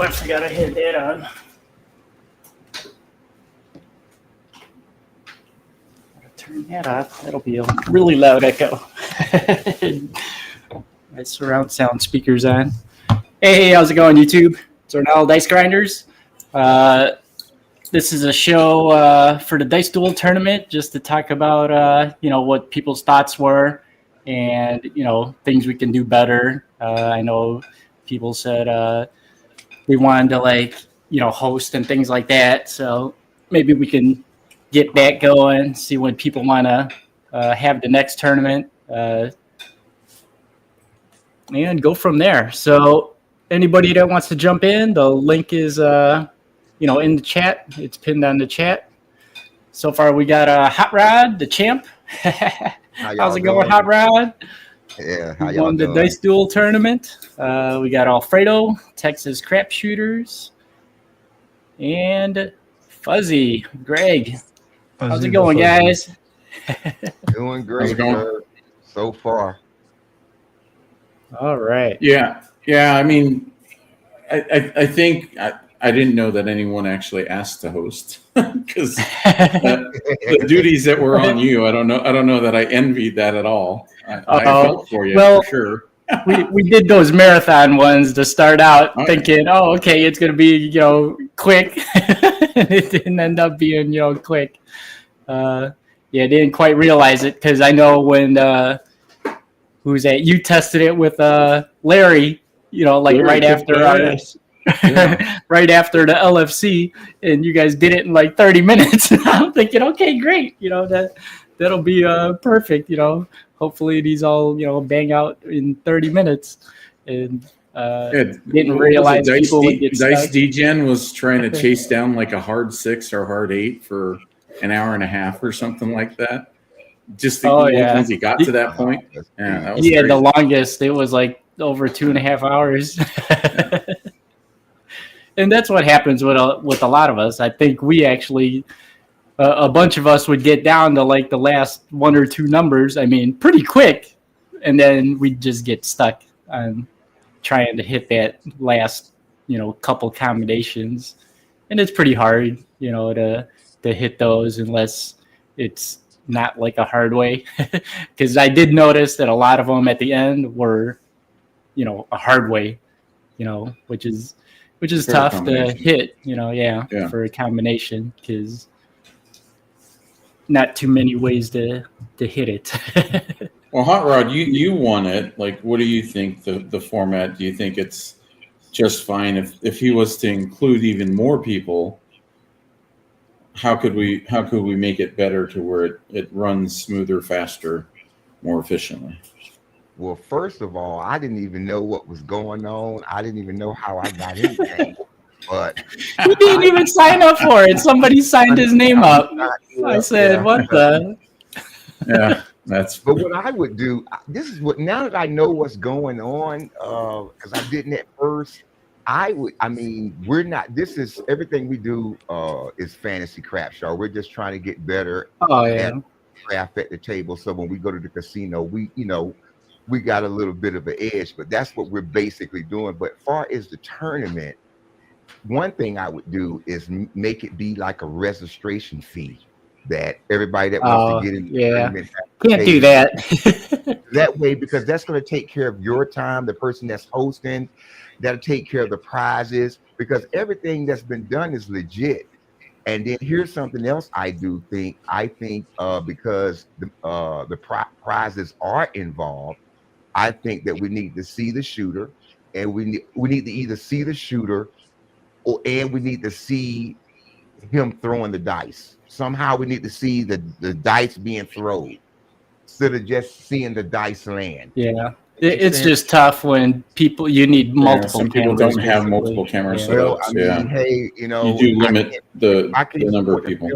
I forgot I had that on. Turn that off. That'll be a really loud echo. My surround sound speakers on. Hey, how's it going, YouTube? It's Ornell Dice Grinders. This is a show for the Dice Duel tournament, just to talk about what people's thoughts were, and things we can do better. I know people said they wanted to host and things like that, so maybe we can get that going, see when people want to have the next tournament, and go from there. So anybody that wants to jump in, the link is in the chat. It's pinned on the chat. So far we got Hot Rod, the champ. How's it going, Hot Rod? Yeah, how y'all won the Dice Duel tournament. We got Alfredo, Texas Crap Shooters, and Fuzzy, Greg. How's it going, guys? Doing great, sir, so far. All right. Yeah. I mean, I think I didn't know that anyone actually asked to host because the duties that were on you. I don't know that I envied that at all. I felt for you, for sure. we did those marathon ones to start out, thinking, okay, it's gonna be quick, and it didn't end up being quick. Didn't quite realize it because I know when who's that? You tested it with Larry, right after right after the LFC, and you guys did it in like 30 minutes. I'm thinking, okay, great, that'll be perfect. Hopefully these all bang out in 30 minutes, and didn't realize people would get Dice stuck. Degen was trying to chase down like a hard 6 or hard 8 for an hour and a half or something like that. Just once he got to that point. Yeah, that was the longest. It was like over 2.5 hours. And that's what happens with a lot of us. I think we actually, a bunch of us would get down to like the last 1 or 2 numbers. I mean, pretty quick. And then we'd just get stuck on trying to hit that last, couple combinations. And it's pretty hard, to hit those unless it's not like a hard way. Because I did notice that a lot of them at the end were, a hard way, which is tough to hit, for a combination, because not too many ways to hit it. Well, Hot Rod, you won it. Like, what do you think the format? Do you think it's just fine if he was to include even more people? How could we make it better to where it runs smoother, faster, more efficiently? Well, first of all, I didn't even know what was going on. I didn't even know how I got in the game. But he didn't even sign up for it. Somebody signed his name up. I said, "What the?" Yeah, that's. But what I would do, this is what, now that I know what's going on, because I didn't at first. We're not. This is everything we do. Is fantasy crap show. We're just trying to get better at craft at the table. So when we go to the casino, we got a little bit of an edge. But that's what we're basically doing. But far as the tournament, one thing I would do is make it be like a registration fee that everybody that wants to get in the tournament can't do that. That way, because that's going to take care of your time. The person that's hosting, that'll take care of the prizes, because everything that's been done is legit. And then here's something else I think because the prizes are involved, I think that we need to see the shooter, and we need to either see the shooter and we need to see him throwing the dice. Somehow we need to see the dice being thrown instead of just seeing the dice land. Yeah. It's just tough when you need multiple some people cameras. Don't have multiple camera setups. Hey, you do limit the number of people.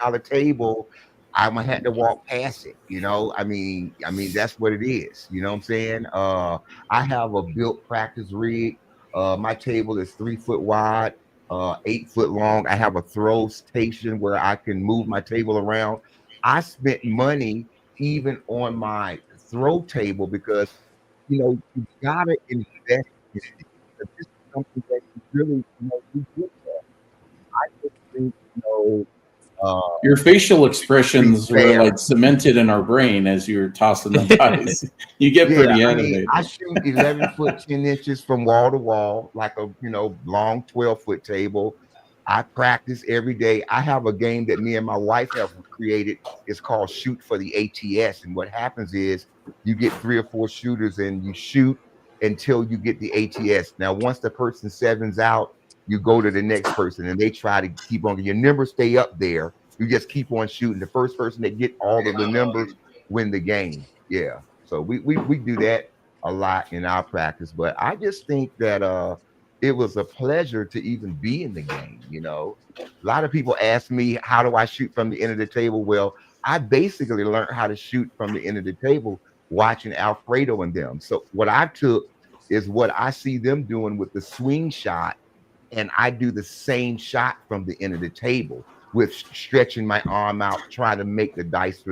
On the table, I'm gonna have to walk past it. I mean that's what it is. You know what I'm saying? I have a built practice rig. My table is 3 foot wide, 8 foot long. I have a throw station where I can move my table around. I spent money even on my throw table because you gotta invest in it. This is something that you really, we get that. I just think, Your facial be expressions were fair. like cemented in our brain as you were tossing the dice. You get Yeah, pretty I mean, animated. I shoot 11 foot 10 inches from wall to wall, like a long 12-foot table. I practice every day. I have a game that me and my wife have created. It's called Shoot for the ATS. And what happens is you get 3 or 4 shooters and you shoot until you get the ATS. Now, once the person sevens out, you go to the next person and they try to keep on. Your numbers stay up there. You just keep on shooting. The first person that get all of the numbers win the game. Yeah. So we do that a lot in our practice. But I just think that it was a pleasure to even be in the game. A lot of people ask me, how do I shoot from the end of the table? Well, I basically learned how to shoot from the end of the table watching Alfredo and them. So what I took is what I see them doing with the swing shot, and I do the same shot from the end of the table with stretching my arm out, trying to make the dice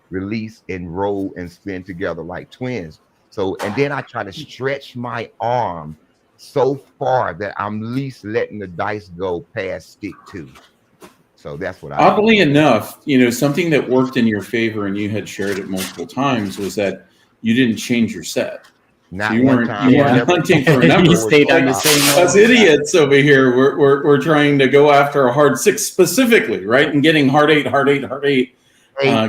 release and roll and spin together like twins. So, and then I try to stretch my arm so far that I'm least letting the dice go past stick 2. So that's what I do. Oddly enough, something that worked in your favor, and you had shared it multiple times, was that you didn't change your set. Not You one weren't time. you weren't Yeah. hunting for You numbers. stayed on the Like, same us idiots over here, we're trying to go after a hard 6 specifically, right? And getting hard 8,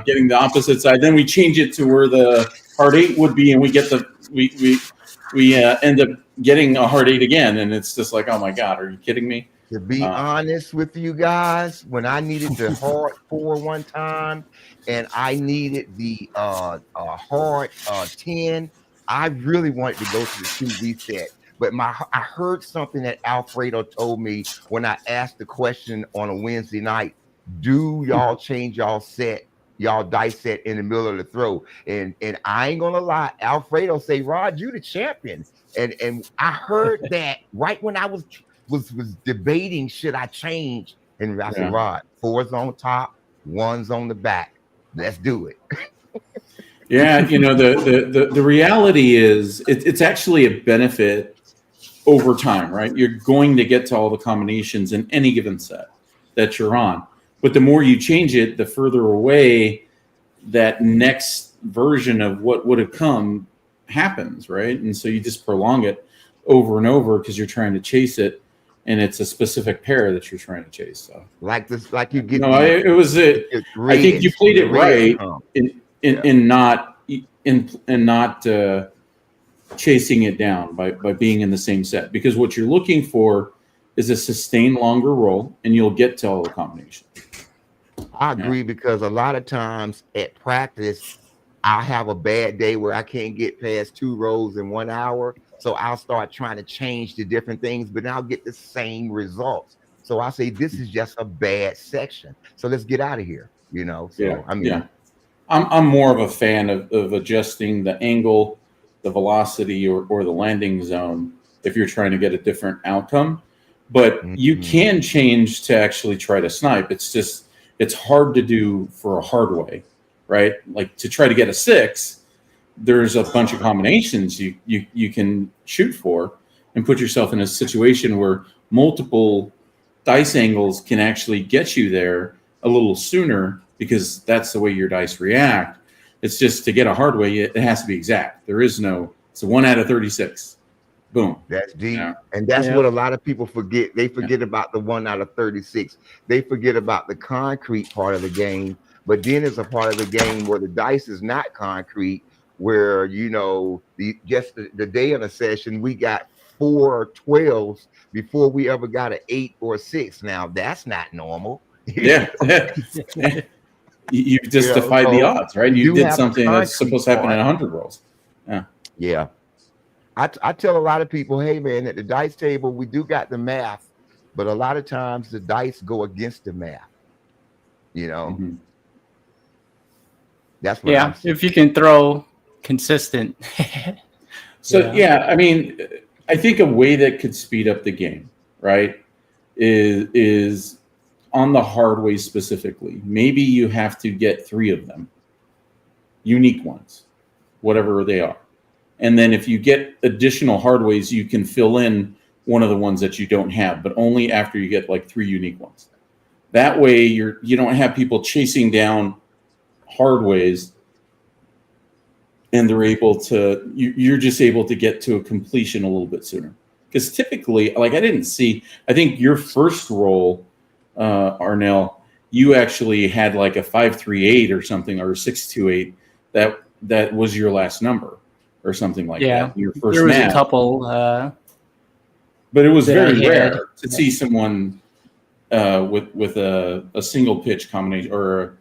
getting the opposite side. Then we change it to where the hard 8 would be, and we get we end up getting a hard 8 again, and it's just like, oh my god, are you kidding me? To be honest with you guys, when I needed the hard 4 one time and I needed the hard 10, I really wanted to go to the 2 reset. But I heard something that Alfredo told me when I asked the question on a Wednesday night. Do y'all change y'all dice set in the middle of the throw? And I ain't gonna lie, Alfredo say, Rod, you the champion. And I heard that right when I was debating, should I change? And I said, Rod, 4's on top, 1's on the back. Let's do it. Yeah, the reality is it's actually a benefit over time, right? You're going to get to all the combinations in any given set that you're on. But the more you change it, the further away that next version of what would have come happens, right? And so you just prolong it over and over because you're trying to chase it, and it's a specific pair that you're trying to chase. So like you get. No, it was it. I think you played it right in not chasing it down by being in the same set, because what you're looking for is a sustained longer roll, and you'll get to all the combinations. I agree, because a lot of times at practice, I'll have a bad day where I can't get past 2 rolls in 1 hour. So I'll start trying to change the different things, but I'll get the same results. So I say, this is just a bad section. So let's get out of here, So Yeah, I mean, I'm more of a fan of adjusting the angle, the velocity, or the landing zone if you're trying to get a different outcome. But you can change to actually try to snipe. It's just, it's hard to do for a hard way, right? Like to try to get a 6, there's a bunch of combinations you can shoot for and put yourself in a situation where multiple dice angles can actually get you there a little sooner, because that's the way your dice react. It's just, to get a hard way, it has to be exact. There is no, it's a 1 out of 36. Boom. That's deep. And that's what a lot of people forget. They forget about the 1 out of 36. They forget about the concrete part of the game. But then there's a part of the game where the dice is not concrete, where the day of the session we got 4 12s before we ever got an 8 or a 6. Now that's not normal. Yeah. You just defied the odds, right? You did something that's supposed to happen in 100 rolls. Yeah. I tell a lot of people, hey man, at the dice table we do got the math, but a lot of times the dice go against the math. That's what I'm saying. If you can throw consistent. So I mean, I think a way that could speed up the game, right, is on the hard way specifically. Maybe you have to get 3 of them, unique ones, whatever they are. And then if you get additional hard ways, you can fill in one of the ones that you don't have, but only after you get like 3 unique ones. That way you don't have people chasing down hard ways, and they're able to, you're just able to get to a completion a little bit sooner. Because typically, like I think your first roll, Arnell, you actually had like a 538 or something, or a 628. That was your last number or something like that. Your first there was match. a couple. But it was very I rare had. to see someone with a single pitch combination, or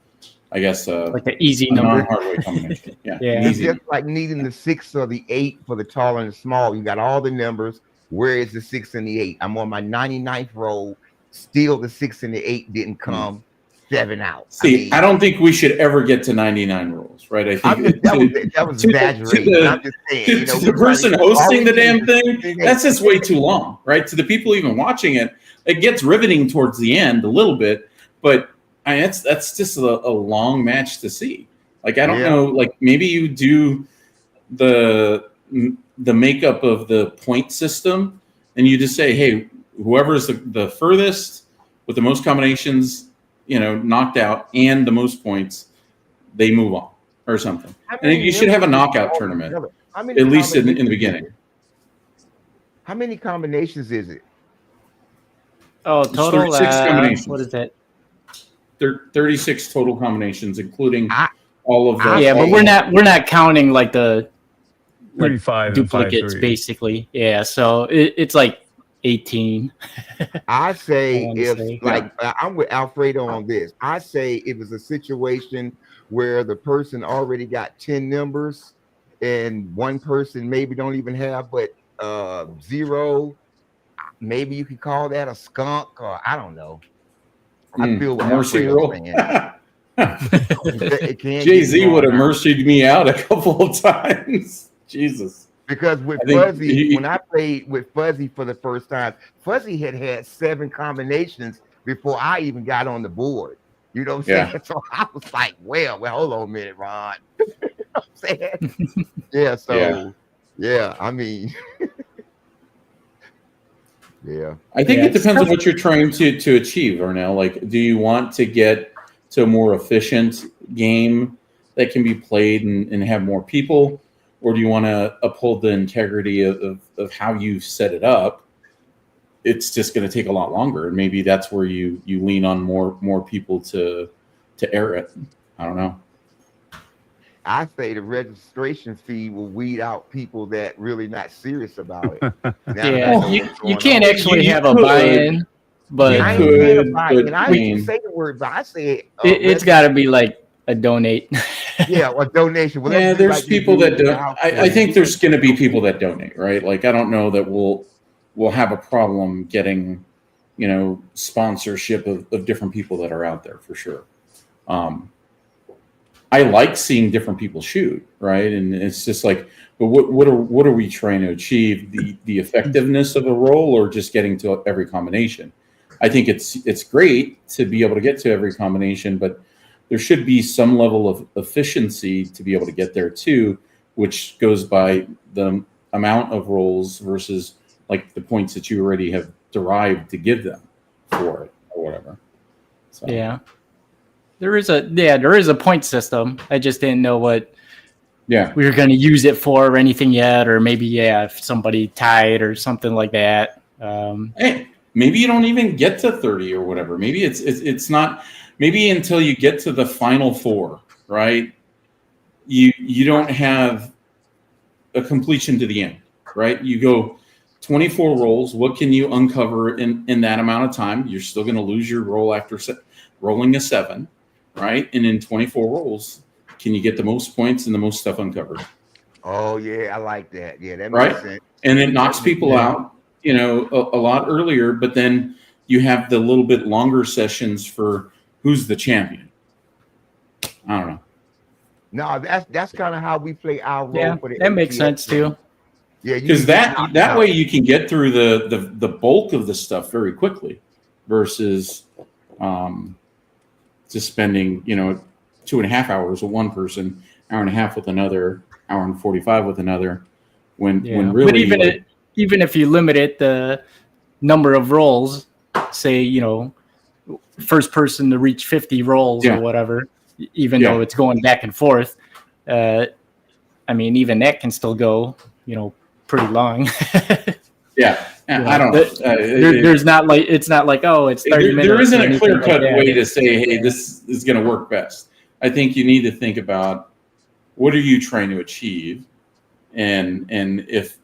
I guess Like an easy a number. non-hardware combination. Yeah, Yeah. It's just like needing the 6 or the 8 for the tall and the small. You got all the numbers. Where is the 6 and the 8? I'm on my 99th roll. Still, the 6 and the 8 didn't come. 7 out. See, I don't think we should ever get to 99 rolls, right? I think that was exaggerating. I'm just saying, to the person hosting the damn thing, that's just way too long, right? To the people even watching it, it gets riveting towards the end a little bit, but that's just a long match to see. Like, I don't know, like maybe you do the makeup of the point system, and you just say, hey, whoever's the furthest with the most combinations, knocked out and the most points, they move on or something. And you should have a knockout tournament, at least in the beginning. How many combinations is it? Oh, total. 36 combinations. What is that? 36 total combinations, including all of the. Yeah, but we're not counting like the 35 duplicates, basically. Yeah, so it's like 18. I say I'm with Alfredo on this. I say it was a situation where the person already got 10 numbers and one person maybe don't even have but 0. Maybe you could call that a skunk, or I don't know. I feel what Alfredo's saying. Jay-Z would have mercied me out a couple of times. Jesus. Because with Fuzzy, when I played with Fuzzy for the first time, Fuzzy had 7 combinations before I even got on the board. You know what I'm saying? So I was like, well, hold on a minute, Ron. You know what I'm saying? I mean, I think it depends on what you're trying to achieve, Arnell. Like, do you want to get to a more efficient game that can be played and have more people? Or do you want to uphold the integrity of how you set it up? It's just going to take a lot longer, and maybe that's where you lean on more people to air it. I don't know. I say the registration fee will weed out people that really not serious about it. You can't actually have a buy-in, but I ain't saying a buy-in. I didn't say the word, but I say it's got to be like a donate. A donation. Well, there's like people that don't. I think there's going to be people that donate, right? Like, I don't know that we'll have a problem getting, sponsorship of different people that are out there for sure. I like seeing different people shoot, right? And it's just like, but what are we trying to achieve? The effectiveness of a roll, or just getting to every combination? I think it's great to be able to get to every combination, but there should be some level of efficiency to be able to get there too, which goes by the amount of rolls versus like the points that you already have derived to give them for it or whatever. So. Yeah. There is a point system. I just didn't know what we were going to use it for or anything yet, or maybe if somebody tied or something like that. Hey, maybe you don't even get to 30 or whatever. Maybe it's not. Maybe until you get to the final 4, right? You don't have a completion to the end, right? You go 24 rolls. What can you uncover in that amount of time? You're still going to lose your roll after rolling a 7, right? And in 24 rolls, can you get the most points and the most stuff uncovered? Oh yeah, I like that. Yeah, that makes sense. And it knocks people out, a lot earlier. But then you have the little bit longer sessions for who's the champion. I don't know. No, that's kind of how we play our role. Yeah, for the that makes sense too. Yeah, because that way you can get through the bulk of the stuff very quickly, versus just spending 2.5 hours with one person, hour and a half with another, hour and 45 with another. When really, but even if you limited the number of rolls, say, first person to reach 50 rolls or whatever, even though it's going back and forth, even that can still go, pretty long. I don't know. There's not like, it's not like, oh, it's 30 minutes. There isn't a clear-cut way to say, hey, this is going to work best. I think you need to think about what are you trying to achieve, and if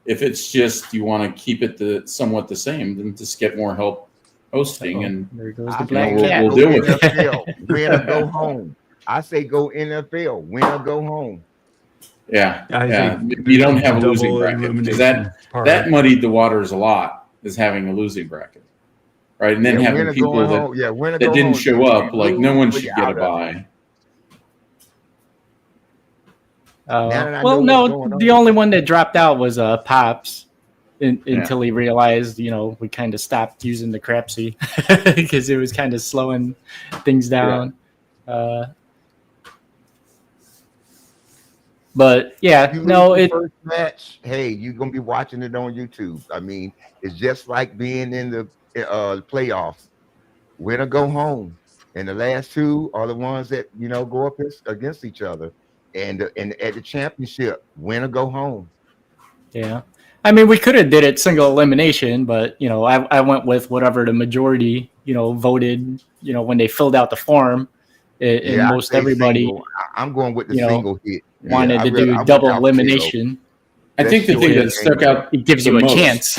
it's just you want to keep it somewhat the same, then just get more help hosting, and there goes the black cat. We'll deal with it. Win or go home. I say go NFL, win or go home. Yeah. You don't have a losing bracket, because that muddied the waters a lot, is having a losing bracket, right? And then having people that didn't show up, like no one should get a bye. The only one that dropped out was Pops, until he realized, we kind of stopped using the crapsy because it was kind of slowing things down. But first match, hey, you're gonna be watching it on YouTube. I mean, it's just like being in the playoffs. Win or go home, and the last two are the ones that go up against each other. And at the championship, win or go home. Yeah, we could have did it single elimination, but I went with whatever the majority voted. When they filled out the form, and most everybody. Single. I'm going with the single hit. Wanted to do double elimination. I think the thing that stuck out, it gives you a chance.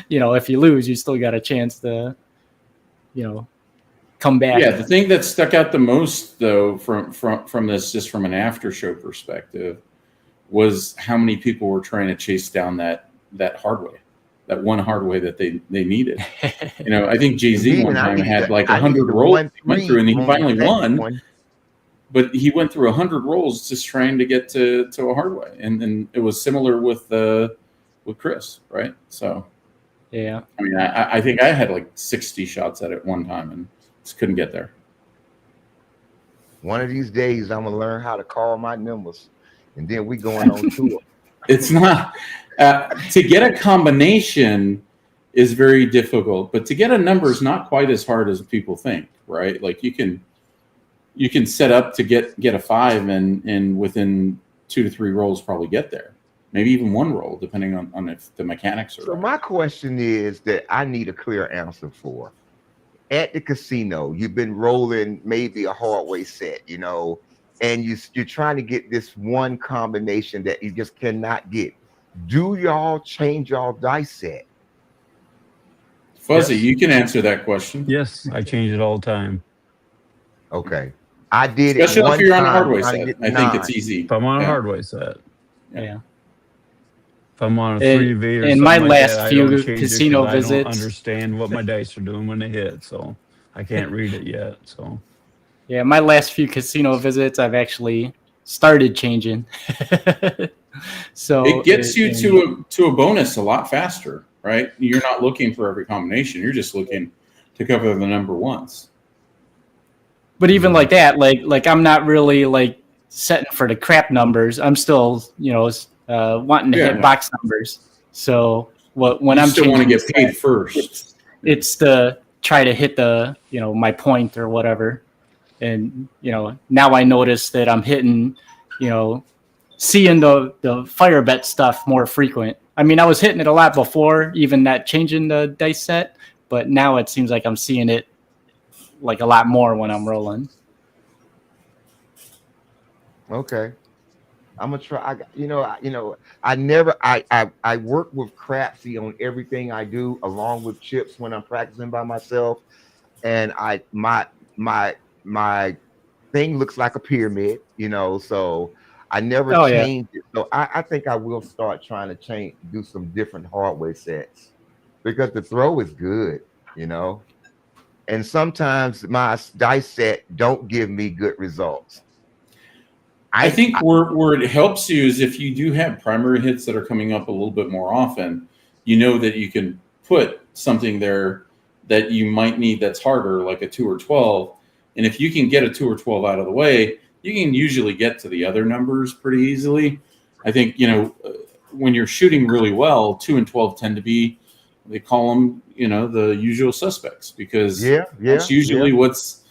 If you lose, you still got a chance to, come back. Yeah, the thing that stuck out the most, though, from this, just from an after show perspective, was how many people were trying to chase down that hard way, that one hard way that they needed. I think Jay-Z one time had like 100 rolls went through, and he finally won. But he went through 100 rolls just trying to get to a hard way, and it was similar with Chris, right? So, yeah. I think I had like 60 shots at it one time and just couldn't get there. One of these days, I'm gonna learn how to call my numbers, and then we going on tour. It's not to get a combination is very difficult, but to get a number is not quite as hard as people think, right? Like you can set up to get a 5 and within 2 to 3 rolls probably get there. Maybe even 1 roll, depending on if the mechanics are So right. My question is that I need a clear answer for. At the casino, you've been rolling maybe a hard way set, and you're trying to get this one combination that you just cannot get. Do y'all change y'all dice set? Fuzzy, you can answer that question. Yes, I change it all the time. Okay. I did Especially it if you're on a time, hardway set. I think it's easy. If I'm on a hardway set. Yeah. If I'm on a 3V or in my last like few casino visits, I don't understand what my dice are doing when they hit, so I can't read it yet. So yeah, my last few casino visits, I've actually started changing. So it gets you to a bonus a lot faster, right? You're not looking for every combination. You're just looking to cover the number once. But even like that, like I'm not really like setting for the crap numbers. I'm still, wanting to hit box numbers. So when I'm still want to get paid first, it's to try to hit the my point or whatever. And now I notice that I'm hitting, seeing the fire bet stuff more frequent. I was hitting it a lot before even that changing the dice set, but now it seems like I'm seeing it like a lot more when I'm rolling. Okay. I'm gonna try. I work with Crapsy on everything I do, along with chips when I'm practicing by myself. And my thing looks like a pyramid, so I never changed it. So I think I will start trying to do some different hardware sets, because the throw is good, and sometimes my dice set don't give me good results. I think where it helps you is if you do have primary hits that are coming up a little bit more often, that you can put something there that you might need that's harder, like a 2 or 12. And if you can get a 2 or 12 out of the way, you can usually get to the other numbers pretty easily. I think, when you're shooting really well, 2 and 12 tend to be, they call them, the usual suspects, because that's usually what's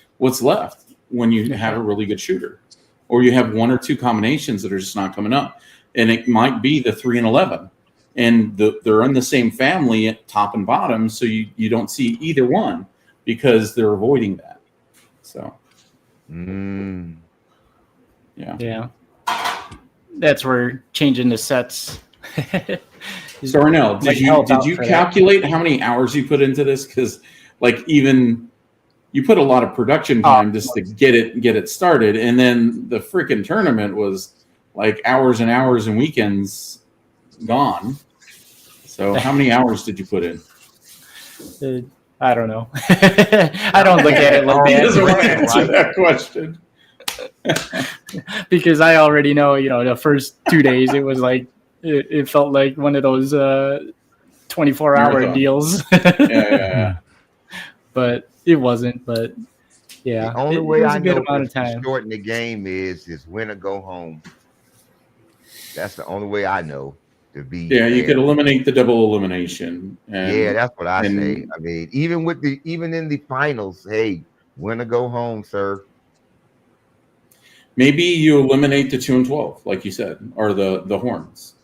left when you have a really good shooter, or you have 1 or 2 combinations that are just not coming up, and it might be the 3 and 11, and they're in the same family at top and bottom, so you don't see either one because they're avoiding that. So, yeah, that's where changing the sets. So Arnell, did you calculate how many hours you put into this? Because even you put a lot of production time just to get it started, and then the freaking tournament was like hours and hours and weekends gone. So how many hours did you put in? I don't know. I don't look at it like that. He doesn't want to answer that question. Because I already know, the first 2 days it was like it felt like one of those 24-hour deals. Yeah. But it wasn't. But yeah, the only way I know to shorten the game is win or go home. That's the only way I know to be. Yeah, fair. You could eliminate the double elimination. That's what I say. I mean, even in the finals, hey, win or go home, sir. Maybe you eliminate the 2 and 12, like you said, or the horns,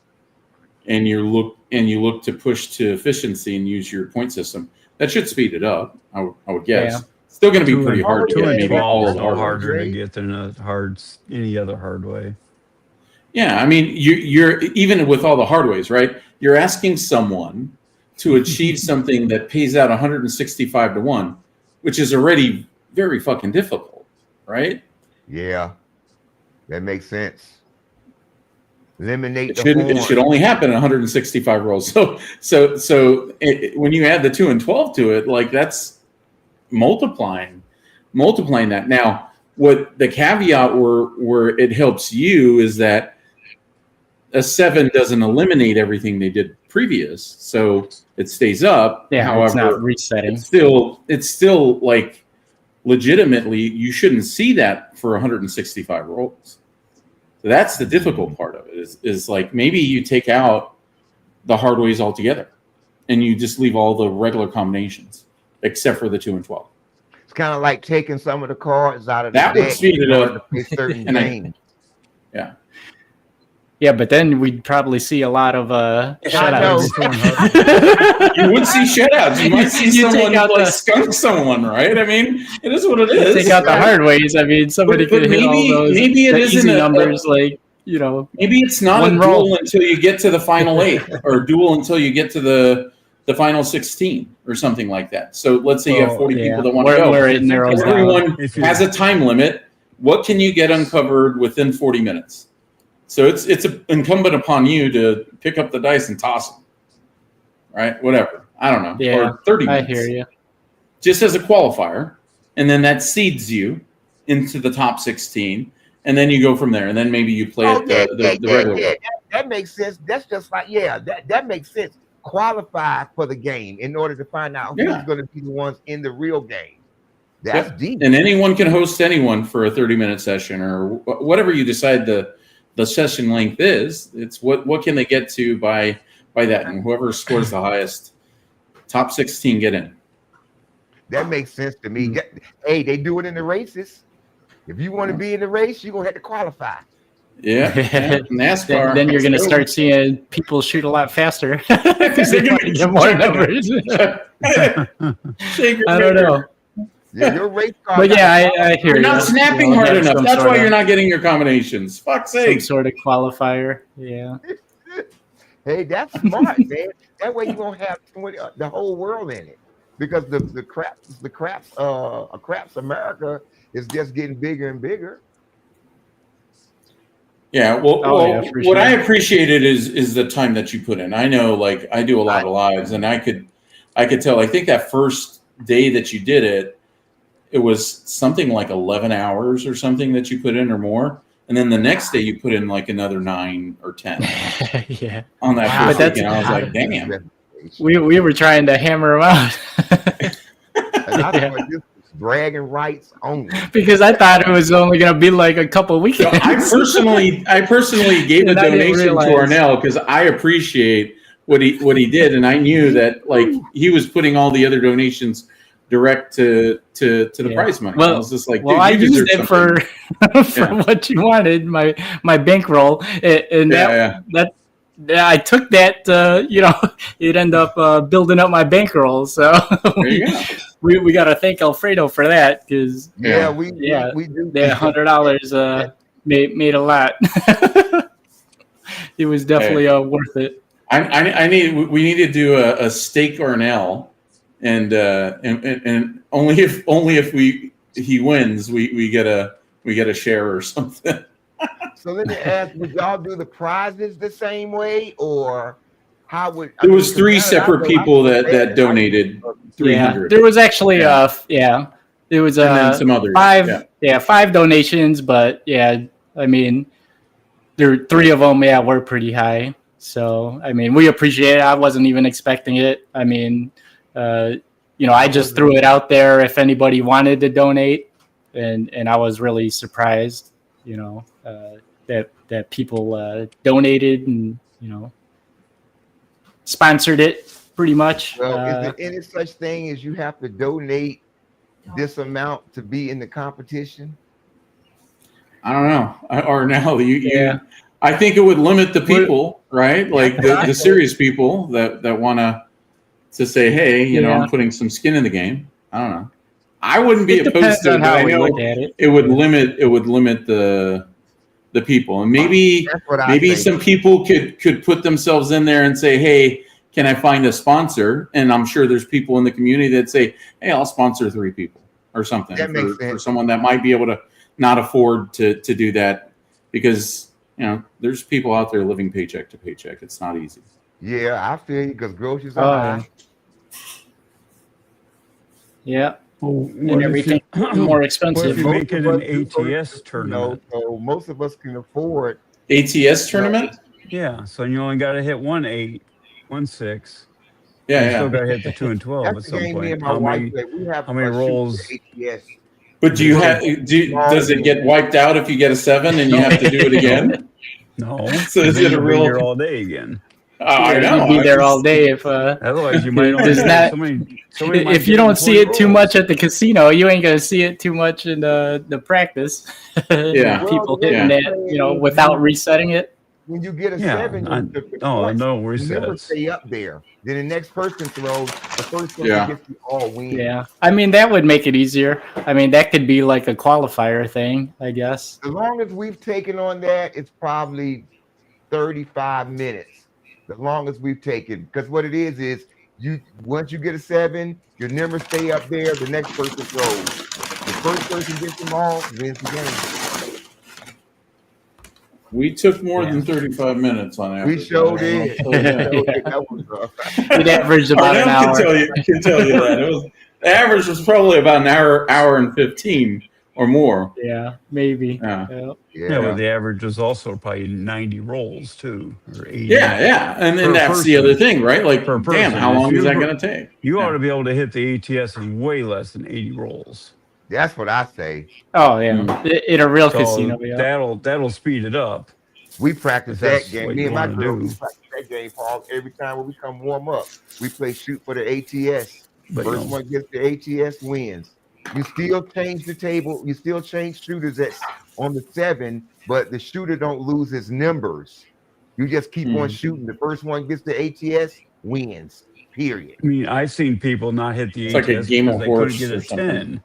and you look to push to efficiency and use your point system. That should speed it up. I would guess. Yeah. Still going to be pretty hard to get. Maybe all of the harder to get than any other hard way. Yeah, I mean, you're even with all the hard ways, right? You're asking someone to achieve something that pays out 165 to 1, which is already very fucking difficult, right? Yeah. That makes sense. Eliminate it should only happen in 165 rolls. So when you add the 2 and 12 to it, like that's multiplying that. Now, what the caveat where it helps you is that a 7 doesn't eliminate everything they did previous, so it stays up. Yeah, however, it's not resetting. It's still like legitimately you shouldn't see that for 165 rolls. So that's the difficult part of it is like maybe you take out the hard ways altogether and you just leave all the regular combinations except for the 2 and 12. It's kind of like taking some of the cards out of the deck. That would speed it up. To play certain games. Yeah. Yeah, but then we'd probably see a lot of shutouts. You would see shutouts. You might see someone like skunk someone, right? I mean, it is what it is. Take out the hard ways. I mean, somebody could hit all those. Maybe it isn't numbers like Maybe it's not a duel until you get to the final 8, or a duel until you get to the final 16, or something like that. So let's say you have 40 people that want to go. Everyone has a time limit. What can you get uncovered within 40 minutes? So it's incumbent upon you to pick up the dice and toss them, right? Whatever. I don't know. Yeah, or 30 minutes. I hear you. Just as a qualifier, and then that seeds you into the top 16, and then you go from there, and then maybe you play the regular way. That makes sense. That's just like, that makes sense. Qualify for the game in order to find out who's going to be the ones in the real game. That's deep. And anyone can host anyone for a 30-minute session or whatever you decide the session length is. It's what can they get to by that, and whoever scores the highest, top 16 get in. That makes sense to me. Hey, they do it in the races. If you want to be in the race, you're gonna have to qualify. Yeah. NASCAR. Then you're gonna start seeing people shoot a lot faster because they're gonna get more numbers. I don't know. Yeah, your race car. But I hear you're not snapping hard enough. That's why you're not getting your combinations. Fuck's sake. Some sort of qualifier. Yeah. Hey, that's smart, man. That way you won't have the whole world in it, because the craps America is just getting bigger and bigger. Yeah, what I appreciated is the time that you put in. I know, like, I do a lot of lives, and I could tell. I think that first day that you did it, it was something like 11 hours or something that you put in or more. And then the next day you put in like another 9 or 10 yeah. on that first weekend. I was like, damn. We were trying to hammer them out. bragging rights only. Because I thought it was only going to be like a couple weekends. I personally gave a And I didn't donation to realize. Arnell because I appreciate what he did, and I knew that like he was putting all the other donations direct to the prize money. Well, I was just like, well, dude, I you used deserve it for something. what you wanted, my bankroll, and that I took that. It ended up building up my bankroll. So There you go. we got to thank Alfredo for that because We do. that $100 made a lot. It was definitely worth it. We need to do a stake Arnell, and only if he wins we get a share or something. So let me ask: would y'all do the prizes the same way, or how would? There was 3 separate people that donated 300. There was actually there was and then some others. 5 donations, but I mean, there 3 of them were pretty high. So I mean, we appreciate it. I wasn't even expecting it. I mean, I just threw it out there if anybody wanted to donate, and I was really surprised, that people donated and sponsored it pretty much. Well, is there any such thing as you have to donate this amount to be in the competition? I don't know. Arnell, I think it would limit the people, right? Like the serious people that want to say, hey, I'm putting some skin in the game. I don't know. I wouldn't be opposed to it, but I know it would limit the people, and maybe some people could put themselves in there and say, hey, can I find a sponsor? And I'm sure there's people in the community that say, hey, I'll sponsor 3 people or something for someone that might be able to not afford to do that, because there's people out there living paycheck to paycheck. It's not easy. Yeah, I feel you, because groceries are high. Yeah. And everything more expensive. If you make it an ATS tournament, so most of us can afford ATS tournament. Yeah, so you only got to hit 1 8, 1 6. Yeah, you still got to hit the 2 and 12 at some point. How many rolls? ATS. But does it get wiped out if you get a 7 and you have to do it again? No. So is it a real here all day again? I know. You'd be there all day if. Otherwise, you might only somebody if you don't see it too much at the casino, you ain't gonna see it too much in the practice. Yeah, people hitting that, without resetting it. When you get a 7, no resets. You never stay up there. Then the next person throws. The first person gets the all win. Yeah, I mean that would make it easier. I mean that could be like a qualifier thing, I guess. As long as we've taken on that, it's probably 35 minutes. The longest we've taken, because what it is once you get a 7, your numbers stay up there. The next person throws. The first person gets them all wins the game. We took more than 35 minutes on average. We showed it. It averaged about an hour. Can tell you that the average was probably about an hour and 15 or more. Yeah, maybe. Yeah, but the average is also probably 90 rolls too, or 80. Yeah, and then that's the other thing, right? Like, damn, how long is that going to take? You ought to be able to hit the ATS in way less than 80 rolls. That's what I say. Oh yeah, in a real casino. That'll speed it up. We practice that game. Me and my girl, we practice that game, Paul. Every time when we come warm up, we play shoot for the ATS. First one gets the ATS wins. You still change the table. You still change shooters on the 7, but the shooter don't lose his numbers. You just keep on shooting. The first one gets the ATS wins. Period. I mean, I've seen people not hit the ATS like a game of horse get a 10.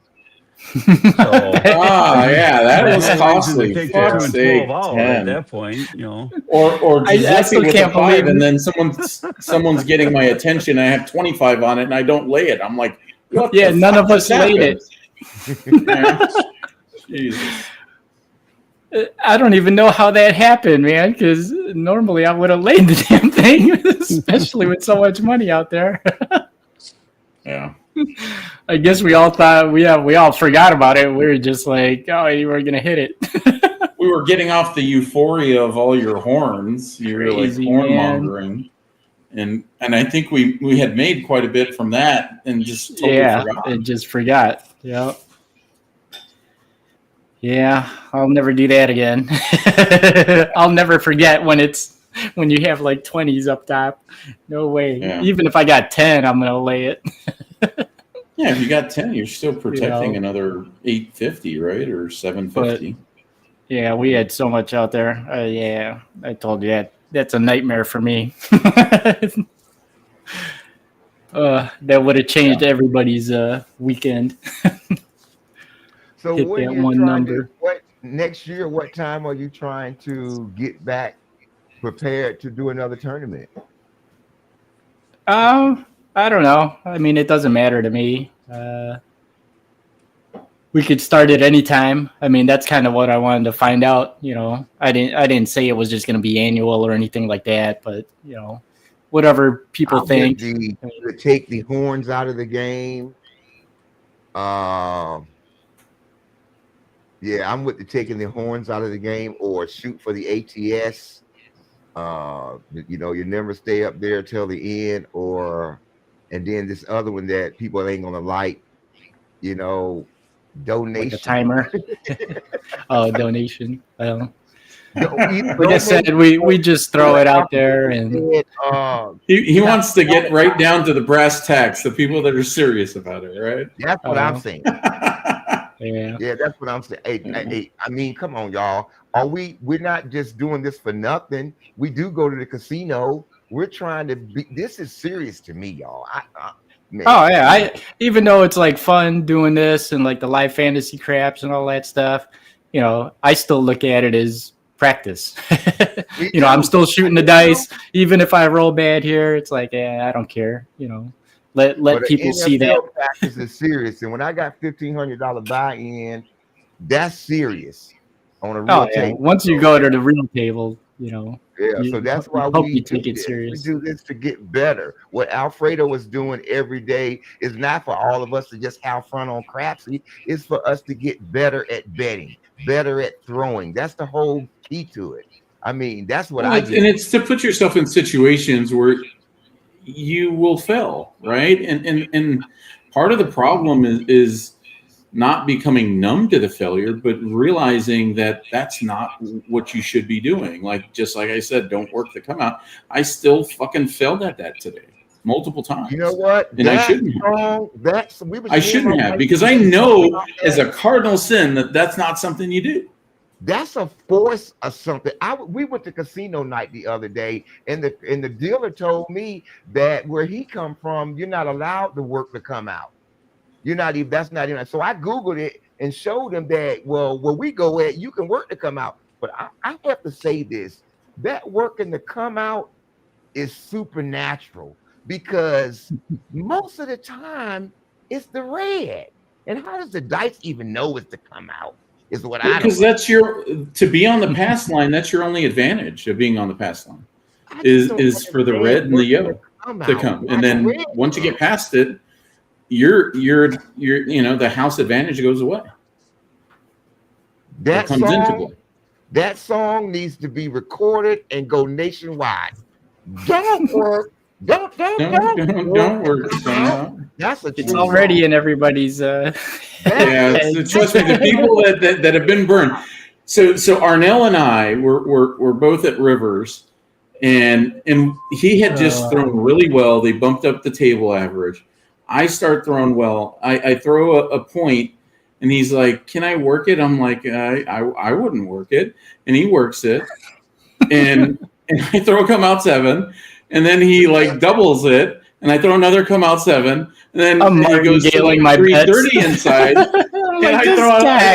That was costly. Take 2 and 12 out at that point, Or I still can't believe, and then someone's getting my attention. I have 25 on it, and I don't lay it. I'm like, what? Yeah, none of us laid it. Jesus. I don't even know how that happened, man, because normally I would have laid the damn thing, especially with so much money out there. Yeah. I guess we all thought we all forgot about it. We were just like, oh, you were gonna hit it. We were getting off the euphoria of all your horns. You were like horn mongering. And I think we had made quite a bit from that and just totally forgot. And just forgot. Yep. Yeah, I'll never do that again. I'll never forget when you have like 20s up top. No way. Yeah. Even if I got 10, I'm gonna lay it. Yeah, if you got 10, you're still protecting You know. another 850, right? Or 750. Yeah, we had so much out there. Yeah, I told you that's a nightmare for me. That would have changed everybody's weekend. So Hit what are that you one trying to, number. what next year, what time are you trying to get back prepared to do another tournament? I don't know. I mean, it doesn't matter to me. We could start at any time. I mean, that's kind of what I wanted to find out. You know, I didn't say it was just going to be annual or anything like that, but you know, whatever people think. To take the horns out of the game. Yeah, I'm with the taking the horns out of the game or shoot for the ATS. You know, you never stay up there till the end, and then this other one that people ain't gonna like, you know, donation. Like a timer. Oh, donation. Well, Like like I said, we just throw it out there, and he wants to get right down to the brass tacks, the people that are serious about it, right? That's what I'm saying. Yeah, that's what I'm saying. Hey, I mean, come on, y'all. We're not just doing this for nothing. We do go to the casino. We're trying to be. This is serious to me, y'all. Man. Oh yeah, I even though it's like fun doing this and like the live fantasy craps and all that stuff, you know, I still look at it as practice. You know, I'm still shooting the dice, even if I roll bad here. It's like, I don't care. You know, let people see that. Practice is serious, and when I got $1,500 buy-in, that's serious on a real table. Once you go to the real table, you know. Yeah, so that's why we take it serious. We do this to get better. What Alfredo is doing every day is not for all of us to just have fun on Crapsy. It's for us to get better at betting, better at throwing. That's the whole key to it. I mean, that's what I do. And it's to put yourself in situations where you will fail, right? And part of the problem is not becoming numb to the failure, but realizing that that's not what you should be doing. Like, just like I said, don't work the come out. I still fucking failed at that today multiple times. You know what? And I shouldn't have. I shouldn't have, because I know as a cardinal sin that's not something you do. That's a force of something. We went to casino night the other day, and the dealer told me that where he come from, you're not allowed to work to come out. You're not even. That's not even. So I googled it and showed him that. Well, where we go at, you can work to come out. But I have to say this: that working to come out is supernatural, because most of the time it's the red. And how does the dice even know it's to come out? Is what I. Because that's to be on the pass line. That's your only advantage of being on the pass line. Is for the red and the yellow to come, and then once you get past it, you're you know, the house advantage goes away. That song needs to be recorded and go nationwide. Don't work. Don't work. It's already in everybody's. Yeah, trust me, the people that have been burned. So Arnell and I were both at Rivers, and he had just thrown really well. They bumped up the table average. I start throwing well. I throw a point, and he's like, "Can I work it?" I'm like, "I wouldn't work it," and he works it, and I throw a come out 7, and then he like doubles it, and I throw another come out 7, and then he goes to like 330 inside, and I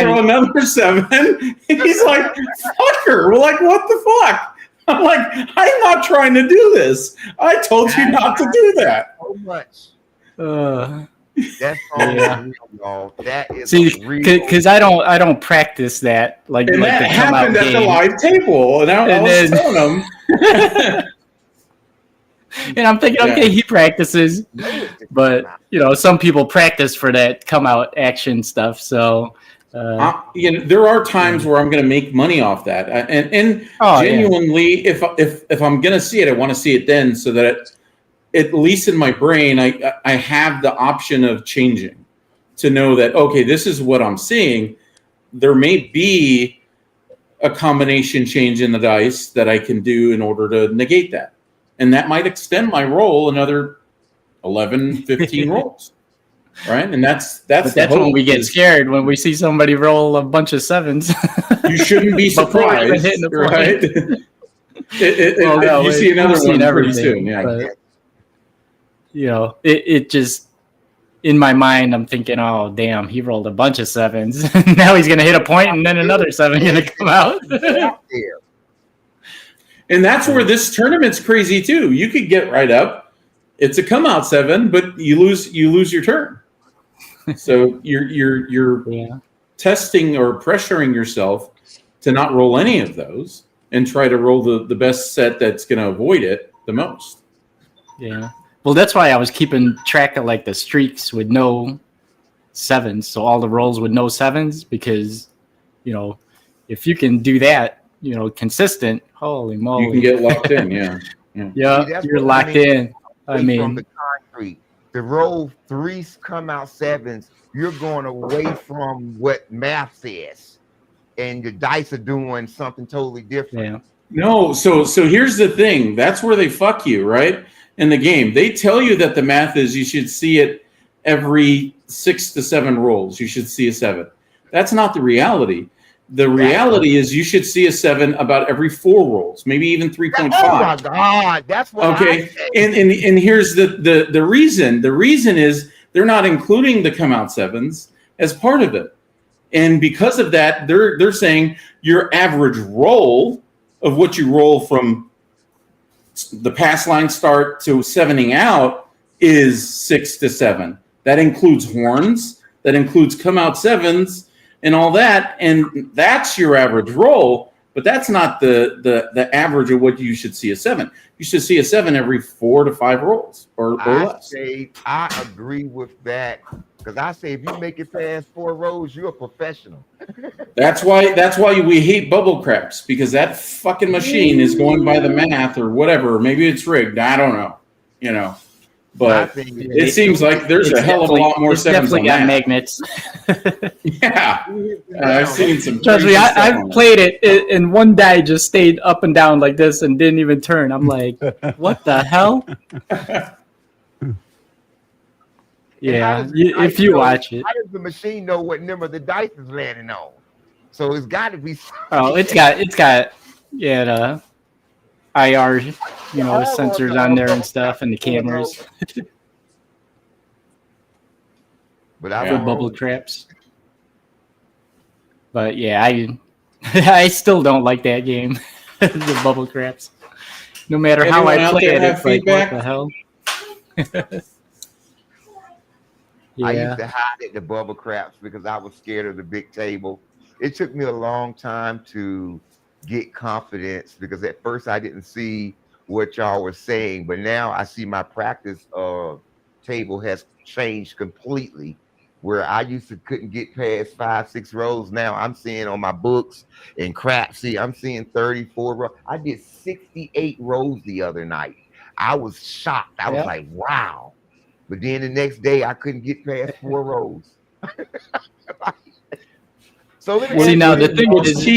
throw another 7, and he's like, "Fucker!" We're like, "What the fuck?" I'm like, "I'm not trying to do this. I told you not to do that." So much. That's y'all. That is because I don't practice that like. And like that happened at the live table, and I was telling him. And I'm thinking, okay, he practices, but you know, some people practice for that come out action stuff. So, you know, there are times where I'm going to make money off that, and genuinely, if I'm going to see it, I want to see it then, so that at least in my brain, I have the option of changing to know that, okay, this is what I'm seeing. There may be a combination change in the dice that I can do in order to negate that. And that might extend my roll another 11, 15 rolls. Right? And that's when we get scared, when we see somebody roll a bunch of 7s. You shouldn't be surprised, right? You see another one pretty soon, yeah. But, you know, it just, in my mind, I'm thinking, oh, damn, he rolled a bunch of 7s. Now he's going to hit a point and then another 7 going to come out. And that's where this tournament's crazy too. You could get right up. It's a come out 7, but you lose your turn. So you're testing or pressuring yourself to not roll any of those and try to roll the best set that's going to avoid it the most. Yeah. Well, that's why I was keeping track of like the streaks with no 7s. So all the rolls with no 7s, because, you know, if you can do that, you know, consistent, holy moly. You can get locked in, yeah. Yeah, you're locked in. I mean, from the concrete, the roll 3s come out 7s, you're going away from what math says, and the dice are doing something totally different. Yeah. No, so here's the thing. That's where they fuck you, right? In the game, they tell you that the math is you should see it every 6 to 7 rolls. You should see a 7. That's not the reality. The reality is you should see a 7 about every 4 rolls, maybe even 3.5. Oh my God, that's what. Okay, and here's the reason. The reason is they're not including the come out 7s as part of it, and because of that, they're saying your average roll of what you roll from the pass line start to 7ing out is 6 to 7. That includes horns. That includes come out 7s and all that. And that's your average roll, but that's not the average of what you should see a 7. You should see a 7 every 4 to 5 rolls or less. I agree with that, because I say if you make it past 4 rolls, you're a professional. That's why we hate bubble craps, because that fucking machine is going by the math or whatever. Maybe it's rigged. I don't know. You know, but it seems like there's a hell of a lot more 7s definitely on got that. magnets. Yeah, I've seen some. Trust me, I've played it, and one die just stayed up and down like this and didn't even turn. I'm like, what the hell? Yeah, if you watch it. How does the machine know what number the dice is landing on? So it's got to be. Oh, it's got the IR, you know, sensors on there and stuff, and the cameras. But for bubble traps. But yeah, I still don't like that game, the bubble traps. No matter how I play it, it's like, what the hell? I used to hide at the bubble craps because I was scared of the big table. It took me a long time to get confidence, because at first I didn't see what y'all were saying, but now I see my practice of table has changed completely. Where I used to couldn't get past 5, 6 rows, now I'm seeing on my books and crap. See, I'm seeing 34 rows. I did 68 rows the other night. I was shocked. I was like, wow. But then the next day I couldn't get past 4 rows. So see, now the thing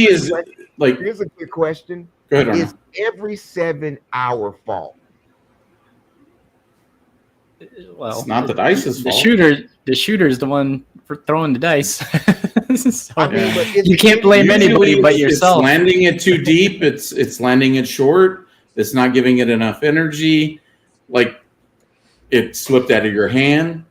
is like, here's a good question. Good. Is every 7-hour fault? Well, it's not the dice's fault. The shooter is the one for throwing the dice. So I mean, but you can't blame anybody but yourself. It's landing it too deep. It's landing it short. It's not giving it enough energy. Like, it slipped out of your hand.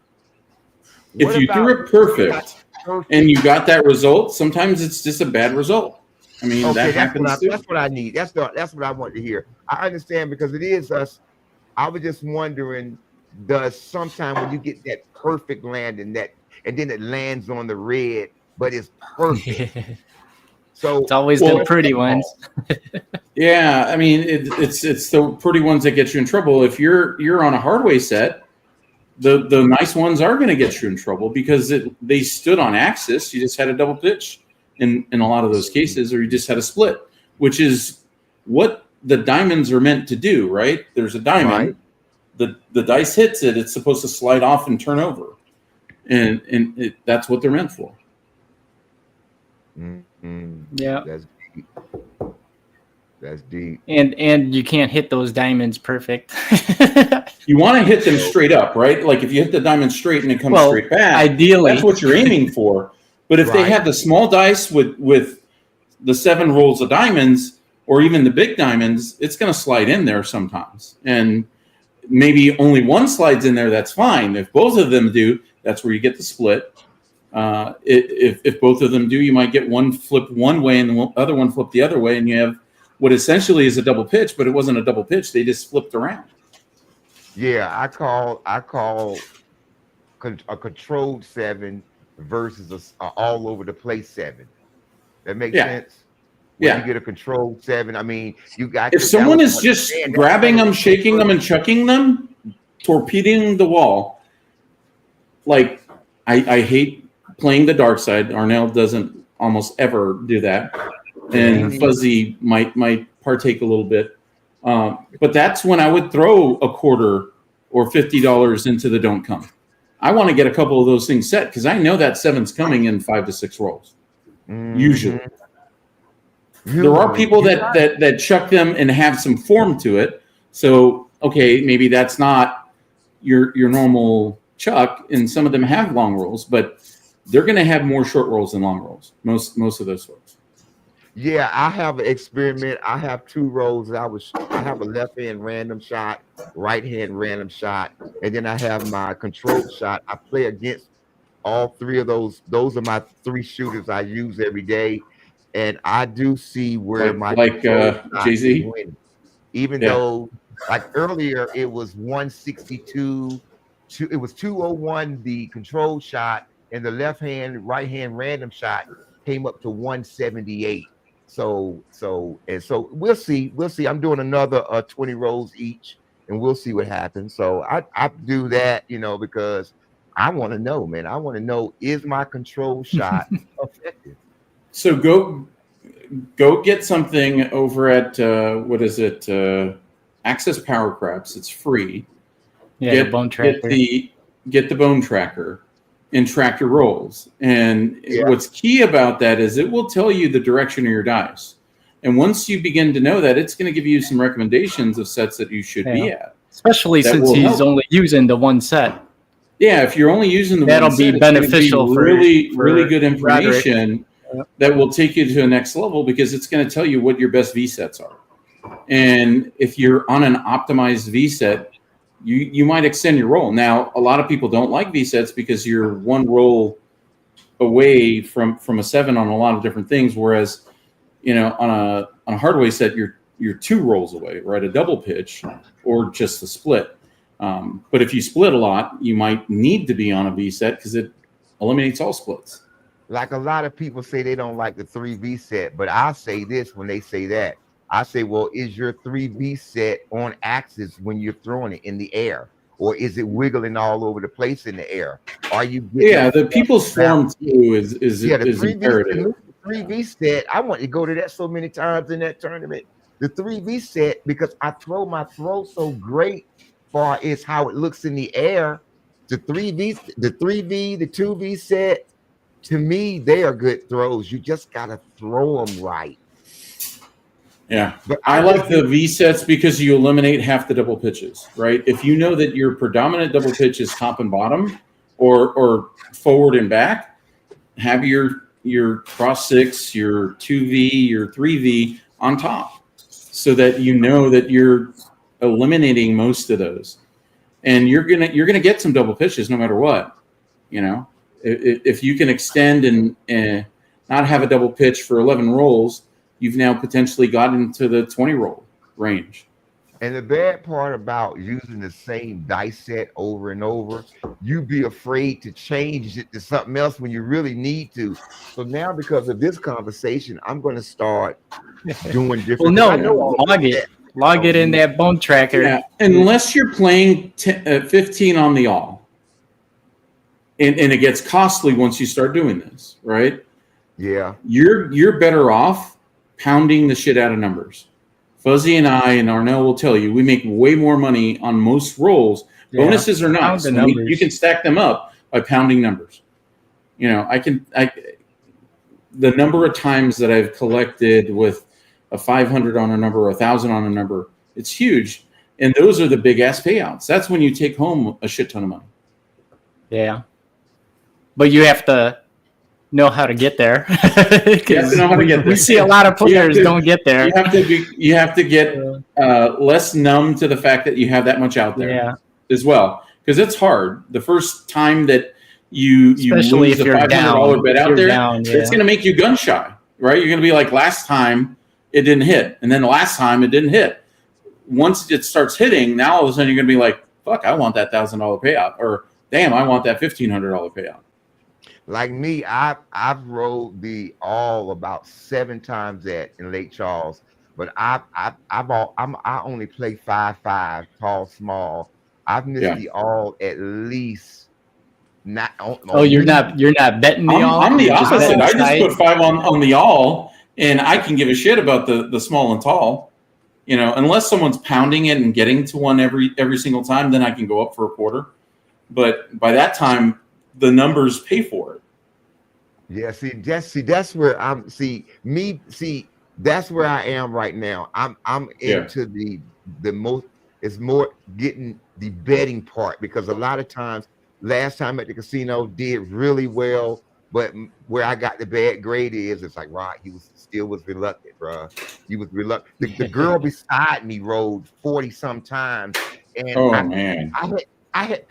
If you threw it perfect and you got that result, sometimes it's just a bad result. I mean, that happens too. That's what I need. That's what I want to hear. I understand, because it is us. I was just wondering, does sometime when you get that perfect landing, and then it lands on the red, but it's perfect. So it's always the pretty ones. Yeah, I mean, it's the pretty ones that get you in trouble. If you're on a hardway set, the nice ones are going to get you in trouble, because they stood on axis. You just had a double pitch in a lot of those cases, or you just had a split, which is what the diamonds are meant to do, right? There's a diamond. Right. The dice hits it. It's supposed to slide off and turn over. and that's what they're meant for. Yeah. That's deep. That's deep. And you can't hit those diamonds perfect. You want to hit them straight up, right? Like if you hit the diamond straight and it comes straight back, ideally, that's what you're aiming for. But if they have the small dice with the 7 rolls of diamonds, or even the big diamonds, it's going to slide in there sometimes. And maybe only one slides in there, that's fine. If both of them do, that's where you get the split. If both of them do, you might get one flip one way and the other one flip the other way, and you have what essentially is a double pitch, but it wasn't a double pitch. They just flipped around. Yeah, I call a controlled 7 versus a all over the place 7. That makes sense. When you get a controlled 7, I mean, you got. If someone is just grabbing them, shaking them, and chucking them, torpedoing the wall, like I hate playing the dark side. Arnell doesn't almost ever do that, and Fuzzy might partake a little bit. But that's when I would throw a quarter or $50 into the don't come. I want to get a couple of those things set because I know that 7's coming in 5 to 6 rolls. Usually. There are people that chuck them and have some form to it. So, okay, maybe that's not your normal chuck, and some of them have long rolls, but they're going to have more short rolls than long rolls. Most of those folks. Yeah, I have an experiment. I have 2 rolls. I have a left hand random shot, right hand random shot, and then I have my controlled shot. I play against all 3 of those. Those are my 3 shooters I use every day. And I do see where Jay-Z, even though like earlier it was 162, it was 201 the control shot, and the left hand, right hand random shot came up to 178. So we'll see. I'm doing another 20 rolls each, and we'll see what happens. So I do that, because I want to know, man. I want to know, is my control shot effective? So go get something over at Access Power Craps. It's free. Yeah, the bone tracker. Get the bone tracker and track your rolls. And what's key about that is it will tell you the direction of your dice. And once you begin to know that, it's going to give you some recommendations of sets that you should be at. Especially since he's only using the one set. Yeah, if you're only using the that'll one be set, beneficial for really good information. Roderick. That will take you to the next level because it's going to tell you what your best V sets are. And if you're on an optimized V set, you might extend your roll. Now, a lot of people don't like V sets because you're one roll away from a 7 on a lot of different things. Whereas, on a hardware set, you're 2 rolls away, right? A double pitch or just a split. But if you split a lot, you might need to be on a V set because it eliminates all splits. Like a lot of people say they don't like the 3V set, but I say this when they say that. I say, well, is your 3V set on axis when you're throwing it in the air? Or is it wiggling all over the place in the air? Are you the people's form too is The imperative. 3V set, I want to go to that so many times in that tournament. The 3V set, because I throw my throw so great far as how it looks in the air. The 3V, the 2V set, to me, they are good throws. You just got to throw them right. Yeah. But I like the V sets because you eliminate half the double pitches, right? If you know that your predominant double pitch is top and bottom or forward and back, have your cross 6, your 2V, your 3V on top so that you know that you're eliminating most of those. And you're gonna get some double pitches no matter what, If you can extend and not have a double pitch for 11 rolls, you've now potentially gotten into the 20 roll range. And the bad part about using the same dice set over and over, you be afraid to change it to something else when you really need to. So now, because of this conversation, I'm going to start doing different. Log it in that bone tracker. Yeah, unless you're playing 15 on the all. And it gets costly once you start doing this, right? Yeah. You're better off pounding the shit out of numbers. Fuzzy and I and Arnell will tell you we make way more money on most rolls. Bonuses are nice. You can stack them up by pounding numbers. You know, the number of times that I've collected with a 500 on a number or 1,000 on a number, it's huge. And those are the big ass payouts. That's when you take home a shit ton of money. Yeah. But you have to know how to get there. You have to know how to get there. We see a lot of players don't get there. You have to get less numb to the fact that you have that much out there as well. Because it's hard. The first time that you especially lose if a you're $500 bet out there, down, it's going to make you gun shy, right? You're going to be like, last time it didn't hit, and then the last time it didn't hit. Once it starts hitting, now all of a sudden you're going to be like, fuck, I want that $1,000 payout, or damn, I want that $1,500 payout. Like me, I've rolled the all about 7 times that in Lake Charles, but I only play 5-5, tall, small. I've missed the all at least. Not. You're not betting the all. I'm the opposite. I just put 5 on the all, and I can give a shit about the small and tall. You know, unless someone's pounding it and getting to one every single time, then I can go up for a quarter. But by that time, the numbers pay for it. Yeah, that's where I'm. That's where I am right now. I'm into the most. It's more getting the betting part, because a lot of times, last time at the casino did really well, but where I got the bad grade is, it's like, Rod, he was reluctant, bro. He was reluctant. The girl beside me rolled 40 some times, and I had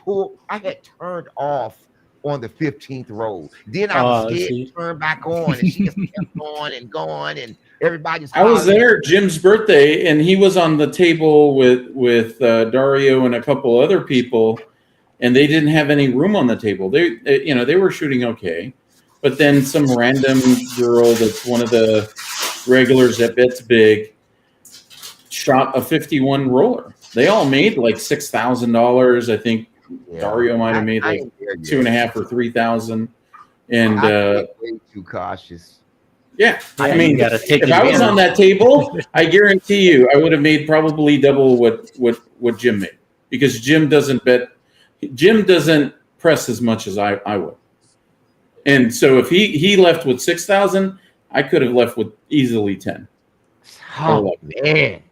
turned off on the 15th roll. Then I was scared to turn back on, and she just kept going and going, and everybody's. I was there Jim's birthday, and he was on the table with Dario and a couple other people, and they didn't have any room on the table. They were shooting okay, but then some random girl that's one of the regulars that bets big shot a 51 roller. They all made like $6,000, I think. Yeah. Dario might have made like 2.5 or 3,000, and way too cautious. Yeah, I mean, if I was on that table, I guarantee you, I would have made probably double what Jim made, because Jim doesn't bet. Jim doesn't press as much as I would, and so if he left with 6,000, I could have left with easily 10. Oh man.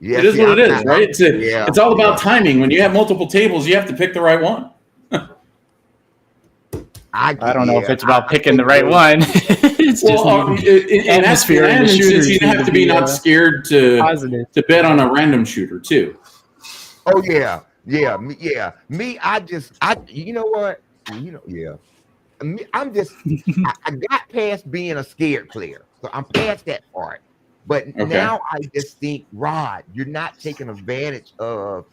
It is what it is, right? It's all about timing. When you have multiple tables, you have to pick the right one. I don't know if it's about picking the right one. It's in atmosphere, and you have to be not scared to bet on a random shooter too. Oh yeah. Me, you know what? I'm just. I got past being a scared player, so I'm past that part. But now I just think, Rod, you're not taking advantage of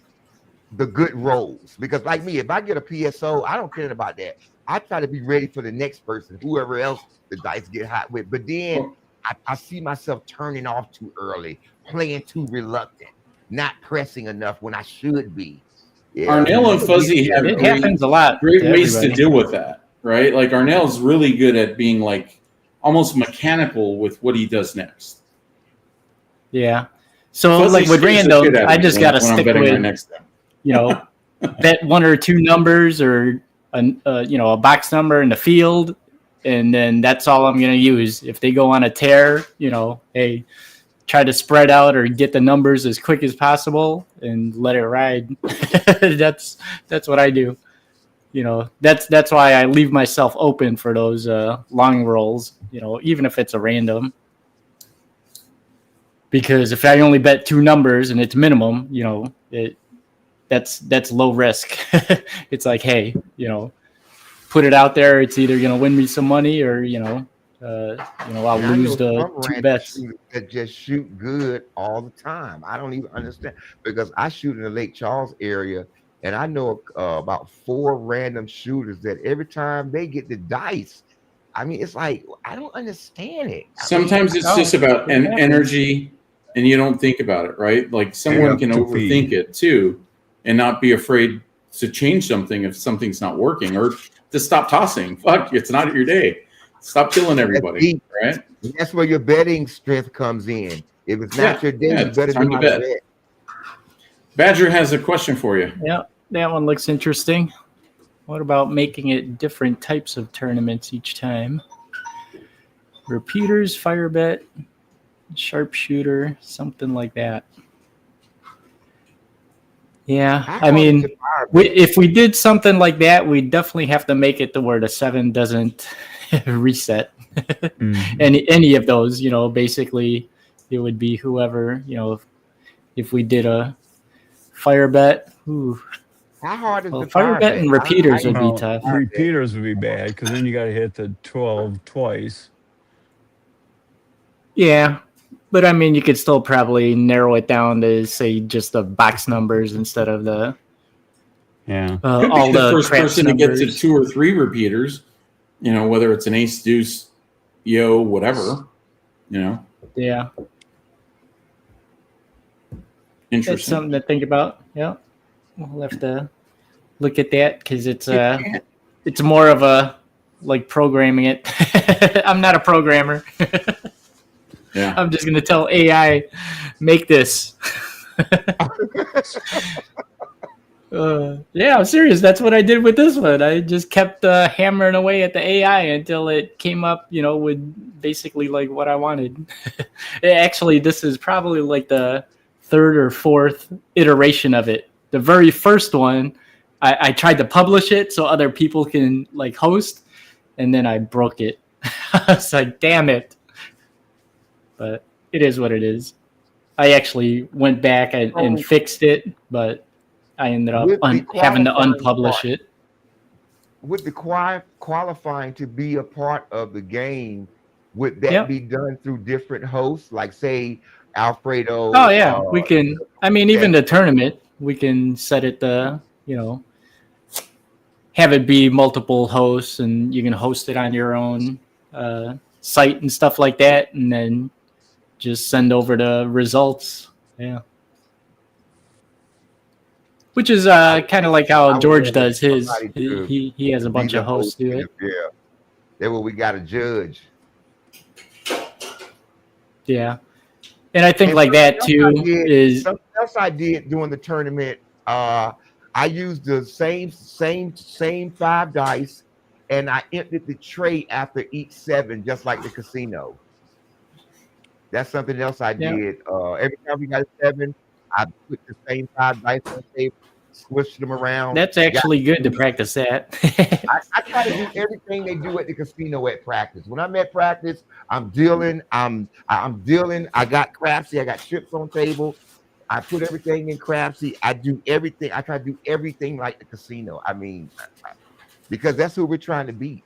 the good rolls. Because like me, if I get a PSO, I don't care about that. I try to be ready for the next person, whoever else the dice get hot with. But then I see myself turning off too early, playing too reluctant, not pressing enough when I should be. Yeah. Arnell and Fuzzy have happens a lot. Great ways to deal with that, right? Like Arnell's really good at being like almost mechanical with what he does next. Yeah. So Fuzzy, like with random, I just got to stick with, bet 1 or 2 numbers or a box number in the field, and then that's all I'm going to use. If they go on a tear, hey, try to spread out or get the numbers as quick as possible and let it ride. That's what I do. That's why I leave myself open for those long rolls, even if it's a random. Because if I only bet 2 numbers and it's minimum, that's low risk. It's like, hey, put it out there. It's either going to win me some money or, I'll lose the 2 bets. That just shoot good all the time. I don't even understand, because I shoot in the Lake Charles area, and I know about 4 random shooters that every time they get the dice, I mean, it's like, I don't understand it. Sometimes it's just about energy, and you don't think about it, right? Like someone can overthink it too and not be afraid to change something if something's not working, or to stop tossing. Fuck, it's not your day. Stop killing everybody, right? That's where your betting strength comes in. If it's not your day, you better not bet. Badger has a question for you. Yeah, that one looks interesting. What about making it different types of tournaments each time? Repeaters, fire bet, sharpshooter, something like that. Yeah, I mean, if we did something like that, we'd definitely have to make it to where the 7 doesn't reset. Any of those, basically it would be whoever, if we did a fire bet. Ooh. How hard is the fire bet and repeaters would be tough. Repeaters would be bad because then you got to hit the 12 twice. Yeah, but I mean, you could still probably narrow it down to say just the box numbers instead of the Could all be the first craps person to get to numbers. 2 or 3 repeaters. Whether it's an ace, deuce, yo, whatever. Yeah, Interesting. it's something to think about. Yeah, we'll have to look at that because it's more of a like programming it. I'm not a programmer. Yeah. I'm just gonna tell AI, make this. Yeah, I'm serious. That's what I did with this one. I just kept hammering away at the AI until it came up, with basically like what I wanted. Actually, this is probably like the 3rd or 4th iteration of it. The very first one, I tried to publish it so other people can like host, and then I broke it. I was like, damn it. But it is what it is. I actually went back and fixed it, but I ended up having to unpublish it. With the qualifying to be a part of the game, would that be done through different hosts? Like, say, Alfredo? Oh, yeah. We can. I mean, even the tournament, we can set it to, have it be multiple hosts, and you can host it on your own site and stuff like that, and then just send over the results. Yeah. Which is kind of like how George does his. He has a bunch of hosts do it. Yeah. That's what we got to judge. Yeah. And I think like that too is something else I did during the tournament. I used the same 5 dice, and I emptied the tray after each 7, just like the casino. That's something else I did. Every time we got a 7, I put the same 5 dice on the table, switched them around. That's actually good to practice that. I try to do everything they do at the casino at practice. When I'm at practice, I'm dealing. I'm dealing. I got crapsy. I got chips on table. I put everything in crapsy. I do everything. I try to do everything like the casino. I mean, because that's who we're trying to beat.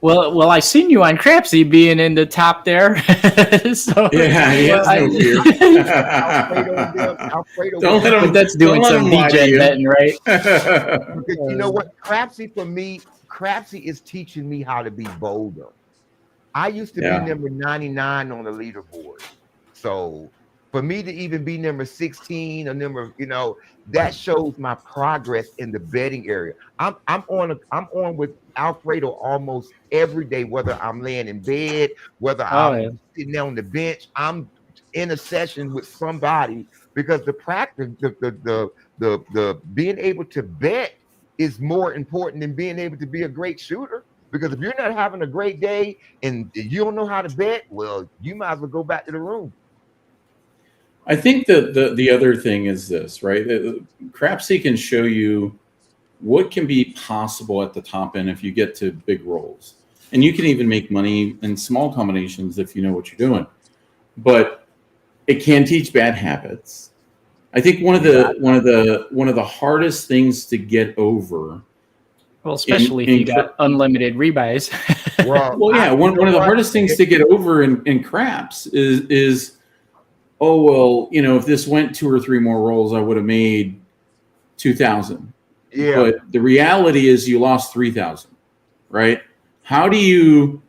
Well, I seen you on Crapsy being in the top there. So Alfredo, don't let him. That's doing some DJ betting, right? Because you know what, Crapsy for me, Crapsy is teaching me how to be bolder. I used to be number 99 on the leaderboard, so for me to even be number 16 or number, that shows my progress in the betting area. I'm on with Alfredo almost every day, whether I'm laying in bed, whether I'm sitting there on the bench, I'm in a session with somebody, because the practice, the being able to bet is more important than being able to be a great shooter. Because if you're not having a great day and you don't know how to bet, well, you might as well go back to the room. I think the other thing is this, right? Crapsy can show you what can be possible at the top end if you get to big rolls. And you can even make money in small combinations if you know what you're doing. But it can teach bad habits. I think one of the hardest things to get over. Well, especially if you got unlimited rebuys. One of the hardest things to get over in craps is if this went 2 or 3 more rolls, I would have made 2,000. Yeah. But the reality is you lost 3,000, right? How do you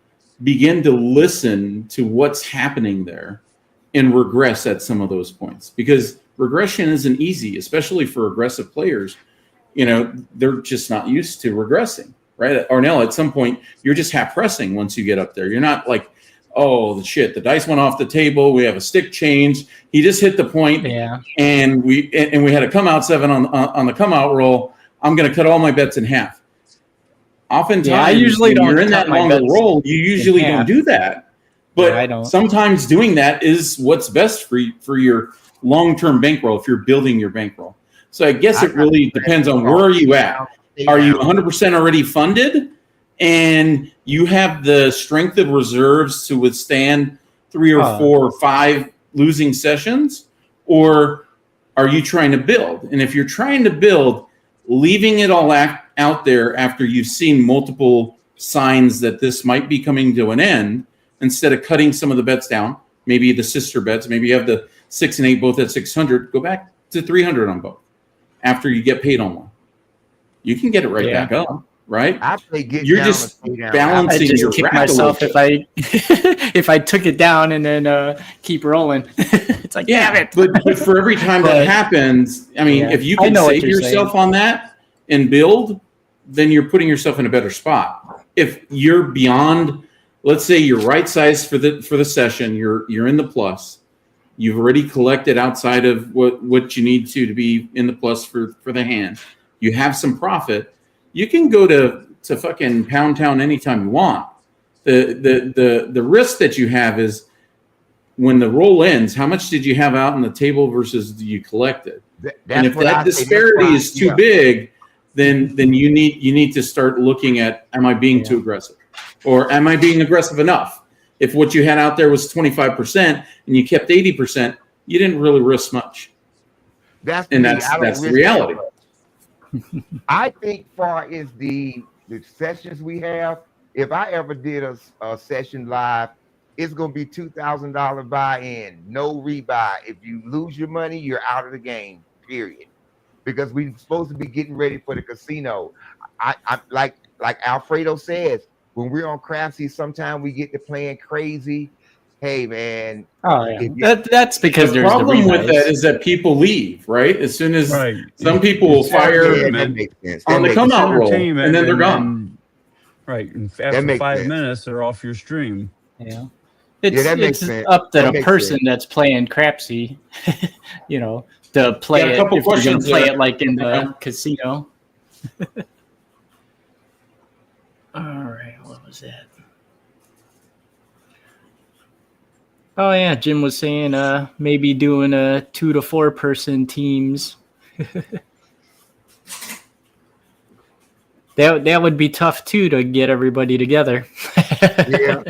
begin to listen to what's happening there and regress at some of those points? Because regression isn't easy, especially for aggressive players. They're just not used to regressing, right? Arnell, at some point, you're just half pressing once you get up there. You're not like, oh, shit, the dice went off the table. We have a stick change. He just hit the point, and we had a come out 7 on the come out roll. I'm going to cut all my bets in half. Oftentimes, Yeah, I usually when don't you're in cut that my longer bets roll, you usually don't half. do that. No, I But don't. sometimes doing that is what's best for your long-term bankroll if you're building your bankroll. So I guess it really depends on where are you at. Are you 100% already funded and you have the strength of reserves to withstand 3 or 4 or 5 losing sessions? Or are you trying to build? And if you're trying to build, leaving it all out there after you've seen multiple signs that this might be coming to an end, instead of cutting some of the bets down, maybe the sister bets, maybe you have the 6 and 8 both at 600, go back to 300 on both after you get paid on one. You can get it right back up, right? You're just balancing I just your kick rack myself a if I if I took it down and then keep rolling. It's like, damn it. But for every time that happens, I mean, if you can save yourself on that and build, then you're putting yourself in a better spot. If you're beyond, let's say you're right size for the session, you're in the plus. You've already collected outside of what you need to be in the plus for the hand. You have some profit. You can go to fucking Pound Town anytime you want. The risk that you have is when the roll ends, how much did you have out on the table versus you collected? And if that disparity is too big, then you need to start looking at, am I being too aggressive? Or am I being aggressive enough? If what you had out there was 25% and you kept 80%, you didn't really risk much. That's the reality. I think far as the sessions we have, if I ever did a session live, it's gonna be $2,000 buy-in, no rebuy. If you lose your money, you're out of the game, period. Because we're supposed to be getting ready for the casino. I like Alfredo says, when we're on Craftsy, sometimes we get to playing crazy. Hey man. Oh yeah. That's because the problem with that is that people leave, right? As soon as some people will fire on the come out roll and then they're gone. Right. And after 5 minutes, they're off your stream. Yeah. It's up to the person that's playing Crapsy, to play it. If you're going to play it like in the casino. All right, what was that? Oh yeah, Jim was saying maybe doing 2 to 4 person teams. That would be tough too to get everybody together. Yeah.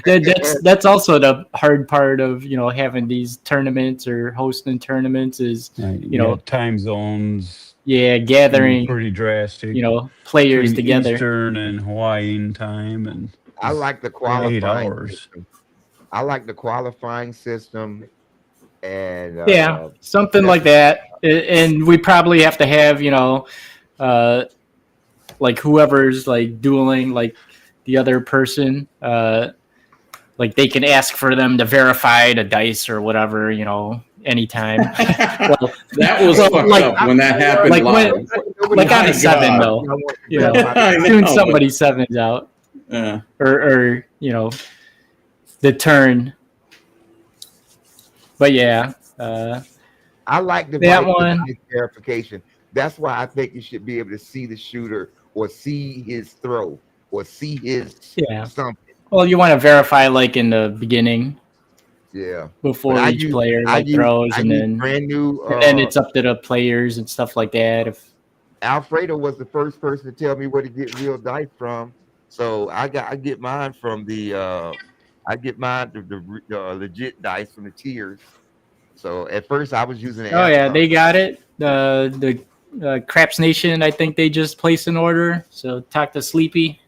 That's also the hard part of having these tournaments or hosting tournaments is time zones. Yeah, gathering pretty drastic. Players together. Eastern and Hawaiian time, and I like the qualifying 8 hours. system. I like the qualifying system, and something like that. And we probably have to have like whoever's like dueling like the other person, like they can ask for them to verify the dice or whatever, anytime. Well, that was fucked up when that happened. Like live. Like on a 7 though, soon somebody 7's out, or the turn. But yeah, I like that one verification. That's why I think you should be able to see the shooter or see his throw or see his something. Well, you want to verify like in the beginning. Yeah. Before each player throws, and then brand new, and then it's up to the players and stuff like that. If Alfredo was the first person to tell me where to get real dice from, so I get mine from the legit dice from the tiers. So at first I was using. They got it. The Craps Nation, I think they just placed an order. So talk to Sleepy.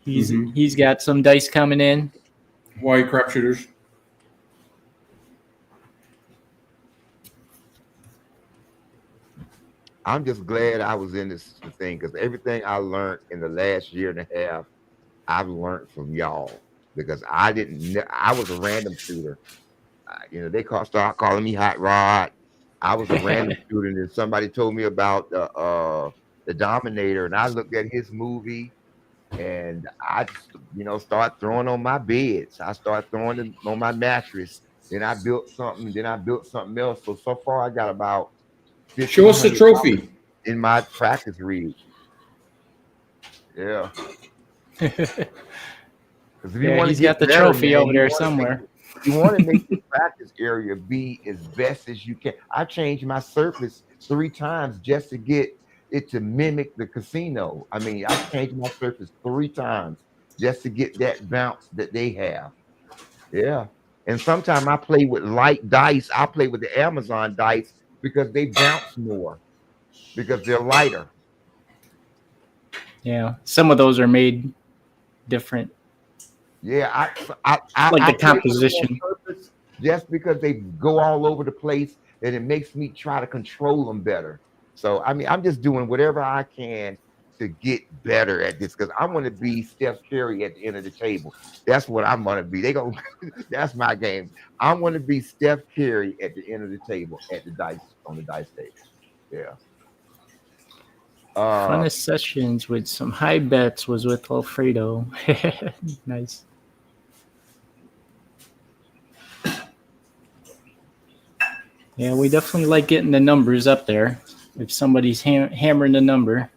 He's got some dice coming in. Hawaii crap shooters. I'm just glad I was in this thing because everything I learned in the last year and a half, I've learned from y'all because I was a random shooter. They start calling me Hot Rod. I was a random shooter, and somebody told me about the Dominator, and I looked at his movie, and I just, start throwing on my beds. I start throwing them on my mattress. Then I built something. Then I built something else. So far, I got about. Show us the trophy in my practice read. Yeah. Because if you Yeah, want to he's get got the better, trophy man, over there somewhere. you want to make the practice area be as best as you can. I changed my surface 3 times just to get it to mimic the casino. I mean, I changed my surface 3 times just to get that bounce that they have. Yeah. And sometimes I play with light dice. I play with the Amazon dice because they bounce more because they're lighter. Yeah, some of those are made different, Yeah, like I the play with them on composition. purpose just because they go all over the place and it makes me try to control them better. So I mean, I'm just doing whatever I can to get better at this because I want to be Steph Curry at the end of the table. That's what I'm gonna be. They go, that's my game. I want to be Steph Curry at the end of the table at the dice on the dice table. Yeah. Uh, Funnest sessions with some high bets was with Alfredo. Nice. Yeah, we definitely like getting the numbers up there. If somebody's hammering the number.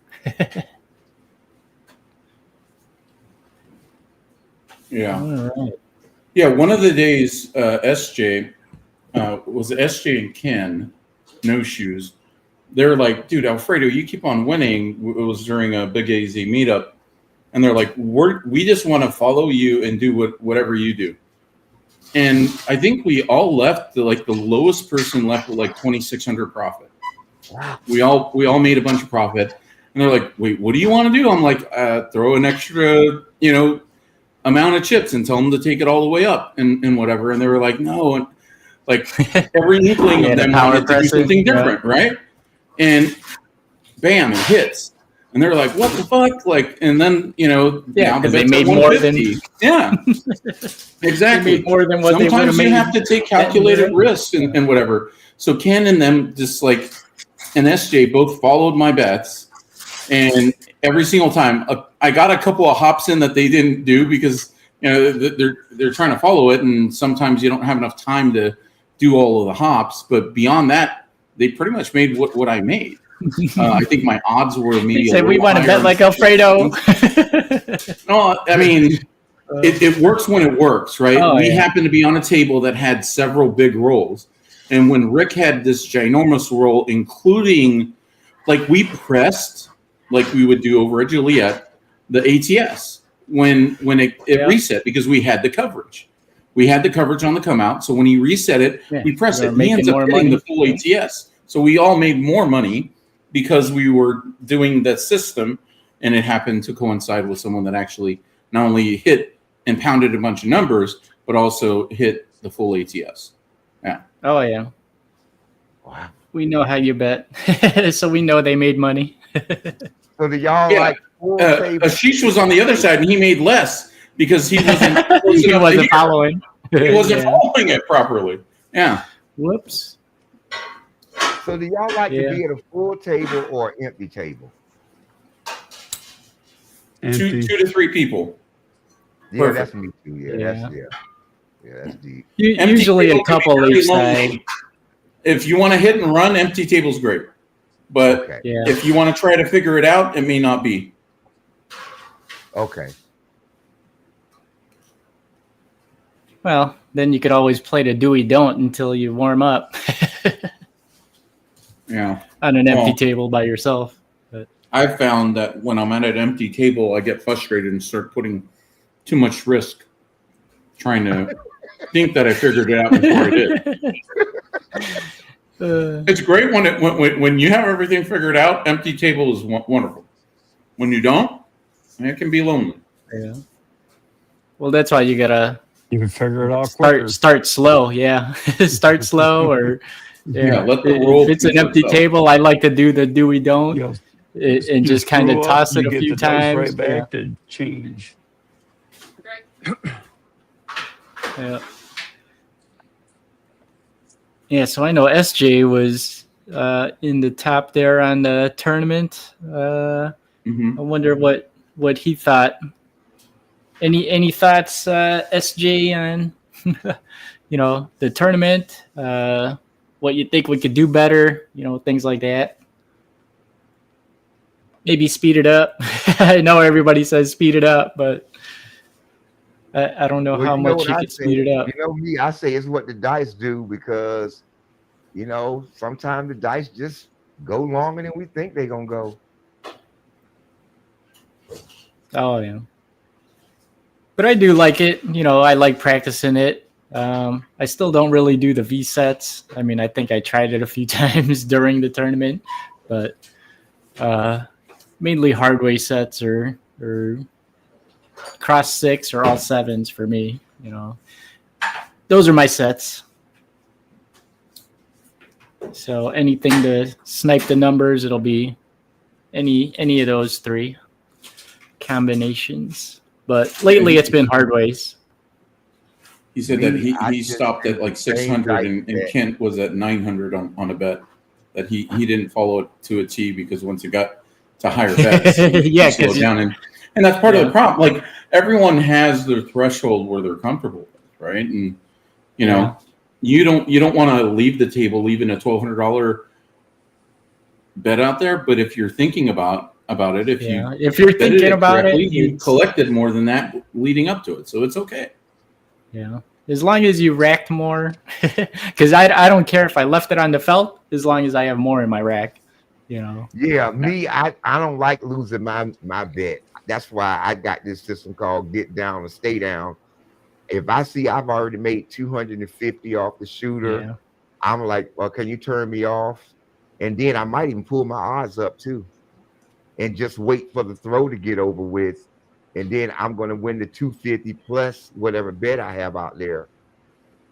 Yeah. All right. Yeah. One of the days, SJ was SJ and Ken, no shoes. They're like, dude, Alfredo, you keep on winning. It was during a Big AZ meetup. And they're like, we just want to follow you and do whatever you do. And I think we all left the lowest person left with like 2,600 profit. wow. We all made a bunch of profit. And they're like, wait, what do you want to do? I'm like, throw an extra, amount of chips and tell them to take it all the way up and whatever. And they were like, no. And like every inkling Yeah, of the them power wanted to do pressing, something yeah. different, right? And bam, it hits. And they're like, what the fuck? Like, and then, now the because they bet's at made more than 150. Yeah, they exactly. made more than what they would have Sometimes made. you have to take calculated risks and whatever. So Ken and them just like, and SJ both followed my bets. And every single time I got a couple of hops in that they didn't do because, they're trying to follow it. And sometimes you don't have enough time to do all of the hops. But beyond that, they pretty much made what I made. I think my odds were maybe. He said we want to bet like Alfredo. No, I mean, it works when it works, right? Oh, we yeah. happened to be on a table that had several big rolls. And when Rick had this ginormous roll, including, like, we pressed, like we would do over at Juliet, the ATS when it reset because we had the coverage. We had the coverage on the come out. So when he reset it, we press it. He ends up hitting the full ATS. So we all made more money because we were doing that system, and it happened to coincide with someone that actually not only hit and pounded a bunch of numbers, but also hit the full ATS. Yeah. Oh yeah. Wow. We know how you bet, so we know they made money. So do y'all like full table? Ashish was on the other side, and he made less because he wasn't. He wasn't following. He wasn't following it properly. Yeah. Whoops. So do y'all like to be at a full table or empty table? Two to three people. Yeah, Perfect. that's me too. Yeah, that's deep. Usually a couple each side. If you want to hit and run, empty table's great. But if you want to try to figure it out, it may not be. Okay. Well, then you could always play the do we don't until you warm up. Yeah. On an empty table by yourself. But I've found that when I'm at an empty table, I get frustrated and start putting too much risk trying to think that I figured it out before I did. It's great when you have everything figured out. Empty table is wonderful. When you don't, it can be lonely. Yeah. Well, that's why you gotta. You can figure it out. Start slow. Yeah, start slow or. Yeah, let the roll. If it's an empty table, I like to do the do we don't and just kind of toss it a few times. Right back to change. Yeah. Yeah, so I know SJ was in the top there on the tournament. I wonder what he thought. Any thoughts, SJ, on the tournament? What you think we could do better? Things like that. maybe speed it up. I know everybody says speed it up, but I don't know Well, how you know much what you I could say. speed it up. You know me, I say it's what the dice do because sometimes the dice just go longer than we think they're gonna go. Oh yeah, but I do like it. I like practicing it. I still don't really do the V sets. I mean, I think I tried it a few times during the tournament, but uh, mainly hard way sets or cross six or all sevens for me. Those are my sets. So anything to snipe the numbers, it'll be any of those three combinations. But lately, it's been hard ways. He said that I he just stopped at use like the same 600 dice and set. Kent was at 900 on a bet that he didn't follow it to a T because once it got to higher bets, Yeah, he slowed down. And that's part of the problem. Like everyone has their threshold where they're comfortable with, right? And you don't want to leave the table leaving a $1,200 bet out there. But if you're thinking about it, if you're betted thinking about correctly, it, you collected more than that leading up to it, so it's okay. Yeah, as long as you racked more, because I don't care if I left it on the felt, as long as I have more in my rack. Yeah, me, I don't like losing my bet. That's why I got this system called Get Down or Stay Down. If I see I've already made 250 off the shooter, Yeah. I'm like, well, can you turn me off? And then I might even pull my odds up too, and just wait for the throw to get over with, and then I'm going to win the 250 plus whatever bet I have out there.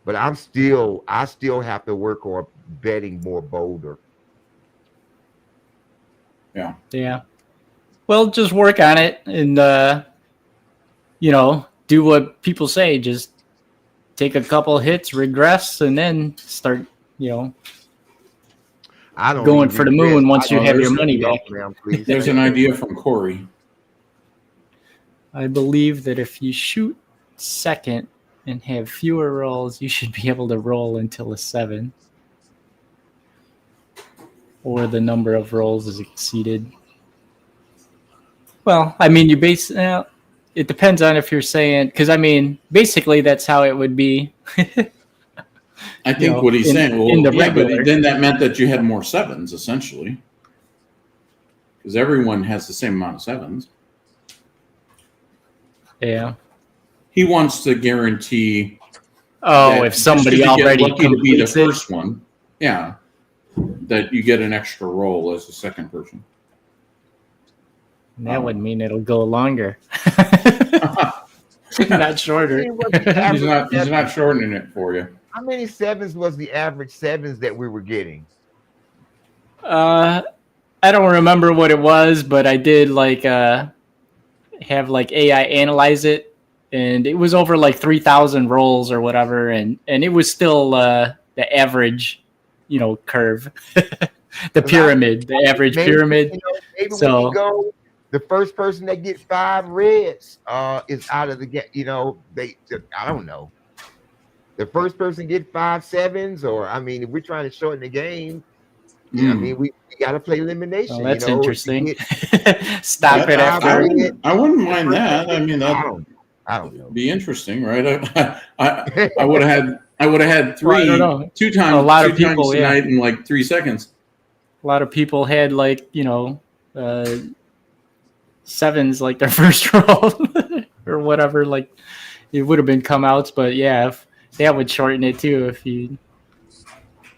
But I still have to work on betting more bolder. Yeah. Yeah. Well, just work on it and do what people say. Just take a couple hits, regress, and then start, I don't going need for the regrets. moon once you have your there's money back. Please. There's an idea from Corey. I believe that if you shoot second and have fewer rolls, you should be able to roll until a 7. Or the number of rolls is exceeded. Well, I mean, it depends on if you're saying, because I mean, basically that's how it would be. I think what he's saying, in the yeah, regular. but then that meant that you had more 7s essentially, because everyone has the same amount of 7s. Yeah. He wants to guarantee. If somebody already lucky to be the completes it, first one, yeah, that you get an extra roll as the second person. that would mean it'll go longer, not shorter. He's not shortening it for you. How many 7s was the average 7s that we were getting? I don't remember what it was, but I did have AI analyze it, and it was over 3,000 rolls or whatever, and it was still the average, curve, the pyramid, the average pyramid. Maybe so when you go, the first person that get 5 reds is out of the game. I don't know. The first person get 5 7s, or I mean, if we're trying to shorten the game, I mean, we got to play elimination. That's interesting. Stop it after. I wouldn't mind that. I mean, I don't know. Be interesting, right? I would have had two times a lot of people tonight in 3 seconds. A lot of people had 7s their first roll or whatever. It would have been come outs, but yeah, if that would shorten it too if you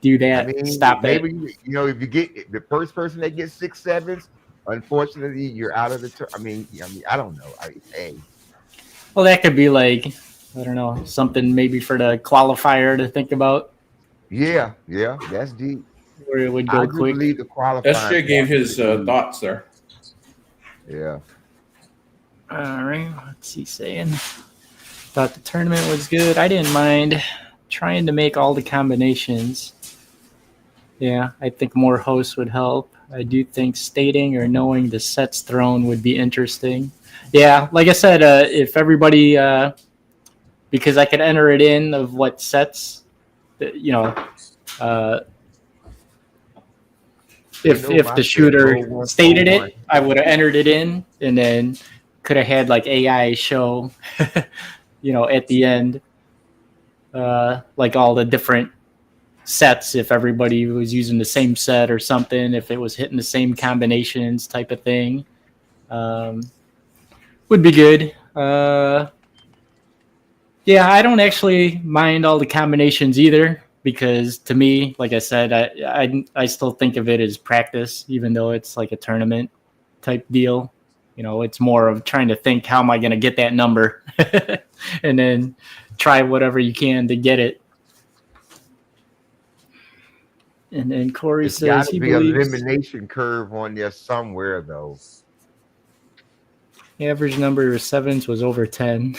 do that. I mean, stop maybe, it. If you get the first person that gets 6 7s, unfortunately, you're out of the. I mean, I don't know. Well, that could be I don't know, something maybe for the qualifier to think about. Yeah, that's deep. Where it would go quick. Believe the qualifier. SJ gave his thoughts there. Yeah. All right, what's he saying? Thought the tournament was good. I didn't mind trying to make all the combinations. Yeah, I think more hosts would help. I do think stating or knowing the sets thrown would be interesting. Yeah, like I said, if everybody, because I could enter it in of what sets, if if the shooter stated it, I would have entered it in, and then could have had like AI show, at the end, like all the different sets, if everybody was using the same set or something, if it was hitting the same combinations type of thing, would be good. Yeah, I don't actually mind all the combinations either, because to me, like I said, I still think of it as practice, even though it's like a tournament type deal. It's more of trying to think, how am I going to get that number, and then try whatever you can to get it. And then Corey There's says got he to be an believes elimination curve on there somewhere, though. the average number of sevens was over 10.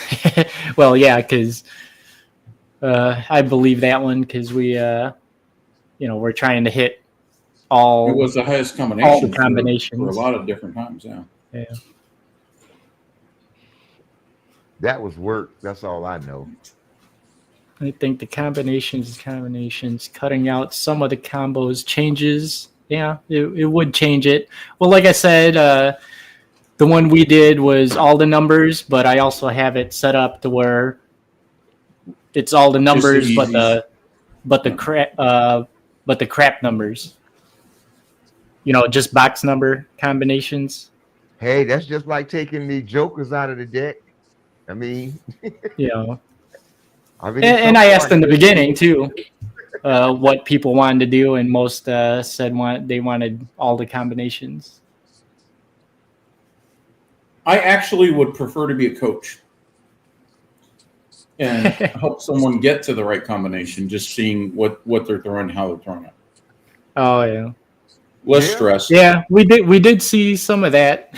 Well, yeah, because I believe that one, because we're trying to hit It all was the highest combination combinations. for a lot of different times. Yeah. Yeah. That was work. That's all I know. I think the combinations, cutting out some of the combos changes. Yeah, it would change it. Well, like I said, the one we did was all the numbers, but I also have it set up to where it's all the numbers, but the crap numbers. Just box number combinations. Hey, that's just like taking the jokers out of the deck. I mean, And I asked in the beginning too, what people wanted to do, and most said they wanted all the combinations. I actually would prefer to be a coach and help someone get to the right combination, just seeing what they're throwing, how they're throwing it. Oh yeah. Less stress. Yeah, we did see some of that.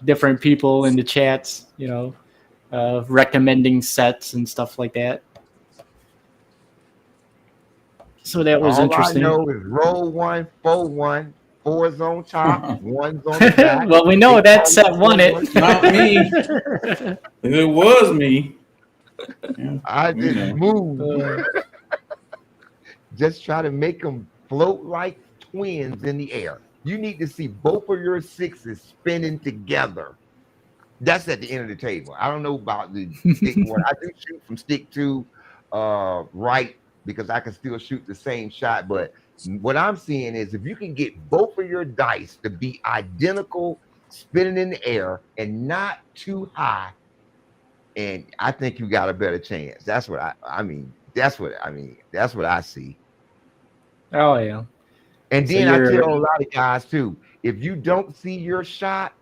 Different people in the chats, recommending sets and stuff like that. So that was interesting. All I know is roll 1, 4, 1, 4's on top, 1's on the back. Well, we know that set won it. Not me. If it was me, yeah, I just moved. Just try to make them float like twins in the air. You need to see both of your sixes spinning together. That's at the end of the table. I don't know about the stick one. I do shoot from stick 2 right, because I can still shoot the same shot. But what I'm seeing is, if you can get both of your dice to be identical, spinning in the air and not too high, and I think you got a better chance. That's what I mean. That's what I see. Oh yeah. And then I tell a lot of guys too, if you don't see your shot,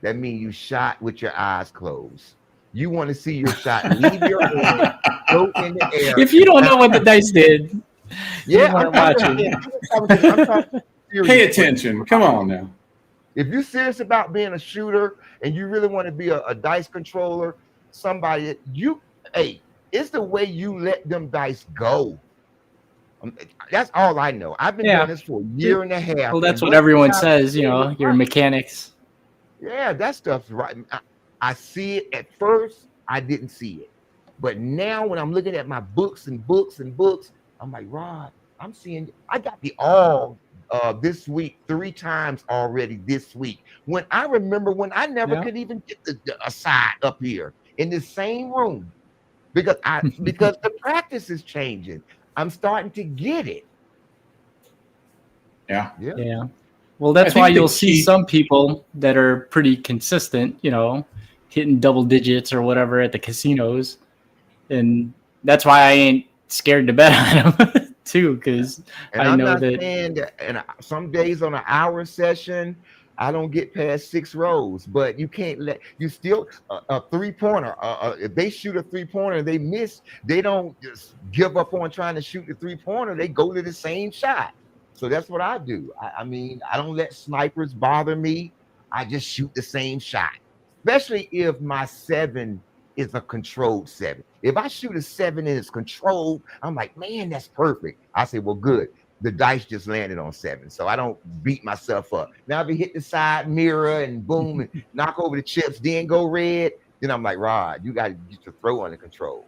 that means you shot with your eyes closed. You want to see your shot, leave your hand, go in the air. If you don't know what the dice did, yeah, I'm watching. Pay attention. Come on now. If you're serious about being a shooter and you really want to be a dice controller, somebody it's the way you let them dice go. That's all I know. I've been doing this for a year and a half. Well, that's what everyone says, your mechanics. Yeah, that stuff's right. I see it at first. I didn't see it. But now when I'm looking at my books and books and books, I'm like, Rod, I'm seeing, I got the all this week 3 times already this week. When I remember when I never could even get a side up here in the same room, because the practice is changing. I'm starting to get it. Yeah. Well, that's why you'll see some people that are pretty consistent, hitting double digits or whatever at the casinos. And that's why I ain't scared to bet on them too, because I know that. And some days on an hour session, I don't get past 6 rows, but you can't you still a 3-pointer. If they shoot a 3-pointer and they miss, they don't just give up on trying to shoot the 3-pointer. They go to the same shot. So that's what I do. I mean, I don't let snipers bother me. I just shoot the same shot, especially if my 7 is a controlled 7. If I shoot a 7 and it's controlled, I'm like, man, that's perfect. I say, well, good. The dice just landed on 7, so I don't beat myself up. Now, if you hit the side mirror and boom, and knock over the chips, then go red, then I'm like, Rod, you got to get your throw under control,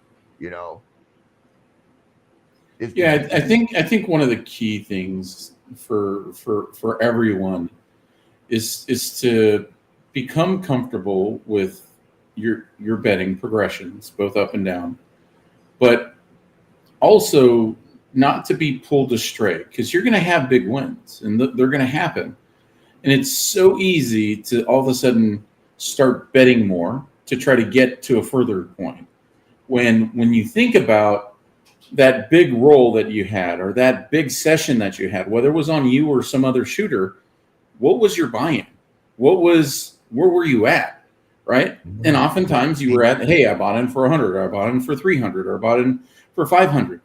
I think one of the key things for everyone is to become comfortable with your betting progressions, both up and down, but also not to be pulled astray, because you're going to have big wins and they're going to happen. And it's so easy to all of a sudden start betting more to try to get to a further point. When you think about that big roll that you had, or that big session that you had, whether it was on you or some other shooter, what was your buy-in? Where were you at? Right? And oftentimes you were at, hey, I bought in for 100, or I bought in for 300, or I bought in for 500.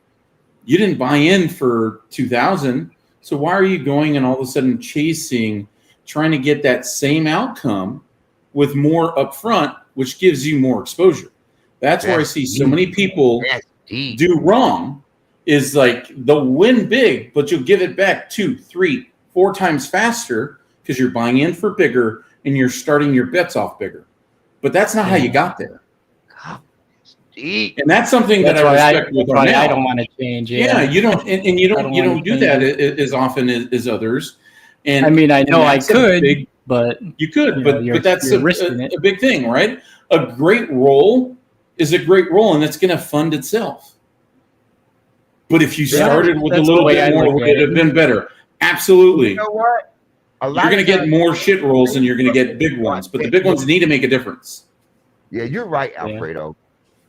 You didn't buy in for 2,000. So why are you going and all of a sudden trying to get that same outcome with more upfront, which gives you more exposure? That's where I see so many people do wrong, is like they'll win big, but you'll give it back 2, 3, 4 times faster because you're buying in for bigger and you're starting your bets off bigger. But that's not how you got there. And that's something that I respect with Arnell. I don't want to change. Yeah, you don't, and you don't do that as often as others. And I mean, I know I could, but you could, but that's a big thing, right? A great roll is a great roll, and it's going to fund itself. But if you started with a little bit more, would it have been better? Absolutely. You know what? You're going to get more shit rolls than you're going to get big ones, but the big ones need to make a difference. Yeah, you're right, Alfredo.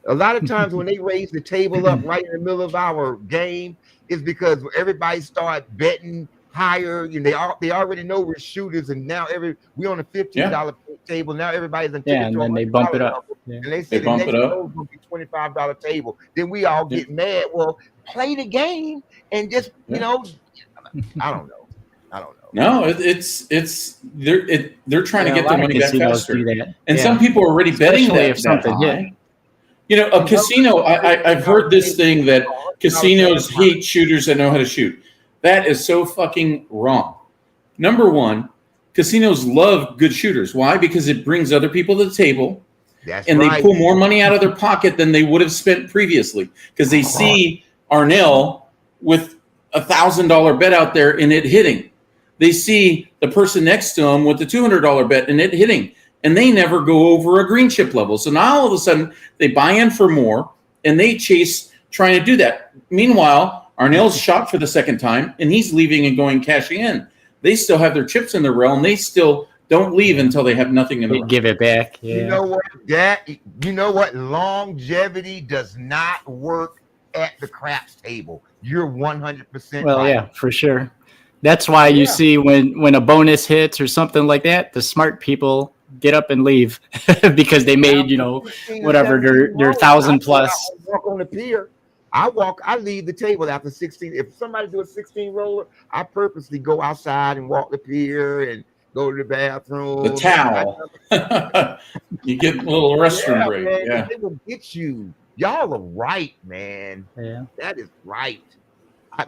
A lot of times when they raise the table up right in the middle of our game, it's because everybody start betting higher. You know, they already know we're shooters, and now we on a $15 table. Now everybody's and then they bump it up. And they say the next roll is going to be $25 table. Then we all get mad. Well, play the game and just I don't know. No, they're trying to get their money back faster, and some people are already betting that high. You know, a casino. I've heard this thing that casinos hate shooters that know how to shoot. That is so fucking wrong. Number one, casinos love good shooters. Why? Because it brings other people to the table, and they pull more money out of their pocket than they would have spent previously, because they see Arnell with $1,000 bet out there and it hitting. They see the person next to him with the $200 bet and it hitting, and they never go over a green chip level. So now all of a sudden they buy in for more and they chase trying to do that. Meanwhile, Arnell's shot for the second time and he's leaving and going cashing in. They still have their chips in their rail and they still don't leave until they have nothing in the rail. Give it back. Yeah. You know what? Longevity does not work at the craps table. You're 100% well, right. Yeah, for sure. That's why you see when a bonus hits or something like that, the smart people get up and leave because they made, whatever, their 1,000 plus. I walk on the pier. I leave the table after 16. If somebody do a 16 roller, I purposely go outside and walk the pier and go to the bathroom. The towel. You get a little restroom break. Man, yeah. They will get you. Y'all are right, man. Yeah. That is right.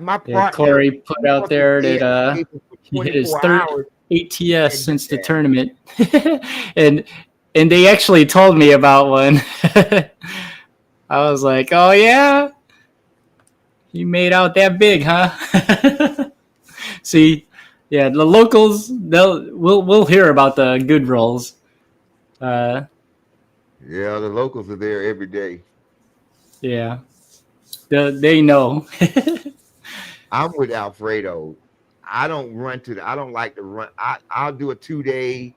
My partner, Corey put out there that he hit his third ATS since the tournament, and they actually told me about one. I was like, "Oh yeah, you made out that big, huh?" See, the locals we'll hear about the good rolls. The locals are there every day. Yeah, they know. I'm with Alfredo. I don't like to run. I'll do a 2-day,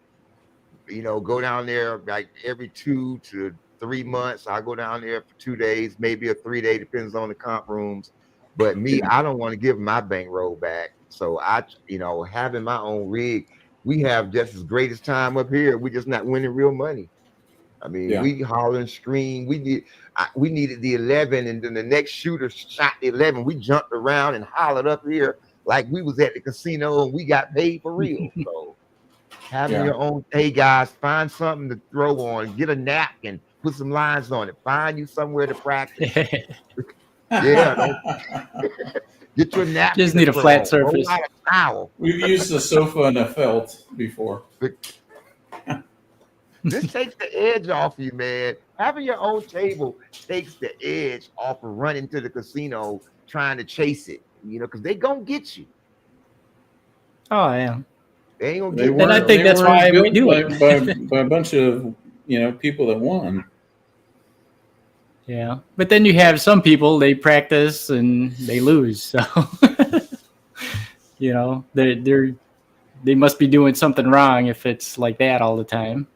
go down there like every 2 to 3 months. I'll go down there for 2 days, maybe a 3-day, depends on the comp rooms. But me, I don't want to give my bankroll back. So having my own rig, we have just as great as time up here. We're just not winning real money. I mean, we holler and scream. We needed the 11, and then the next shooter shot the 11. We jumped around and hollered up here like we was at the casino and we got paid for real. So having your own, hey guys, find something to throw on, get a napkin, put some lines on it, find you somewhere to practice. Get your napkin. Just need a flat surface. We've used a sofa and a felt before. This takes the edge off you, man. Having your own table takes the edge off of running to the casino trying to chase it, because they gonna get you. Oh yeah. They ain't gonna They get weren't. And I think they that's weren't why we built do by, it. by a bunch of people that won. Yeah, but then you have some people, they practice and they lose. So they must be doing something wrong if it's like that all the time.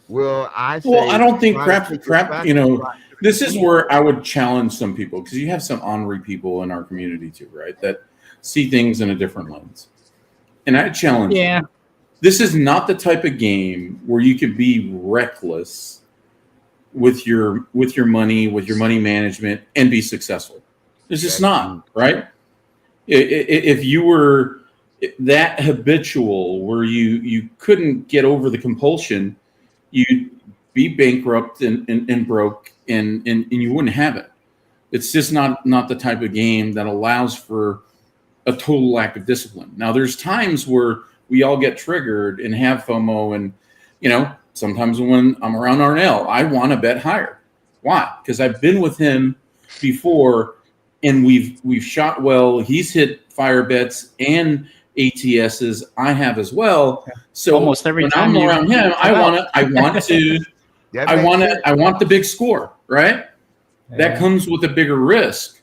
Well, I Well, I say don't think try to crap. take your Crap. practice spot to the This is casino. where I would challenge some people because you have some ornery people in our community too, right? That see things in a different lens, and I challenge them. Yeah, This is not the type of game where you could be reckless with your money management, and be successful. It's just That's not, right? If you were that habitual where you couldn't get over the compulsion, you'd be bankrupt and broke, and you wouldn't have it. It's just not the type of game that allows for a total lack of discipline. Now, there's times where we all get triggered and have FOMO, and sometimes when I'm around Arnell, I want to bet higher. Why? Because I've been with him before, and we've shot well. He's hit fire bets and ATSs. I have as well. So almost every when time I'm around him, I want That makes sense. I want the big score, right? That comes with a bigger risk.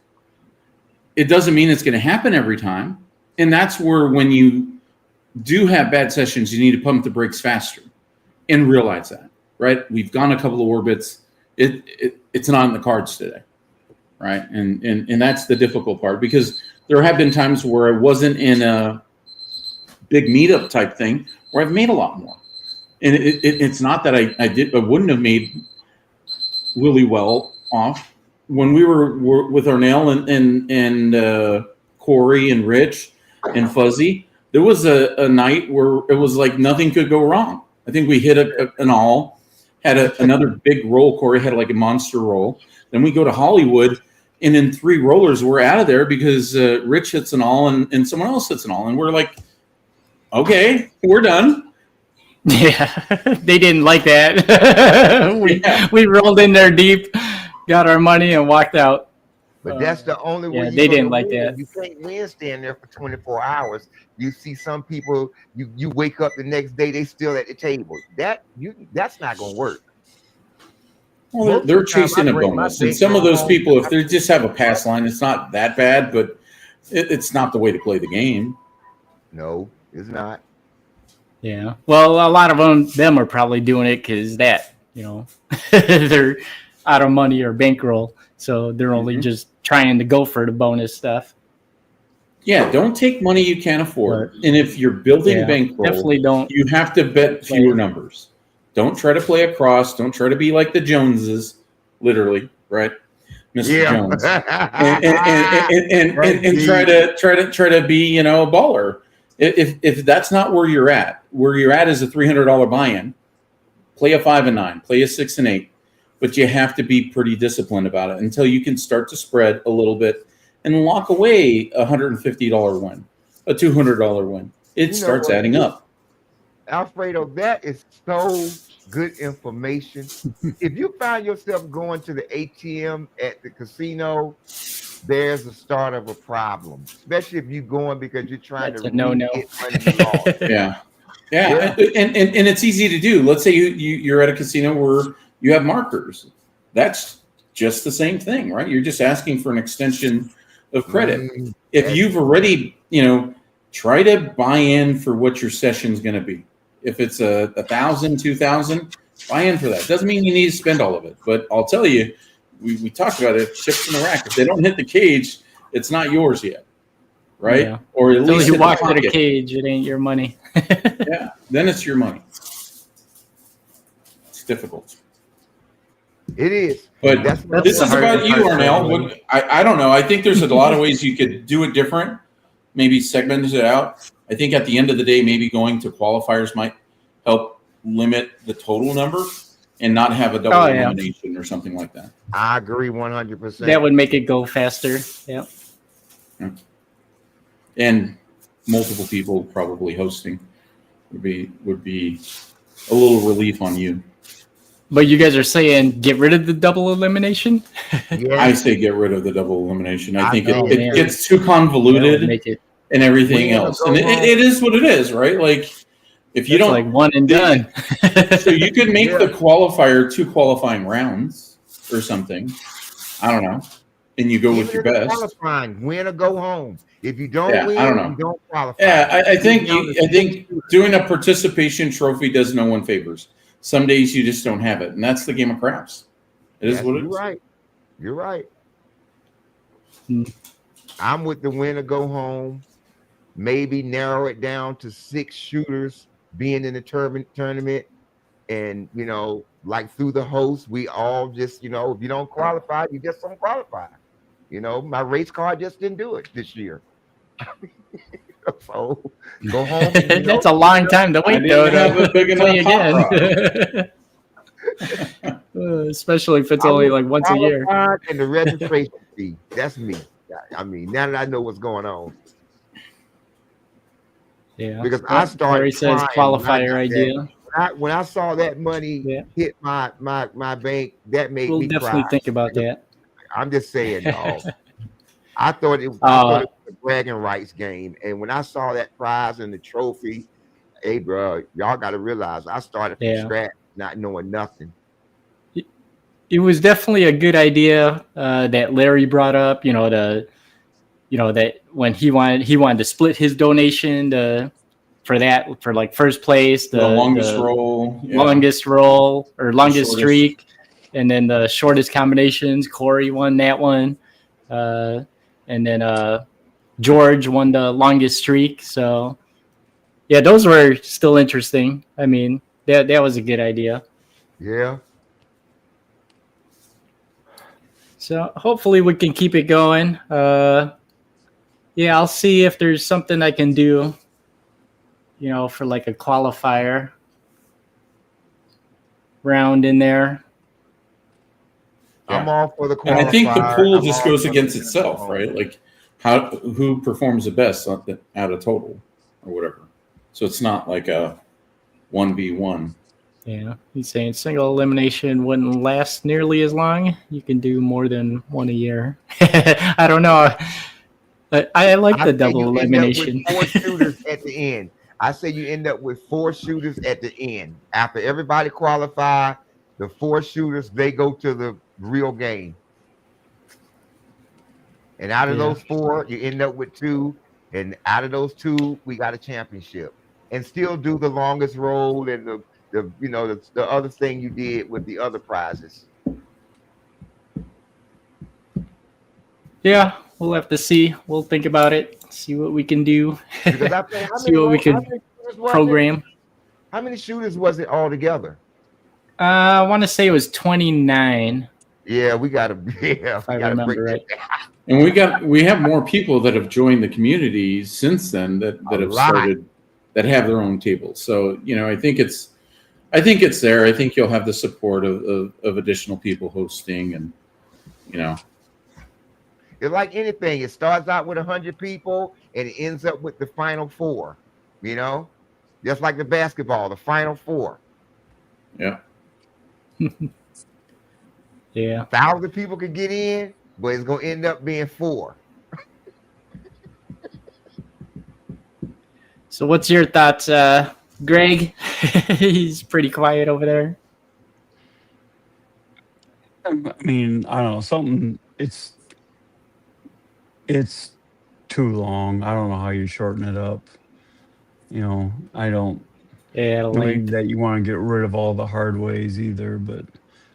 It doesn't mean it's going to happen every time. And that's where when you do have bad sessions, you need to pump the brakes faster and realize that, right? We've gone a couple of orbits. It's not in the cards today, right? And that's the difficult part, because there have been times where I wasn't in a big meetup type thing where I've made a lot more. And it's not that I wouldn't have made really well off. When we were with Arnell and Corey and Rich and Fuzzy, there was a night where it was like nothing could go wrong. I think we hit an all, had another big roll. Corey had like a monster roll. Then we go to Hollywood, and in 3 rollers, we're out of there because Rich hits an all and someone else hits an all. And we're like, okay, we're done. Yeah, they didn't like that. We rolled in there deep, got our money, and walked out. But that's the only way. They didn't win. like that. You can't win staying there for 24 hours. You see some people. You wake up the next day, they still at the table. That's not gonna work. Well, they're chasing a bonus, and some of those people, if they just have a pass line, it's not that bad, but it's not the way to play the game. No, it's not. Yeah. Well, a lot of them are probably doing it because they're out of money or bankroll, so they're only just trying to go for the bonus stuff. Yeah, don't take money you can't afford. And if you're building bankroll, definitely don't. You have to bet fewer numbers. Don't try to play across. Don't try to be like the Joneses, literally, right, Mr. Jones, and try to be a baller. If that's not where you're at is a $300 buy-in. Play a 5 and 9, play a 6 and 8, but you have to be pretty disciplined about it until you can start to spread a little bit and lock away a $150 win, a $200 win. It starts adding up. Alfredo, that is so good information. If you find yourself going to the ATM at the casino, there's the start of a problem, especially if you're going because you're trying That's to a no-no. get money you lost. Yeah. And it's easy to do. Let's say you're at a casino where you have markers. That's just the same thing, right? You're just asking for an extension of credit. If you've already, try to buy in for what your session's going to be. If it's $1,000, $2,000, buy in for that. Doesn't mean you need to spend all of it, but I'll tell you, we talked about it. Chips in the rack. If they don't hit the cage, it's not yours yet, right? Yeah. Or at least you walk to the cage, it ain't your money. Yeah, then it's your money. It's difficult. It is. But that's this is about you, Arnell. I don't know. I think there's a lot of ways you could do it different. Maybe segment it out. I think at the end of the day, maybe going to qualifiers might help limit the total number and not have a double elimination or something like that. I agree 100%. That would make it go faster. Yeah. And multiple people probably hosting would be a little relief on you. But you guys are saying get rid of the double elimination? I say get rid of the double elimination. I think it man. gets too convoluted. Make it. and everything else. And it is what it is, right? Like if you don't like one and done. So you could make the qualifier 2 qualifying rounds or something. I don't know. And you go with your best. Qualifying, win or go home. If you don't win, I don't know. you don't qualify. Yeah, I think doing a participation trophy does no one favors. Some days you just don't have it, and that's the game of craps. It is what it is. Right. You're right. Hmm. I'm with the win or go home. Maybe narrow it down to 6 shooters being in the tournament. And, like through the host, we all just, if you don't qualify, you just don't qualify. My race car just didn't do it this year. So go home. And, That's a long time to wait, though, to play again. Especially if it's only like once a year. And the registration fee. That's me. I mean, now that I know what's going on. Yeah. Because I started. Harry says qualifier idea. When I saw that money hit my bank, that made me We'll definitely cry. think about that. I'm just saying, dog. I thought it was a bragging rights game, and when I saw that prize and the trophy, hey, bro, y'all got to realize I started from scratch, not knowing nothing. It was definitely a good idea that Larry brought up. That when he wanted to split his donation for like first place, the longest roll or longest streak, and then the shortest combinations. Corey won that one, and then George won the longest streak. So yeah, those were still interesting. I mean, that was a good idea. Yeah. So hopefully we can keep it going. I'll see if there's something I can do, for like a qualifier round in there. I'm all for the qualifier. And I think the pool just goes against itself, right? Like who performs the best out of total or whatever. So it's not like a 1v1. Yeah, he's saying single elimination wouldn't last nearly as long. You can do more than one a year. I don't know. But I like the double elimination. 4 shooters at the end. I say you end up with 4 shooters at the end. After everybody qualify, the 4 shooters, they go to the real game. And out of those 4, you end up with 2. And out of those 2, we got a championship. And still do the longest roll and the other thing you did with the other prizes. Yeah, we'll have to see. We'll think about it. See what we can do. See what we can program. How many shooters was it all together? I want to say it was 29. Yeah, we got to. Yeah, if I remember right. And we have more people that have joined the community since then that have started that have their own tables. So I think it's there. I think you'll have the support of additional people hosting, and it's like anything. It starts out with 100 people and it ends up with the final 4. Just like the basketball, the final 4. Yeah. Yeah. 1,000 people could get in, but it's gonna end up being 4. So what's your thoughts, Greg? He's pretty quiet over there. I mean, I don't know. Something it's too long. I don't know how you shorten it up. I don't think that you want to get rid of all the hard ways either, but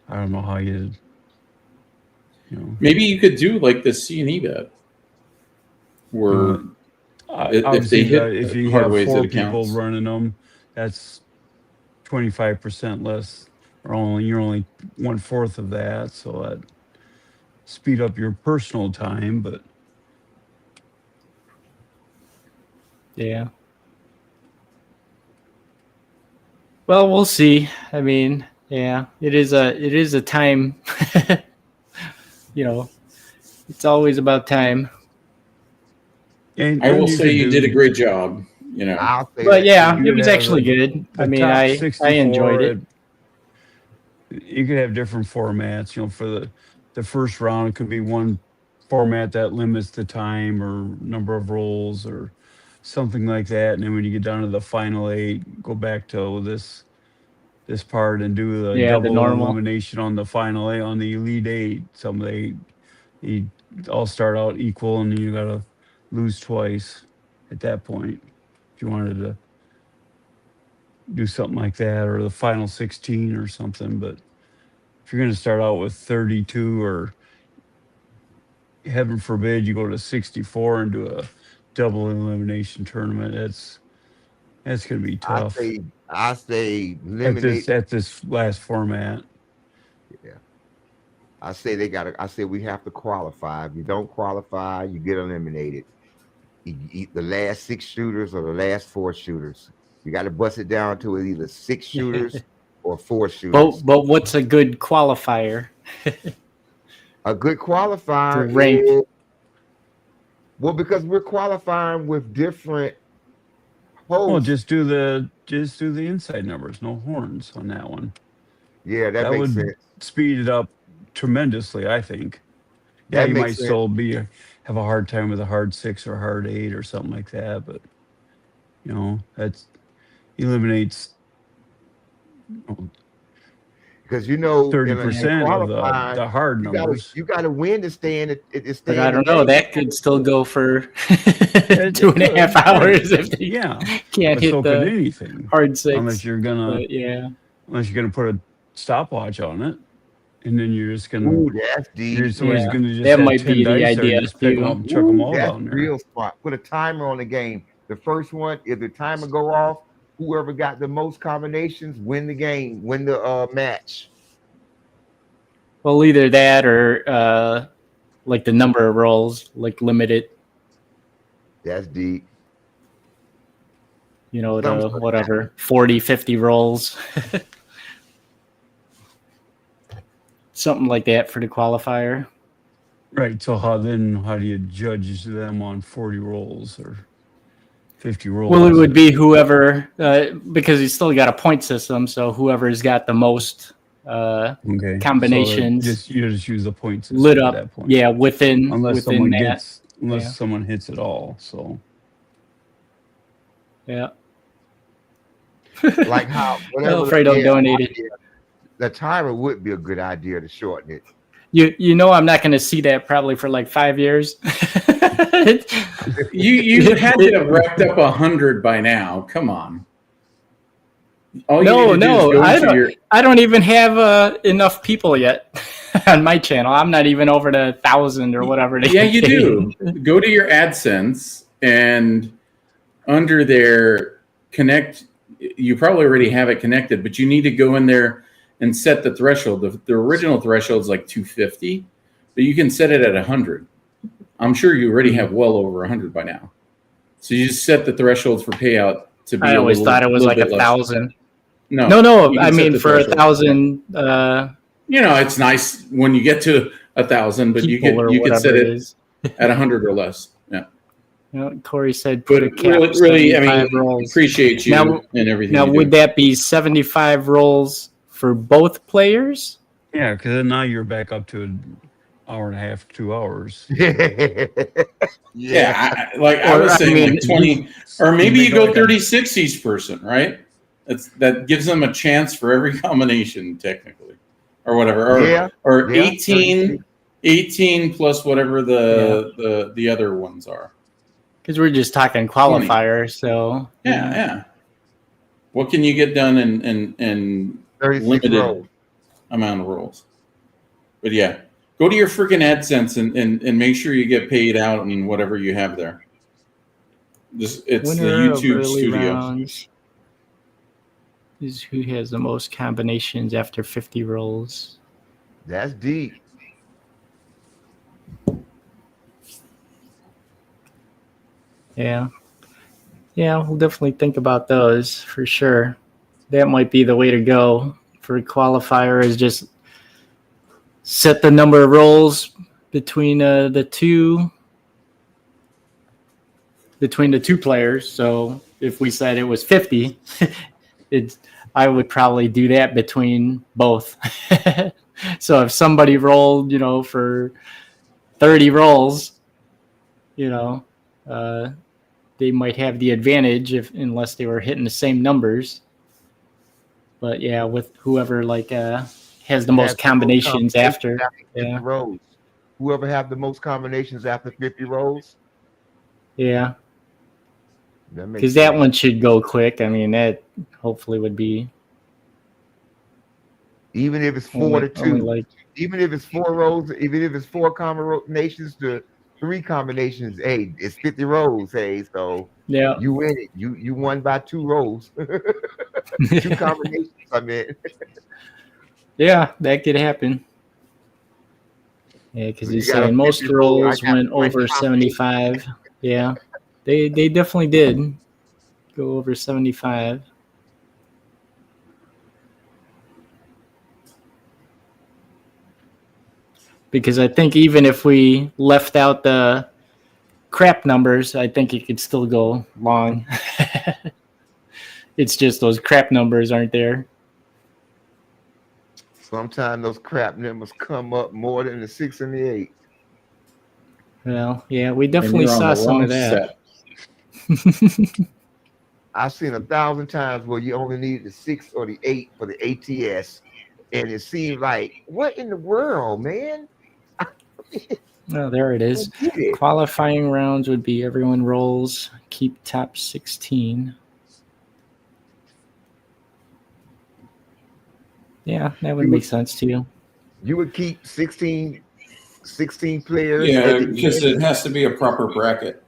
I don't know how you Maybe you could do like the C&E bet where if they hit if you hard have ways 4 it people counts. running them, that's 25% less, or you're only 1/4 of that, so that speed up your personal time, but yeah. Well, we'll see. I mean, yeah, it is a time. It's always about time. And I will say you did a great job. But yeah, it was actually good. I mean, I enjoyed it. You could have different formats. For the first round, it could be one format that limits the time or number of rolls, or something like that. And then when you get down to the final 8, go back to this part and do the Yeah, the double normal. elimination on the final 8 on the Elite 8. Some of they all start out equal, and then you gotta lose twice at that point if you wanted to do something like that, or the final 16 or something. But if you're going to start out with 32, or heaven forbid you go to 64 and do a double elimination tournament, that's going to be tough. I say eliminate at this last format. Yeah. I say we have to qualify. If you don't qualify, you get eliminated. The last 6 shooters or the last 4 shooters. You got to bust it down to either 6 shooters or 4 shooters. But what's a good qualifier? A good qualifier is, well, because we're qualifying with different hosts. Well, just do the inside numbers, no horns on that one. Yeah, that makes would sense. Speed it up tremendously, I think. Yeah, you might still have a hard time with a hard 6 or hard 8 or something like that, but that's eliminates because 30% of the hard numbers. You got to win to stay in it. But I don't know. That could still go for 2.5 hours if they can't hit the anything hard 6. Unless you're gonna put a stopwatch on it, and then you're just gonna. Ooh, that's deep. Somebody's gonna just that might be the idea. Just pick them up and chuck them all down there. Real spot. Put a timer on the game. The first one, if the timer go off, whoever got the most combinations win the game, win the match. Well, either that or like the number of rolls, like limited. That's deep. The whatever 40, 50 rolls. Something like that for the qualifier. Right. So how do you judge them on 40 rolls or 50 rolls? Well, it would be whoever, because you still got a point system. So whoever's got the most combinations. So you just use the point system lit up. At that point. Yeah, unless someone hits it all. So. Yeah. Like how? Alfredo donated. The timer would be a good idea to shorten it. I'm not going to see that probably for like 5 years. you had to have wrapped up 100 by now. Come on. I don't even have enough people yet on my channel. I'm not even over the 1,000 or whatever. You do. Go to your AdSense and under there, connect. You probably already have it connected, but you need to go in there and set the threshold. The original threshold is like 250, but you can set it at 100. I'm sure you already have well over 100 by now. So you just set the threshold for payout to be. I always thought it was like 1,000. No. I mean, for 1,000. It's nice when you get to 1,000, but you can set it at 100 or less. Yeah. Corey said, "Put a cap." Really, rolls. Appreciate you and everything. Now, would that be 75 rolls for both players? Yeah, because now you're back up to an hour and a half, 2 hours. I was saying, 20, or maybe you go 36 each person, right? That gives them a chance for every combination, technically, or whatever, or 18 plus whatever the other ones are. Because we're just talking qualifier, so yeah. What can you get done in limited amount of rolls? But yeah, go to your freaking AdSense and make sure you get paid out and whatever you have there. It's winner the YouTube of studio. Rounds is who has the most combinations after 50 rolls. That's deep. Yeah, we'll definitely think about those for sure. That might be the way to go for a qualifier, is just set the number of rolls between the two players. So if we said it was 50, I would probably do that between both. So if somebody rolled, they they might have the advantage unless they were hitting the same numbers. But yeah, with whoever has the most combinations after 50 rolls. Whoever have the most combinations after 50 rolls. Yeah. Because that one should go quick. I mean, that hopefully would be. Even if it's 4 to 2, even if it's 4 rolls, even if it's 4 combinations to 3 combinations, hey, it's 50 rolls. Hey, so yeah, you win it. You won by 2 rolls, 2 combinations. I mean, yeah, that could happen. Yeah, because he's saying most rolls went over 75. Yeah, they definitely did go over 75. Because I think even if we left out the crap numbers, I think it could still go long. It's just those crap numbers aren't there. Sometimes those crap numbers come up more than the 6 and the 8. Well, yeah, we definitely saw some of that. I've seen 1,000 times where you only need the 6 or the 8 for the ATS, and it seems like, what in the world, man? Oh, there it is. Qualifying rounds would be everyone rolls, keep top 16. Yeah, that would make sense to you. You would keep 16 players. Yeah, because it has to be a proper bracket.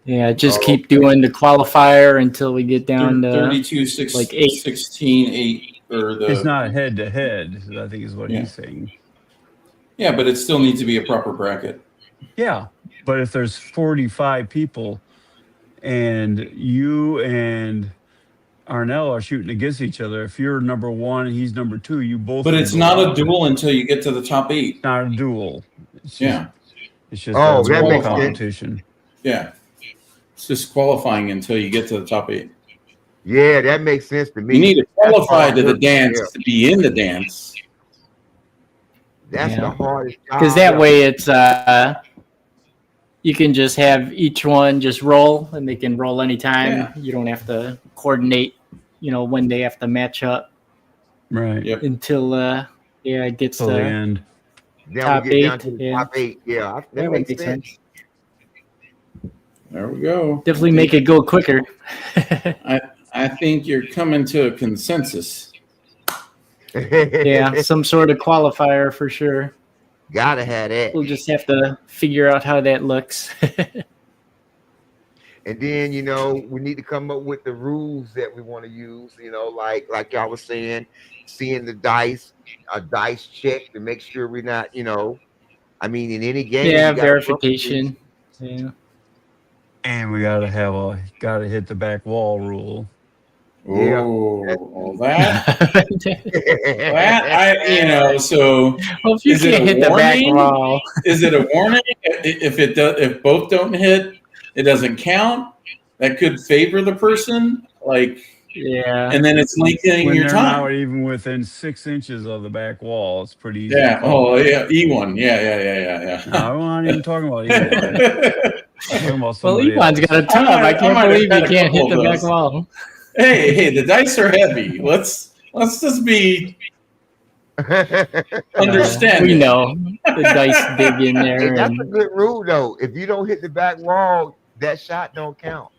Yeah, just keep doing the qualifier until we get down to 32, 6, like 8. 16, 8. Or the, it's not head-to-head, I think is what he's saying. Yeah, but it still needs to be a proper bracket. Yeah, but if there's 45 people and you and Arnell are shooting against each other, if you're number 1 and he's number 2, you both. But it's not a duel until you get to the top 8. It's not a duel. It's just, it's just that makes competition. Yeah, it's just qualifying until you get to the top 8. Yeah, that makes sense to me. You need to qualify to the dance to be in the dance. That's the hardest job. Because that way it's you can just have each one just roll and they can roll anytime. Yeah. You don't have to coordinate, when they have to match up. Right. Yep. Until it gets to the end. Top 8. Down to the top 8. Yeah, that makes sense. There we go. Definitely make it go quicker. I think you're coming to a consensus. Yeah, some sort of qualifier for sure. Gotta have that. We'll just have to figure out how that looks. And then, we need to come up with the rules that we want to use, like y'all was saying, seeing the dice, a dice check to make sure we're not, in any game. Yeah, verification. Yeah. And we gotta hit the back wall rule. Oh, that so well, if you can't hit the back wall, is it a warning? If both don't hit, it doesn't count. That could favor the person, and then it's lengthening your time. Not even within 6 inches of the back wall, it's pretty easy. Yeah. E1. Yeah. No, I'm not even talking about E1. E1's got a ton. I can't believe you can't hit the back wall. Hey, the dice are heavy. Let's just be understand. We know the dice dig in there. Hey, that's a good rule, though. If you don't hit the back wall, that shot don't count.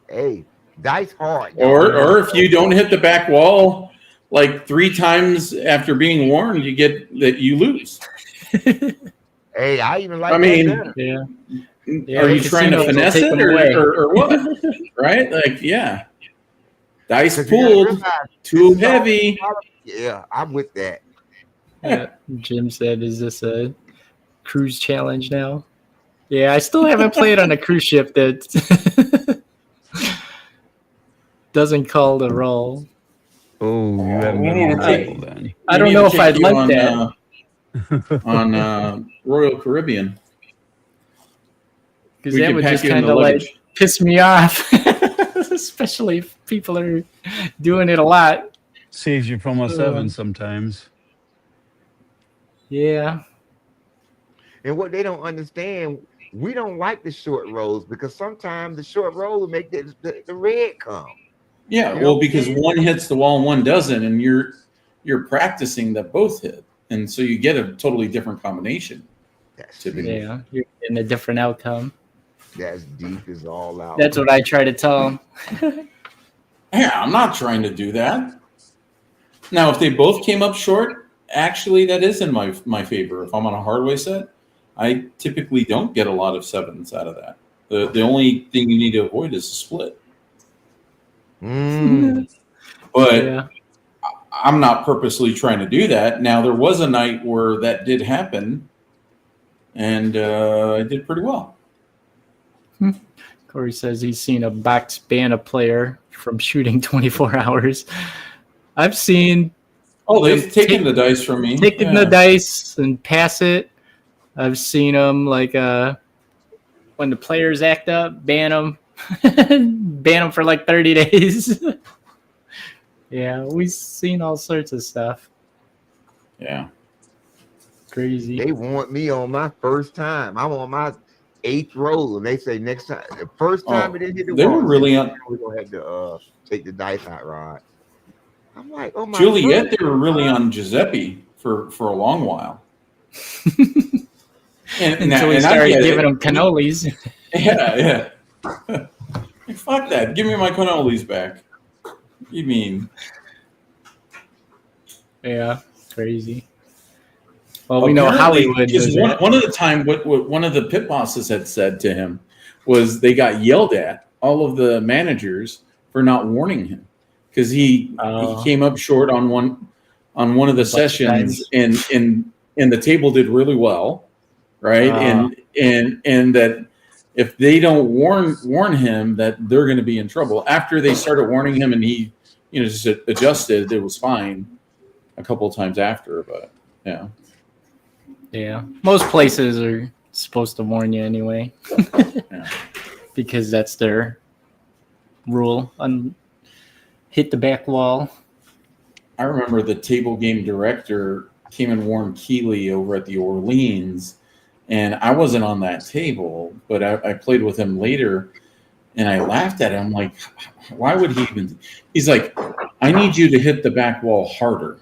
Hey, dice hard. Or if you don't hit the back wall 3 times after being warned, you get that you lose. Hey, I even like. That yeah. Are you trying to finesse it or what? Right? Dice pulled, too heavy. Yeah, I'm with that. Jim said, is this a cruise challenge now? Yeah, I still haven't played on a cruise ship that doesn't call the roll. Oh, you haven't been then. I don't know if I'd like that. On Royal Caribbean. Because that would just kind of piss me off. Especially if people are doing it a lot. Saves you from a 7 sometimes. Yeah. And what they don't understand, we don't like the short rolls because sometimes the short roll will make the red come. Yeah, You know well, what I'm because saying? one hits the wall and one doesn't, and you're practicing that both hit, and so you get a totally different combination. That's Typically. Yeah, you're getting a different outcome. That's deep as all out. That's what I try to tell them. Yeah, I'm not trying to do that. Now, if they both came up short, actually, that is in my favor. If I'm on a hardway set, I typically don't get a lot of sevens out of that. The only thing you need to avoid is a split. But Yeah. I'm not purposely trying to do that. Now, there was a night where that did happen, and I did pretty well. Corey says he's seen a box ban a player from shooting 24 hours. I've seen. Oh, they've taken the dice from me. Taking the dice and pass it. I've seen them like when the players act up, ban them. Ban them for like 30 days. Yeah, we've seen all sorts of stuff. Yeah. Crazy. They want me on my first time. I'm on my 8th roll, and they say next time, the first time it didn't hit the they wall, were really on. we're gonna have to take the dice out, Rod. I'm like, oh my Juliet, they were really on Giuseppe for a long while. Until we started giving them cannolis. Yeah. Fuck that. Give me my cannolis back. You mean? Yeah, crazy. Well, we know Hollywood. One of the time, what one of the pit bosses had said to him was they got yelled at, all of the managers, for not warning him because he came up short on one of the sessions, and the table did really well, right? And that if they don't warn him, that they're going to be in trouble. After they started warning him, and he just adjusted, it was fine. A couple of times after, but yeah. Yeah, most places are supposed to warn you anyway, because that's their rule. Hit the back wall. I remember the table game director came and warned Keeley over at the Orleans, and I wasn't on that table, but I played with him later, and I laughed at him. I'm like, why would he even? He's like, I need you to hit the back wall harder,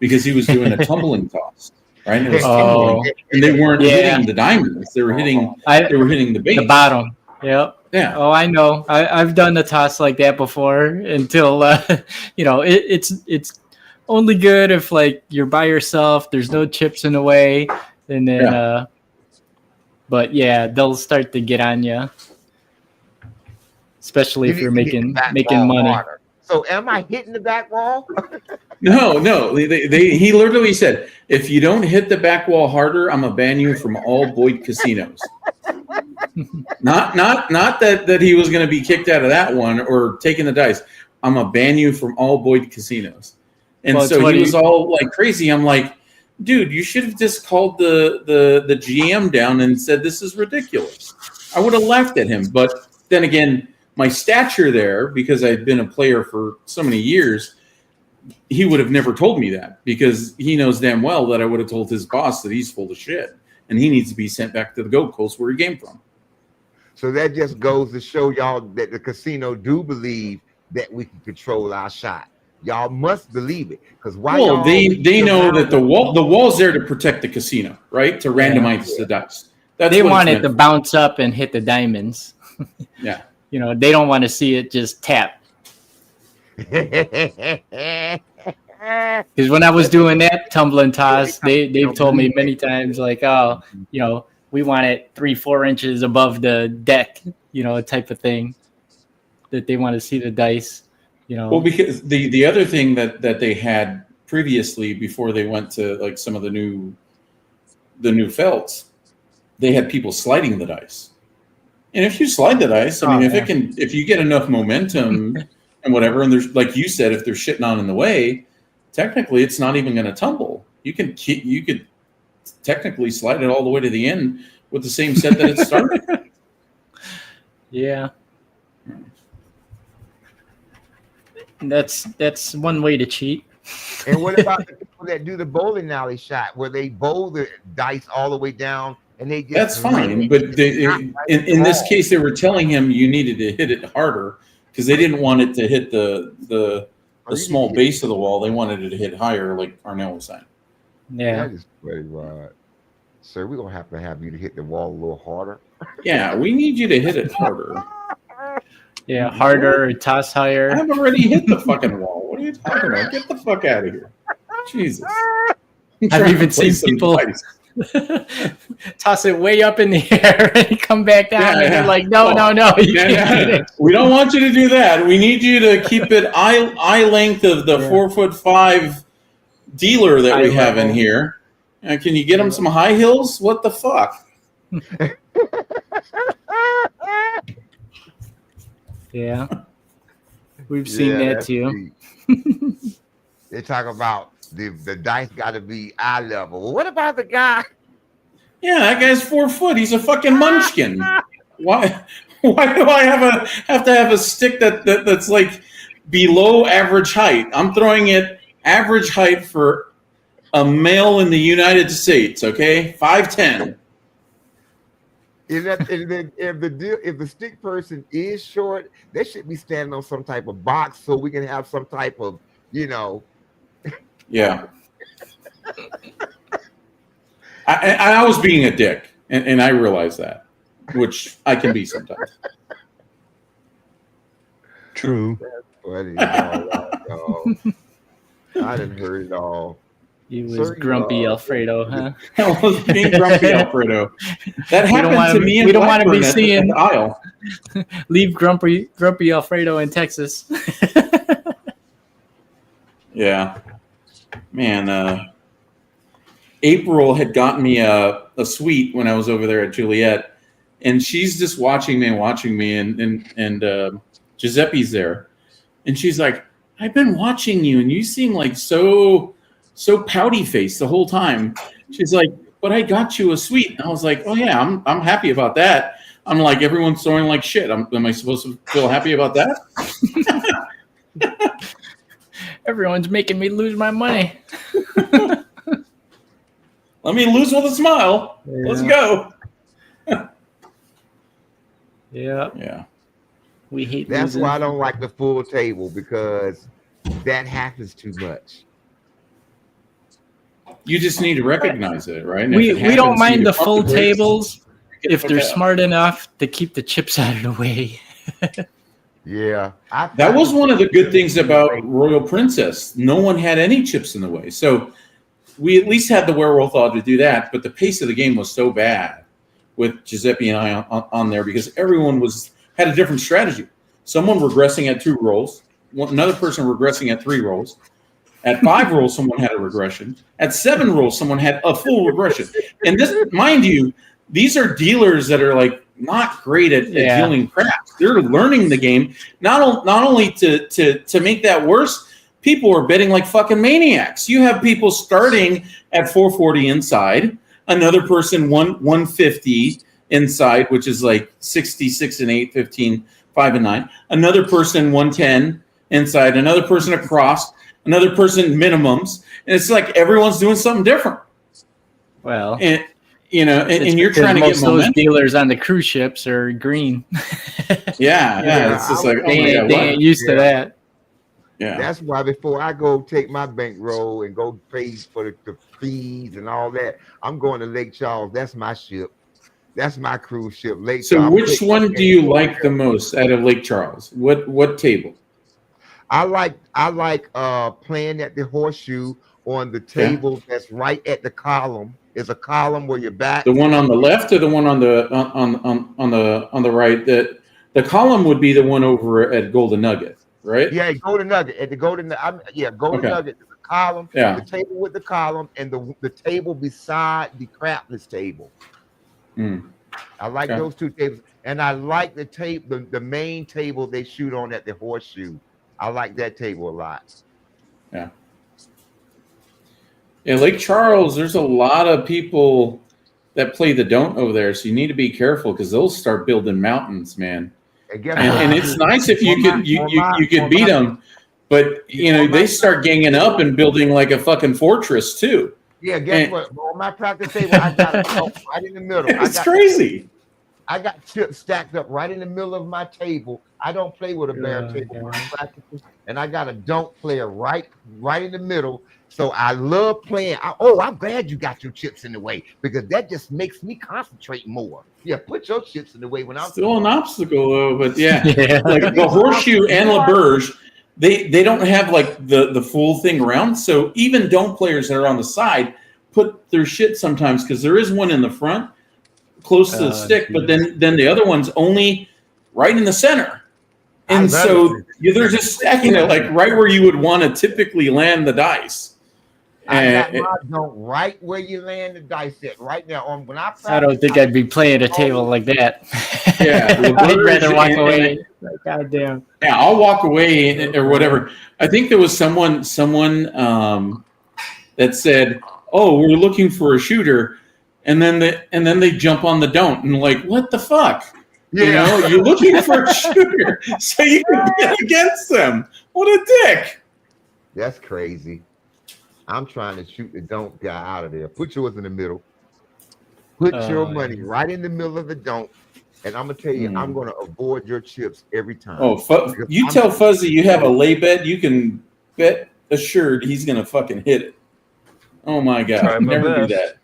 because he was doing a tumbling toss. Right, and it was tumbling, and they weren't hitting the diamonds; they were hitting the base, the bottom. Yep. Yeah. Oh, I know. I've done the toss like that before. Until it's only good if like you're by yourself. There's no chips in the way, and then. But yeah, they'll start to get on you, especially if you're making money. Harder. So, am I hitting the back wall? No. He literally said, if you don't hit the back wall harder, I'm gonna ban you from all Boyd casinos. not that he was gonna be kicked out of that one or taking the dice. I'm gonna ban you from all Boyd casinos. And so he was all like crazy. I'm like, dude, you should have just called the GM down and said this is ridiculous. I would have laughed at him. But then again, my stature there, because I'd been a player for so many years, he would have never told me that, because he knows damn well that I would have told his boss that he's full of shit and he needs to be sent back to the Gold Coast where he came from. So that just goes to show y'all that the casino do believe that we can control our shot. Y'all must believe it, because they know that the wall's there to protect the casino, right? To randomize the dice. They want it to bounce up and hit the diamonds. Yeah. They don't want to see it just tap. Because when I was doing that tumbling toss, they've told me many times, like, we want it 3-4 inches above the deck, type of thing, that they want to see the dice. Well, because the other thing that they had previously, before they went to like some of the new felts, they had people sliding the dice. And if you slide the dice, if you get enough momentum and whatever, and there's, like you said, if there's shit not in the way, technically it's not even going to tumble. You could technically slide it all the way to the end with the same set that it started. Yeah. That's one way to cheat. And what about the people that do the bowling alley shot, where they bowl the dice all the way down and they just That's fine, but in this case, they were telling him you needed to hit it harder because they didn't want it to hit the small base of the wall. They wanted it to hit higher, like Arnell was saying. Yeah. That is pretty right. Sir, we're gonna have you to hit the wall a little harder. Yeah, we need you to hit it harder. Yeah, harder or toss higher. I've already hit the fucking wall. What are you talking about? Get the fuck out of here. Jesus. I've even seen people toss it way up in the air and come back down, and they're like, no, you can't do it. We don't want you to do that. We need you to keep it eye length of the 4'5" dealer that we have in here. Can you get him some high heels? What the fuck? Yeah, we've seen that too. They talk about the dice got to be eye level. Well, what about the guy? Yeah, that guy's 4 foot. He's a fucking munchkin. Why do I have to have a stick that's like below average height? I'm throwing it average height for a male in the United States. Okay, 5'10". If the stick person is short, they should be standing on some type of box so we can have some type of, Yeah. I was being a dick, and I realize that, which I can be sometimes. True. That's funny. I didn't heard it all. He was grumpy Alfredo, huh? I was being grumpy Alfredo. That happened to me. We don't want to be seeing the aisle. Leave grumpy Alfredo in Texas. Yeah, man. April had gotten me a suite when I was over there at Juliet, and she's just watching me, and Giuseppe's there, and she's like, "I've been watching you, and you seem like so pouty faced the whole time." She's like, "But I got you a suite." And I was like, "Oh yeah, I'm happy about that." I'm like, everyone's throwing like shit. Am I supposed to feel happy about that? Everyone's making me lose my money. Let me lose with a smile. Yeah. Let's go. Yeah. We hate That's losing. why I don't like the full table, because that happens too much. You just need to recognize it, right? And we don't mind the full tables if they're smart enough to keep the chips out of the way. Yeah. That was one of the good things about Royal Princess. No one had any chips in the way. So we at least had the wherewithal to do that. But the pace of the game was so bad with Giuseppe and I on there, because everyone had a different strategy. Someone regressing at 2 rolls, another person regressing at 3 rolls. At 5 rolls, someone had a regression. At 7 rolls, someone had a full regression. And this, mind you, these are dealers that are like not great at dealing craps. They're learning the game. Not only to make that worse, people are betting like fucking maniacs. You have people starting at 440 inside, another person 150 inside, which is like 66 and 8, 15, 5 and 9. Another person 110 inside, another person across, another person minimums. And it's like everyone's doing something different. Well, and you're trying to get most of those dealers on the cruise ships are green. Yeah. It's just like, they ain't used to that. Yeah. That's why before I go take my bankroll and go pay for the fees and all that, I'm going to Lake Charles. That's my ship. That's my cruise ship. Lake so Charles. Which one do you like the most out of Lake Charles? What table? I like playing at the Horseshoe on the table that's right at the column. There's a column where you're back. The one on the left or the one on the right? The column would be the one over at Golden Nugget, right? Yeah, Golden Nugget. At the Golden Nugget. There's a column. Yeah. The table with the column and the table beside the crapless table. I like those 2 tables, and I like the main table they shoot on at the Horseshoe. I like that table a lot. Yeah. Yeah, Lake Charles, there's a lot of people that play the don't over there, so you need to be careful because they'll start building mountains, man. And it's nice if you could beat them, but they start ganging up and building like a fucking fortress too. Yeah, guess what? On my practice table, I got a dope right in the middle. It's crazy. I got chips stacked up right in the middle of my table. I don't play with a bare table when I practice, and I got a don't player right in the middle. So I love playing. I'm glad you got your chips in the way because that just makes me concentrate more. Yeah, put your chips in the way when I'm still an obstacle though, but yeah. Like the horseshoe and LaBerge, they don't have like the full thing around. So even don't players that are on the side put their shit sometimes because there is one in the front close to the stick, but then the other one's only right in the center. And so they're just stacking it like right where you would want to typically land the dice. I got my don't right where you land the dice at right now. When I don't think I'd be playing a table like that. Yeah, I'd rather walk away. God damn. Yeah, I'll walk away or whatever. I think there was someone that said, "Oh, we're looking for a shooter," and then they jump on the don't and like, what the fuck? Yeah. You know, you're looking for a shooter so you can get against them. What a dick! That's crazy. I'm trying to shoot the don't guy out of there. Put yours in the middle. Put your money right in the middle of the don't. And I'm going to tell you, I'm going to avoid your chips every time. Oh, you tell Fuzzy you have a lay bet, you can bet assured he's going to fucking hit it. Oh, my God. Never do that.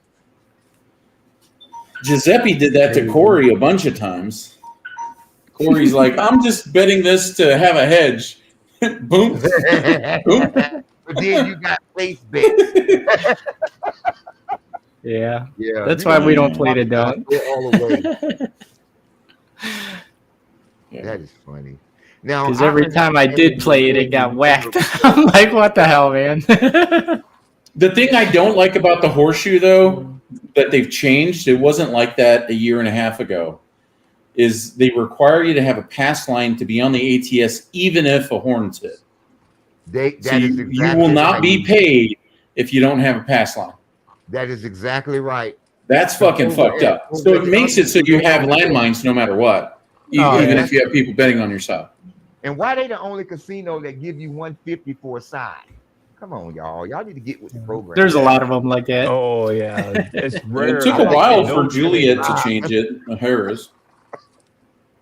Giuseppe did that to Corey a bunch of times. Corey's like, I'm just betting this to have a hedge. Boom. Boom. But then you got place bets. Yeah. That's why we don't play the don't. All the way. That is funny. Now, because every time I did play it, it got whacked. I'm like, what the hell, man? The thing I don't like about the horseshoe, though, that they've changed, it wasn't like that a year and a half ago, is they require you to have a pass line to be on the ATS, even if a horn's hit. You will not be paid if you don't have a pass line. That is exactly right. That's fucking fucked up. So it makes it so you have landmines no matter what, even if you have people betting on your side. And why they the only casino that give you 150 for a side? Come on, y'all. Y'all need to get with the program. There's a lot of them like that. Oh, yeah. It's rare. It took a while for Juliet to change it. Harris.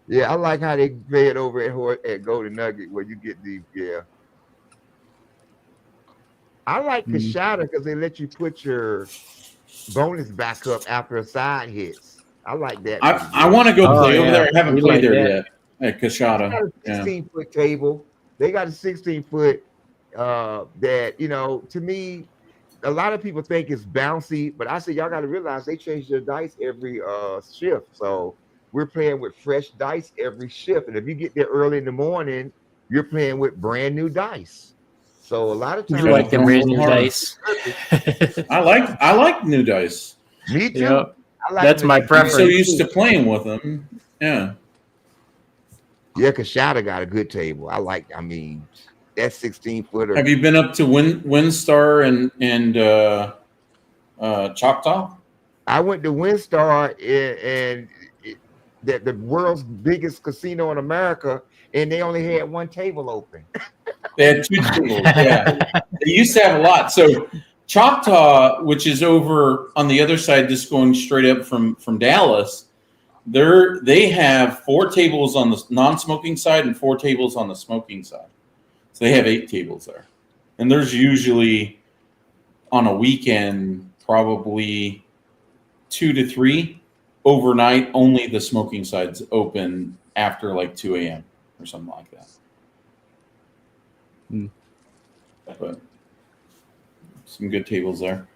Yeah, I like how they play it over at Golden Nugget where you get the I like Kashada because they let you put your bonus back up after a side hits. I like that. I want to go play over there. I haven't played there yet at Kashada. They got a 16-foot table. They got a 16-foot that, you know, to me, a lot of people think it's bouncy, but I say y'all got to realize they change their dice every shift. So we're playing with fresh dice every shift. And if you get there early in the morning, you're playing with brand new dice. So a lot of times, you like the brand new dice. I like new dice. Me too. Yep. I like That's my preference. I'm so used to playing with them. Yeah. Yeah, Kashada got a good table. I mean, that 16-footer. Have you been up to Windstar and Choctaw? I went to Windstar and the world's biggest casino in America, and they only had one table open. They had two tables. Yeah, they used to have a lot. So Choctaw, which is over on the other side, just going straight up from Dallas, they have 4 tables on the non-smoking side and 4 tables on the smoking side. So they have 8 tables there, and there's usually on a weekend probably 2 to 3. Overnight, only the smoking side's open after like 2 a.m. or something like that. But some good tables there.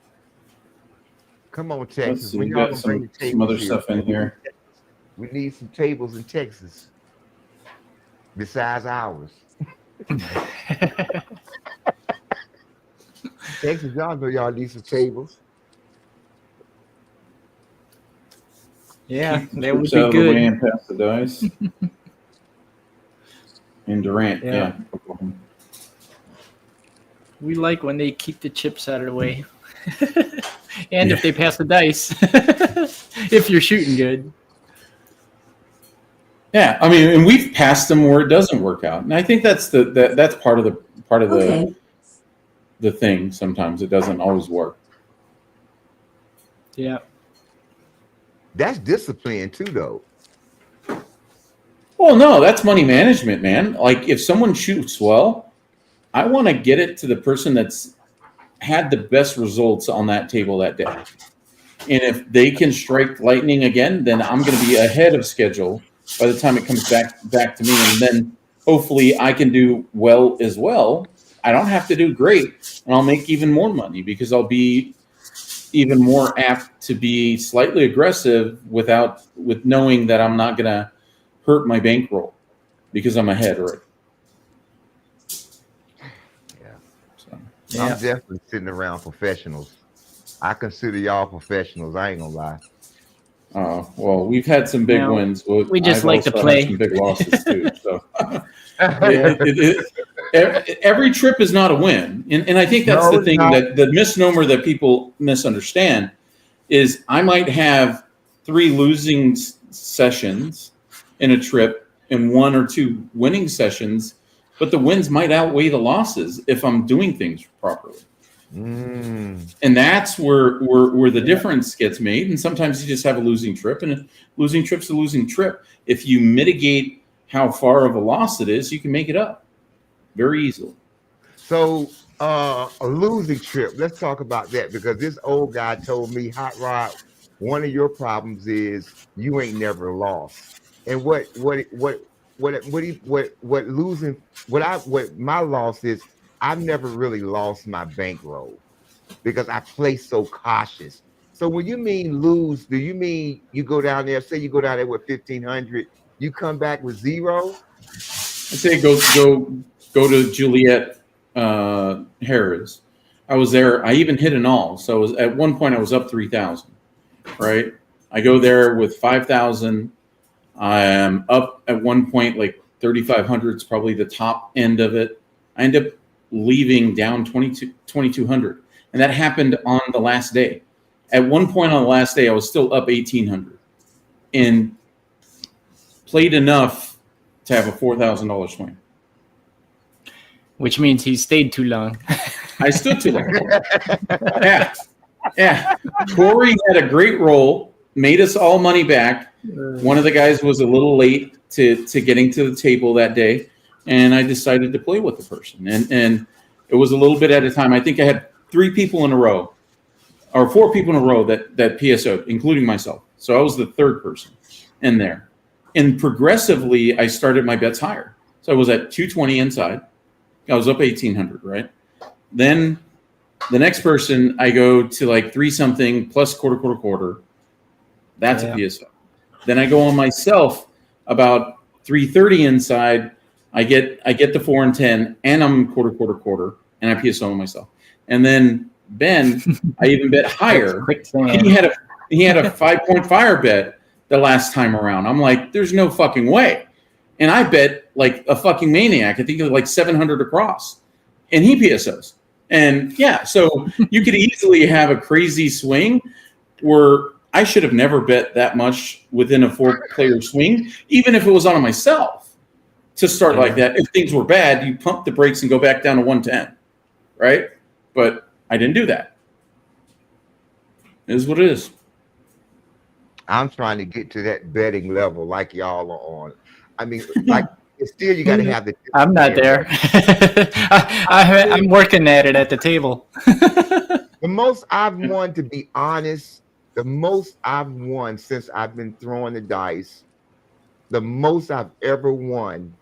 Come on, Texas. We got some other stuff in here. We need some tables in Texas besides ours. Texas, y'all know y'all need some tables. Yeah, that would be good. And pass the dice. And Durant, yeah. We like when they keep the chips out of the way. And if they pass the dice. If you're shooting good. Yeah, I mean, and we've passed them where it doesn't work out. And I think that's that's part of the thing. Sometimes it doesn't always work. Yeah. That's discipline too, though. Well, no, that's money management, man. Like if someone shoots well, I want to get it to the person that's had the best results on that table that day. And if they can strike lightning again, then I'm going to be ahead of schedule by the time it comes back to me. And then hopefully I can do well as well. I don't have to do great, and I'll make even more money because I'll be even more apt to be slightly aggressive with knowing that I'm not going to hurt my bankroll because I'm ahead already. Yeah. So, I'm definitely sitting around professionals. I consider y'all professionals. I ain't gonna lie. Well, we've had some big wins. We just like to play. Had some big losses too. So every trip is not a win, and I think that's the thing that the misnomer that people misunderstand is I might have 3 losing sessions in a trip and 1 or 2 winning sessions, but the wins might outweigh the losses if I'm doing things properly. And that's where the difference gets made. And sometimes you just have a losing trip, and a losing trip's a losing trip. If you mitigate how far of a loss it is, you can make it up very easily. So a losing trip, let's talk about that, because this old guy told me, Hot Rod, one of your problems is you ain't never lost. And what my loss is, I've never really lost my bankroll because I play so cautious. So when you mean lose, do you mean you go down there, say you go down there with 1,500, you come back with 0? I say go to Juliet Harris. I was there. I even hit an all. So at one point I was up 3,000. Right. I go there with 5,000. I am up at one point like 3,500 is probably the top end of it. I end up leaving down 2,200, and that happened on the last day. At one point on the last day, I was still up 1,800, and played enough to have a $4,000 swing. Which means he stayed too long. I stood too long. Yeah. Corey had a great roll, made us all money back. One of the guys was a little late to getting to the table that day, and I decided to play with the person. And it was a little bit at a time. I think I had 3 people in a row, or 4 people in a row that PSO'd, including myself. So I was the 3rd person in there. And progressively, I started my bets higher. So I was at 220 inside. I was up 1,800, right? Then the next person, I go to like 3-something plus quarter. That's a PSO. Then I go on myself about 330 inside. I get the 4 and 10, and I'm quarter, and I PSO on myself. And then Ben, I even bet higher. He had a 5-point fire bet the last time around. I'm like, there's no fucking way. And I bet like a fucking maniac. I think it was like 700 across, and he PSOs. And so you could easily have a crazy swing where I should have never bet that much within a 4-player swing, even if it was on myself to start like that. If things were bad, you pump the brakes and go back down to 110, right? But I didn't do that. It is what it is. I'm trying to get to that betting level like y'all are on. I mean, like, still you got to have the. I'm not there. I'm working at it at the table. The most I've won, to be honest, the most I've won since I've been throwing the dice, the most I've ever won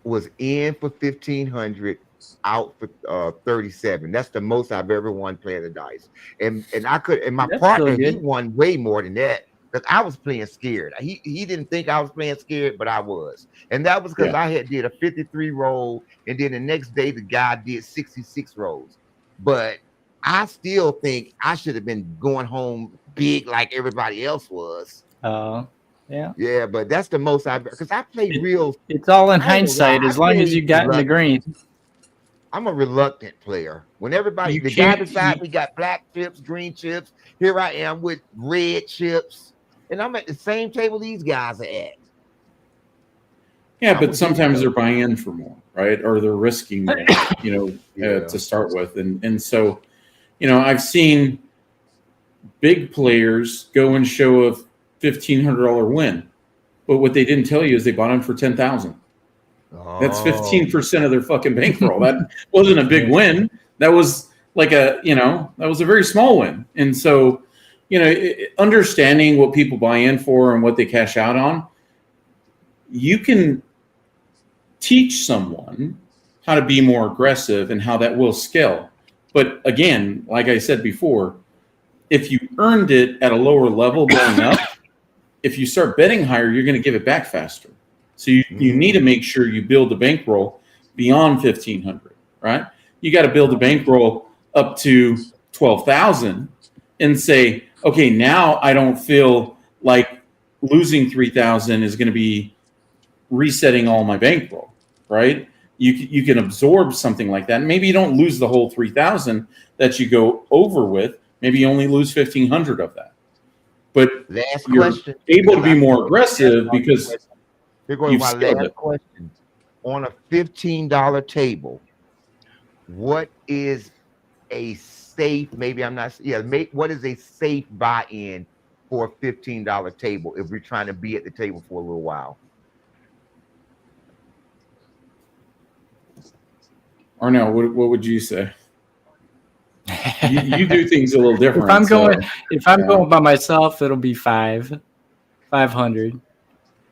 was in for 1,500, out for 37. That's the most I've ever won playing the dice. And my partner, he won way more than that. Because I was playing scared. He didn't think I was playing scared, but I was. And that was because I did a 53 roll, and then the next day the guy did 66 rolls. But I still think I should have been going home big like everybody else was. Yeah, but that's the most I've, because I play real. It's all in hindsight, as long as you got in the green. I'm a reluctant player. When everybody, the guy beside me got black chips, green chips, here I am with red chips. And I'm at the same table these guys are at. Yeah, but sometimes they're buying in for more, right? Or they're risking more, to start with. And so, I've seen big players go and show a $1,500 win, but what they didn't tell you is they bought them for 10,000. That's 15% of their fucking bankroll. That wasn't a big win. That was like that was a very small win. And so, understanding what people buy in for and what they cash out on, you can teach someone how to be more aggressive and how that will scale. But again, like I said before, if you earned it at a lower level going up, if you start betting higher, you're going to give it back faster. So you need to make sure you build a bankroll beyond 1,500, right? You got to build a bankroll up to 12,000 and say, okay, now I don't feel like losing 3,000 is going to be resetting all my bankroll, right? You can absorb something like that. Maybe you don't lose the whole 3,000 that you go over with. Maybe you only lose 1,500 of that. But you're able to be more aggressive because you're going to my last question. On a $15 table, what is a safe, what is a safe buy-in for a $15 table if we're trying to be at the table for a little while? Arnell, what would you say? You do things a little different. If I'm going by myself, it'll be 500.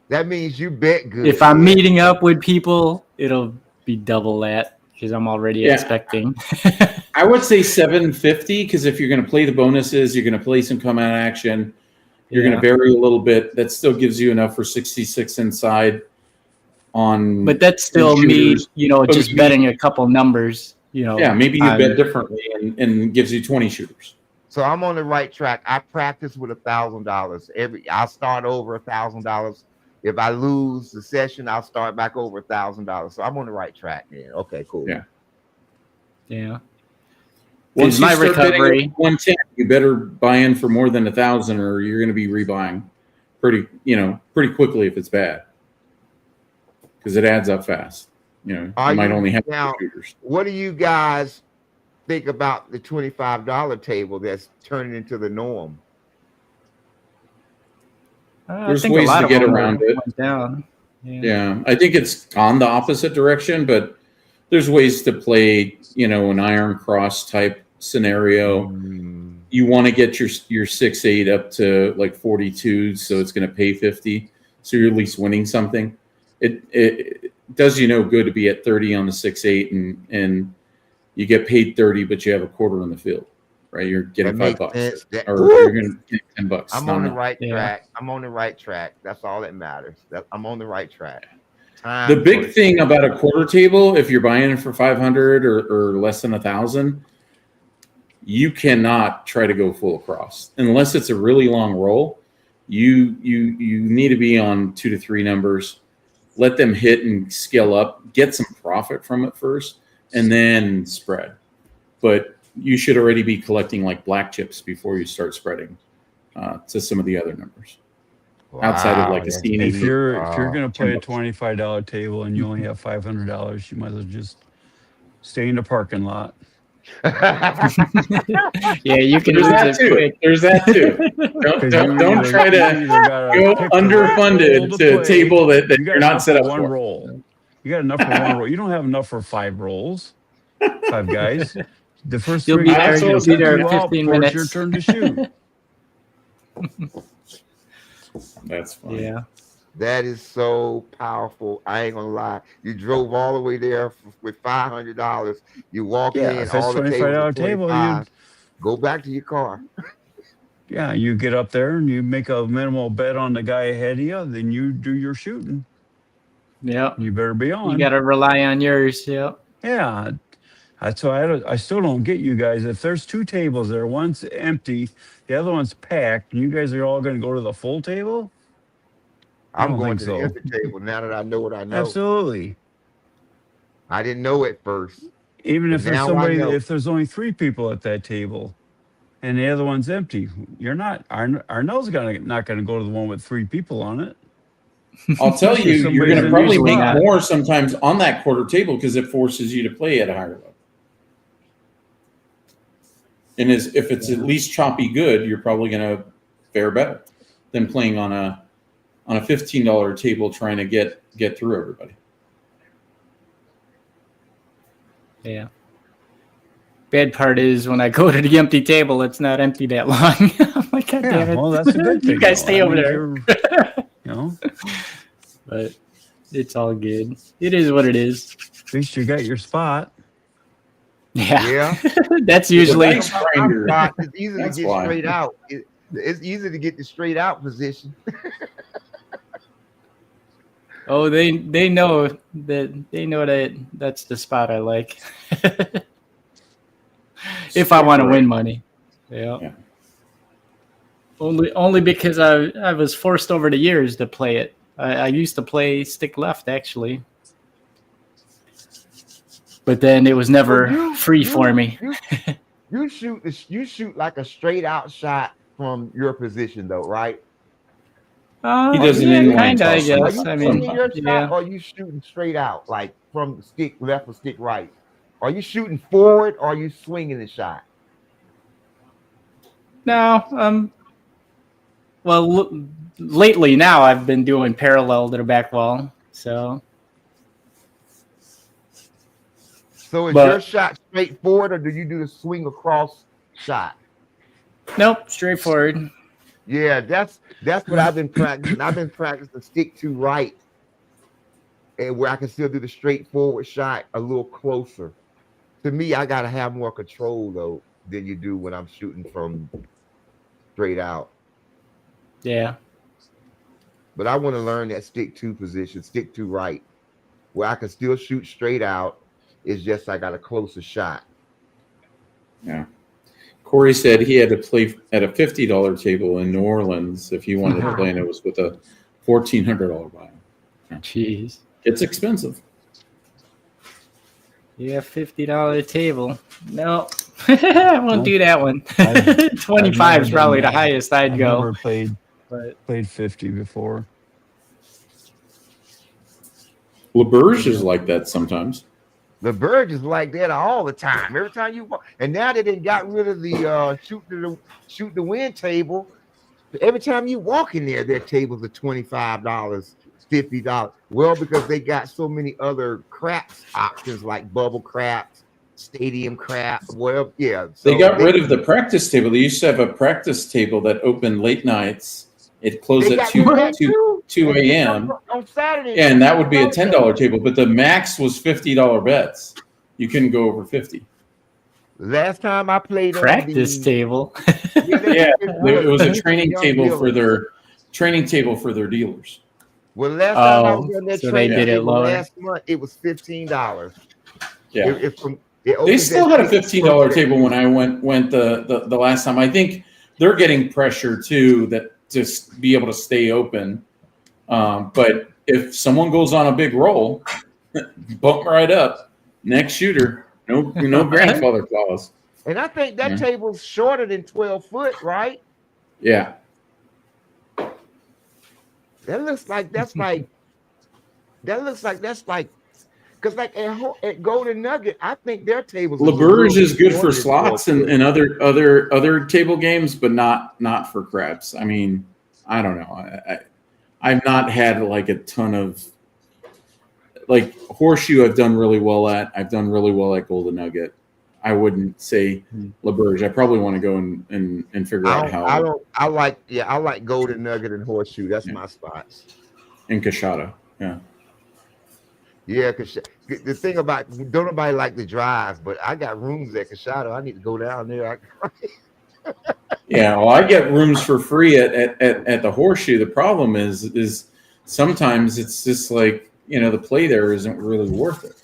That means you bet good. If I'm meeting up with people, it'll be double that because I'm already expecting. I would say 750 because if you're going to play the bonuses, you're going to play some come out action. You're going to vary a little bit. That still gives you enough for 66 inside. But that's still me, just betting a couple numbers. Maybe you bet differently and gives you 20 shooters. So I'm on the right track. I practice with $1,000 I'll start over $1,000. If I lose the session, I'll start back over $1,000. So I'm on the right track. Yeah. Okay. Cool. Yeah. Once my recovery 110, you better buy in for more than 1,000, or you're going to be rebuying pretty quickly if it's bad, because it adds up fast. You might only have 2 shooters. What do you guys think about the $25 table that's turning into the norm? There's ways to get around it. Yeah, I think it's gone the opposite direction, but there's ways to play, an iron cross type scenario. You want to get your 6-8 up to like 42, so it's going to pay 50, so you're at least winning something. It does good to be at 30 on the 6-8 and you get paid 30, but you have a quarter on the field, right? You're getting $5, or you're going to get $10. I'm on the right track. I'm on the right track. That's all that matters. I'm on the right track. The big thing about a quarter table, if you're buying it for 500 or less than 1,000, you cannot try to go full across unless it's a really long roll. You need to be on 2 to 3 numbers. Let them hit and scale up, get some profit from it first, and then spread. But you should already be collecting like black chips before you start spreading to some of the other numbers. Outside of like a scene. If you're going to play a $25 table and you only have $500, you might as well just stay in the parking lot. You can. There's that too. Don't try to go underfunded to a table that you're not set up one for. Roll. You got enough for one roll. You don't have enough for 5 rolls. 5 guys. The first you'll 3 be guys there. You'll be there in 15 minutes. Your turn to shoot. That's fine. Yeah. That is so powerful. I ain't gonna lie. You drove all the way there with $500. You walk in, all the $25 table. Go back to your car. Yeah, you get up there and you make a minimal bet on the guy ahead of you. Then you do your shooting. Yeah, you better be on. You got to rely on yours. Yeah. Yeah, that's why I still don't get you guys. If there's 2 tables there, one's empty, the other one's packed, and you guys are all going to go to the full table. I'm going to the empty table now that I know what I know. Absolutely. I didn't know it first. Even if there's if there's only 3 people at that table and the other one's empty, you're not, Arnell's not going to go to the one with 3 people on it. I'll tell you, you're going to probably make more sometimes on that quarter table because it forces you to play at a higher level. And if it's at least choppy good, you're probably going to fare better than playing on a $15 table trying to get through everybody. Yeah. Bad part is when I go to the empty table, it's not empty that long. I'm like, God damn it. Well, that's a good thing. You guys stay over there. You know, but it's all good. It is what it is. at least you got your spot. Yeah. That's usually. It's easy to get straight out. It's easy to get the straight out position. Oh, they know that that's the spot I like. If I want to win money. Yeah. Only because I was forced over the years to play it. I used to play stick left actually. But then it was never free for me. You shoot like a straight out shot from your position though, right? He doesn't kind of, I guess. Are you swinging your shot, or are you shooting straight out, like from the stick left or stick right? Are you shooting forward, or are you swinging the shot? No, well, lately now I've been doing parallel to the back wall, so. So is your shot straight forward, or do you do the swing across shot? Nope, straightforward. Yeah, that's what I've been practicing. I've been practicing stick to right, and where I can still do the straightforward shot a little closer. To me, I gotta have more control though than you do when I'm shooting from straight out. Yeah. But I want to learn that stick to position, stick to right, where I can still shoot straight out. It's just I got a closer shot. Yeah. Corey said he had to play at a $50 table in New Orleans if he wanted to play, and it was with a $1,400 buy. Jeez. It's expensive. Yeah, $50 table. No, I won't do that one. 25 is probably the highest I'd go. I've never played 50 before. LeBurge is like that sometimes. LeBurge is like that all the time. Every time you walk, and now they done got rid of the shoot the win table. Every time you walk in there, their tables are $25, $50. Well, because they got so many other craps options like bubble craps, stadium craps. Well, yeah. So they got rid of the practice table. They used to have a practice table that opened late nights. It closed at 2 a.m. on Saturday. And that would be a $10 table, but the max was $50 bets. You couldn't go over 50. Last time I played practice table. Yeah, it was a training table for their dealers. Well, last time I was on that so they did it lower. Last month, it was $15. Yeah, they still had a $15 table when I went the last time. I think they're getting pressure too that just be able to stay open. But if someone goes on a big roll, bump right up. Next shooter, no grandfather clause. And I think that table's shorter than 12 foot, right? Yeah. That looks like that's like because like at Golden Nugget, I think their tables. LeBurge is good for slots and other table games, but not for craps. I mean, I don't know. I've not had like a ton of like Horseshoe. I've done really well at. I've done really well at Golden Nugget. I wouldn't say LeBurge. I probably want to go and figure out how. I like Golden Nugget and Horseshoe. That's my spots. And Cachada, yeah. Yeah, because the thing about don't nobody like the drive, but I got rooms at Cachada. I need to go down there. Yeah, well, I get rooms for free at the Horseshoe. The problem is sometimes it's just like the play there isn't really worth it.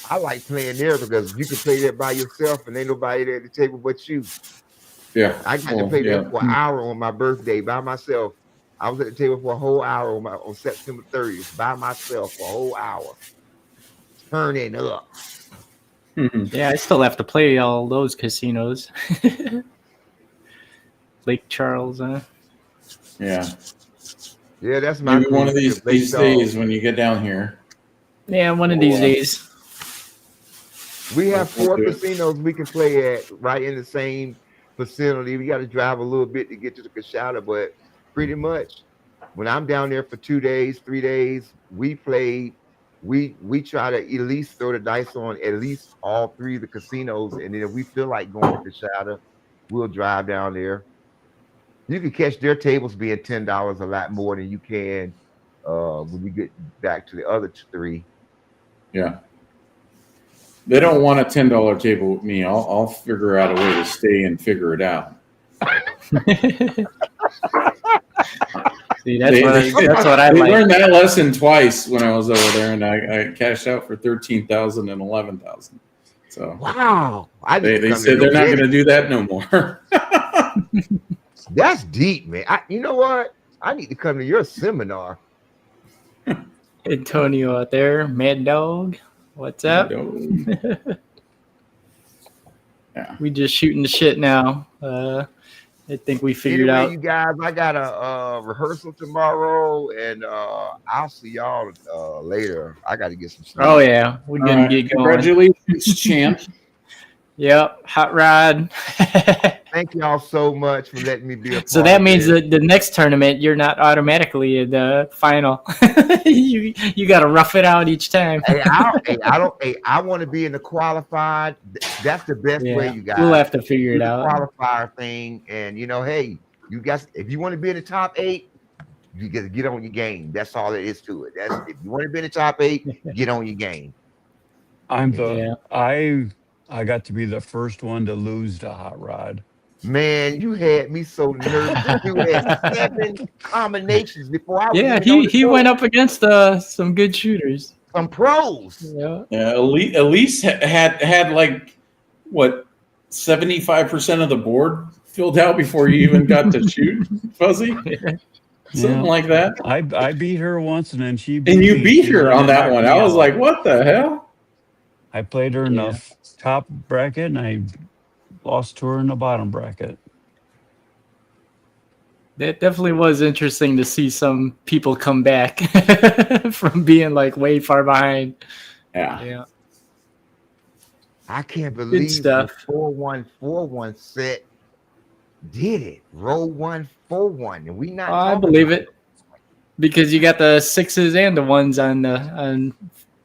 I like playing there because you can play there by yourself and ain't nobody there at the table but you. Yeah, I got to play there for an hour on my birthday by myself. I was at the table for a whole hour on September 30th by myself for a whole hour. Turning up. Yeah, I still have to play all those casinos. Lake Charles, Yeah. Yeah, that's my. Maybe one of these days when you get down here. Yeah, one of these days. We have We'll 4 do it. casinos we can play at right in the same vicinity. We got to drive a little bit to get to the Coachella, but pretty much when I'm down there for 2 days, 3 days, we play. We try to at least throw the dice on at least all 3 of the casinos, and then if we feel like going to Coachella, we'll drive down there. You can catch their tables being $10 a lot more than you can when you get back to the other 3. Yeah. They don't want a $10 table with me. I'll figure out a way to stay and figure it out. See, that's what I they like. learned that lesson twice when I was over there, and I cashed out for $13,000 and $11,000. So wow, they said they're not going to do that no more. That's deep, man. You know what? I need to come to your seminar. Antonio out there, Mad Dog. What's up? Yeah. We just shooting the shit now. I think we figured out. You guys, I got a rehearsal tomorrow, and I'll see y'all later. I got to get some sleep. Oh yeah, we're gonna get going. Congratulations, champ. Yep, hot rod. Thank y'all so much for letting me be a part. So that means that the next tournament you're not automatically in the final. you got to rough it out each time. I want to be in the qualified. That's the best way, you guys. We'll have to figure it out. Qualifier thing, and hey, you guys, if you want to be in the top 8, you got to get on your game. That's all it is to it. If you want to be in the top 8, get on your game. I got to be the first one to lose to Hot Rod. Man, you had me so nervous. You had 7 combinations before I was. Yeah, he went up against some good shooters, some pros. Yeah, Elise had like what 75% of the board filled out before you even got to shoot, Fuzzy. Something like that. I beat her once, and then she beat her on that one. I was like, what the hell? I played her in the top bracket, and I lost to her in the bottom bracket. That definitely was interesting to see some people come back from being like way far behind. Yeah. I can't believe the 4-1-4-1 set did it. Roll 1-4-1, and we not. I believe it because you got the 6s and the 1s on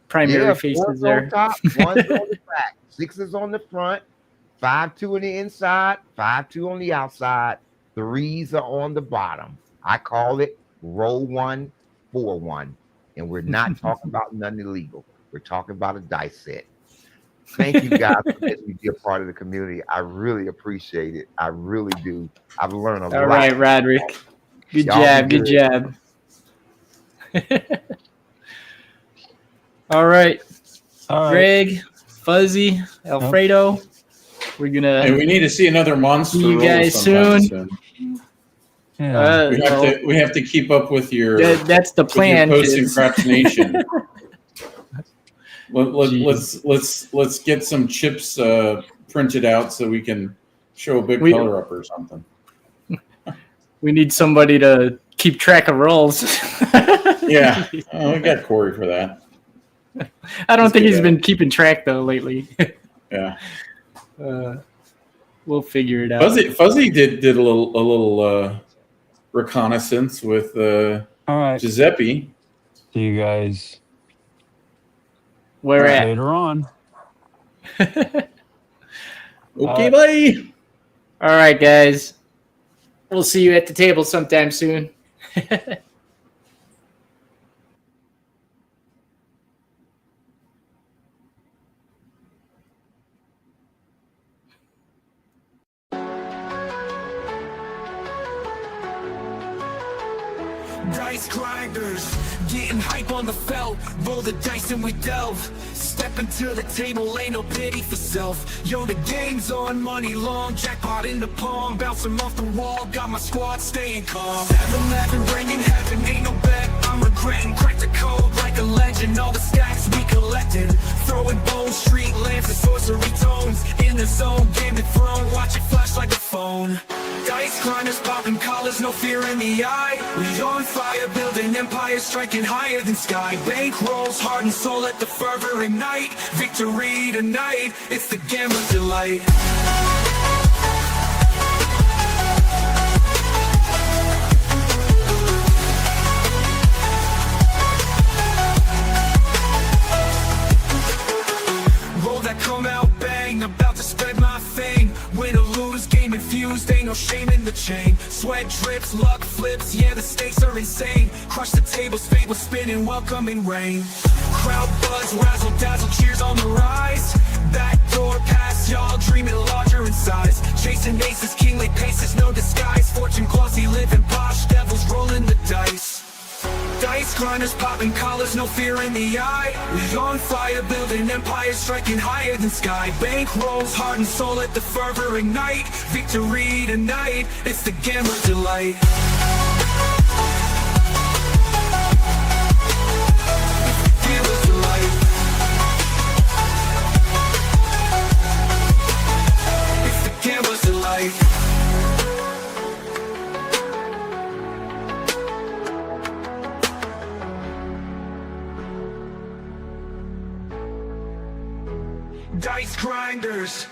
primary faces there. On top, 1s on the back, 6s on the front, 5-2 on the inside, 5-2 on the outside, 3s are on the bottom. I call it roll 1-4-1, and we're not talking about nothing illegal. We're talking about a dice set. Thank you guys for letting me be a part of the community. I really appreciate it. I really do. I've learned a lot. All right, Roderick. Good job. Good job. All right. Greg, Fuzzy, Alfredo. We're gonna. Hey, we need to see another monster. See you guys soon. Yeah. We have to keep up with your. That's the plan. Post-incraptionation. Let's get some chips printed out so we can show a big color up or something. We need somebody to keep track of rolls. Yeah, we got Corey for that. I don't think he's been keeping track though lately. Yeah. We'll figure it out. Fuzzy did a little reconnaissance with all right. Giuseppe. See you guys. Where at? Later on. Okay, bye. All right, guys. We'll see you at the table sometime soon. Dice grinders, getting hype on the felt. Roll the dice and we delve. Step into the table, ain't no pity for self. Yo, the game's on, money long, jackpot in the palm. Bouncing off the wall, got my squad staying calm. 7-11 ringing heaven, ain't no bet. I'm regretting, crack the code like a legend. All the stacks we collected. Throwing bones, street lamps and sorcery tones. In the zone, Game of Thrones, watch it flash like a phone. Dice grinders, popping collars, no fear in the eye. We on fire, building empires, striking higher than sky. Bankrolls, heart and soul, let the fervor ignite. Victory tonight, it's the gambler's delight. Roll that come out bang, about to spread my fame. Win or lose, game infused, ain't no shame in the chain. Sweat drips, luck flips, yeah the stakes are insane. Crush the tables, fate was spinning, welcoming rain. Crowd buzz, razzle dazzle, cheers on the rise. Backdoor pass, y'all dreaming larger in size. Chasing aces, kingly paces, no disguise. Fortune glossy, living posh, devils rolling the dice. Dice grinders, popping collars, no fear in the eye. We on fire, building empires, striking higher than sky. Bankrolls, heart and soul, let the fervor ignite. Victory tonight, it's the gambler's delight. Gambler's delight. It's the gambler's delight. Dice grinders.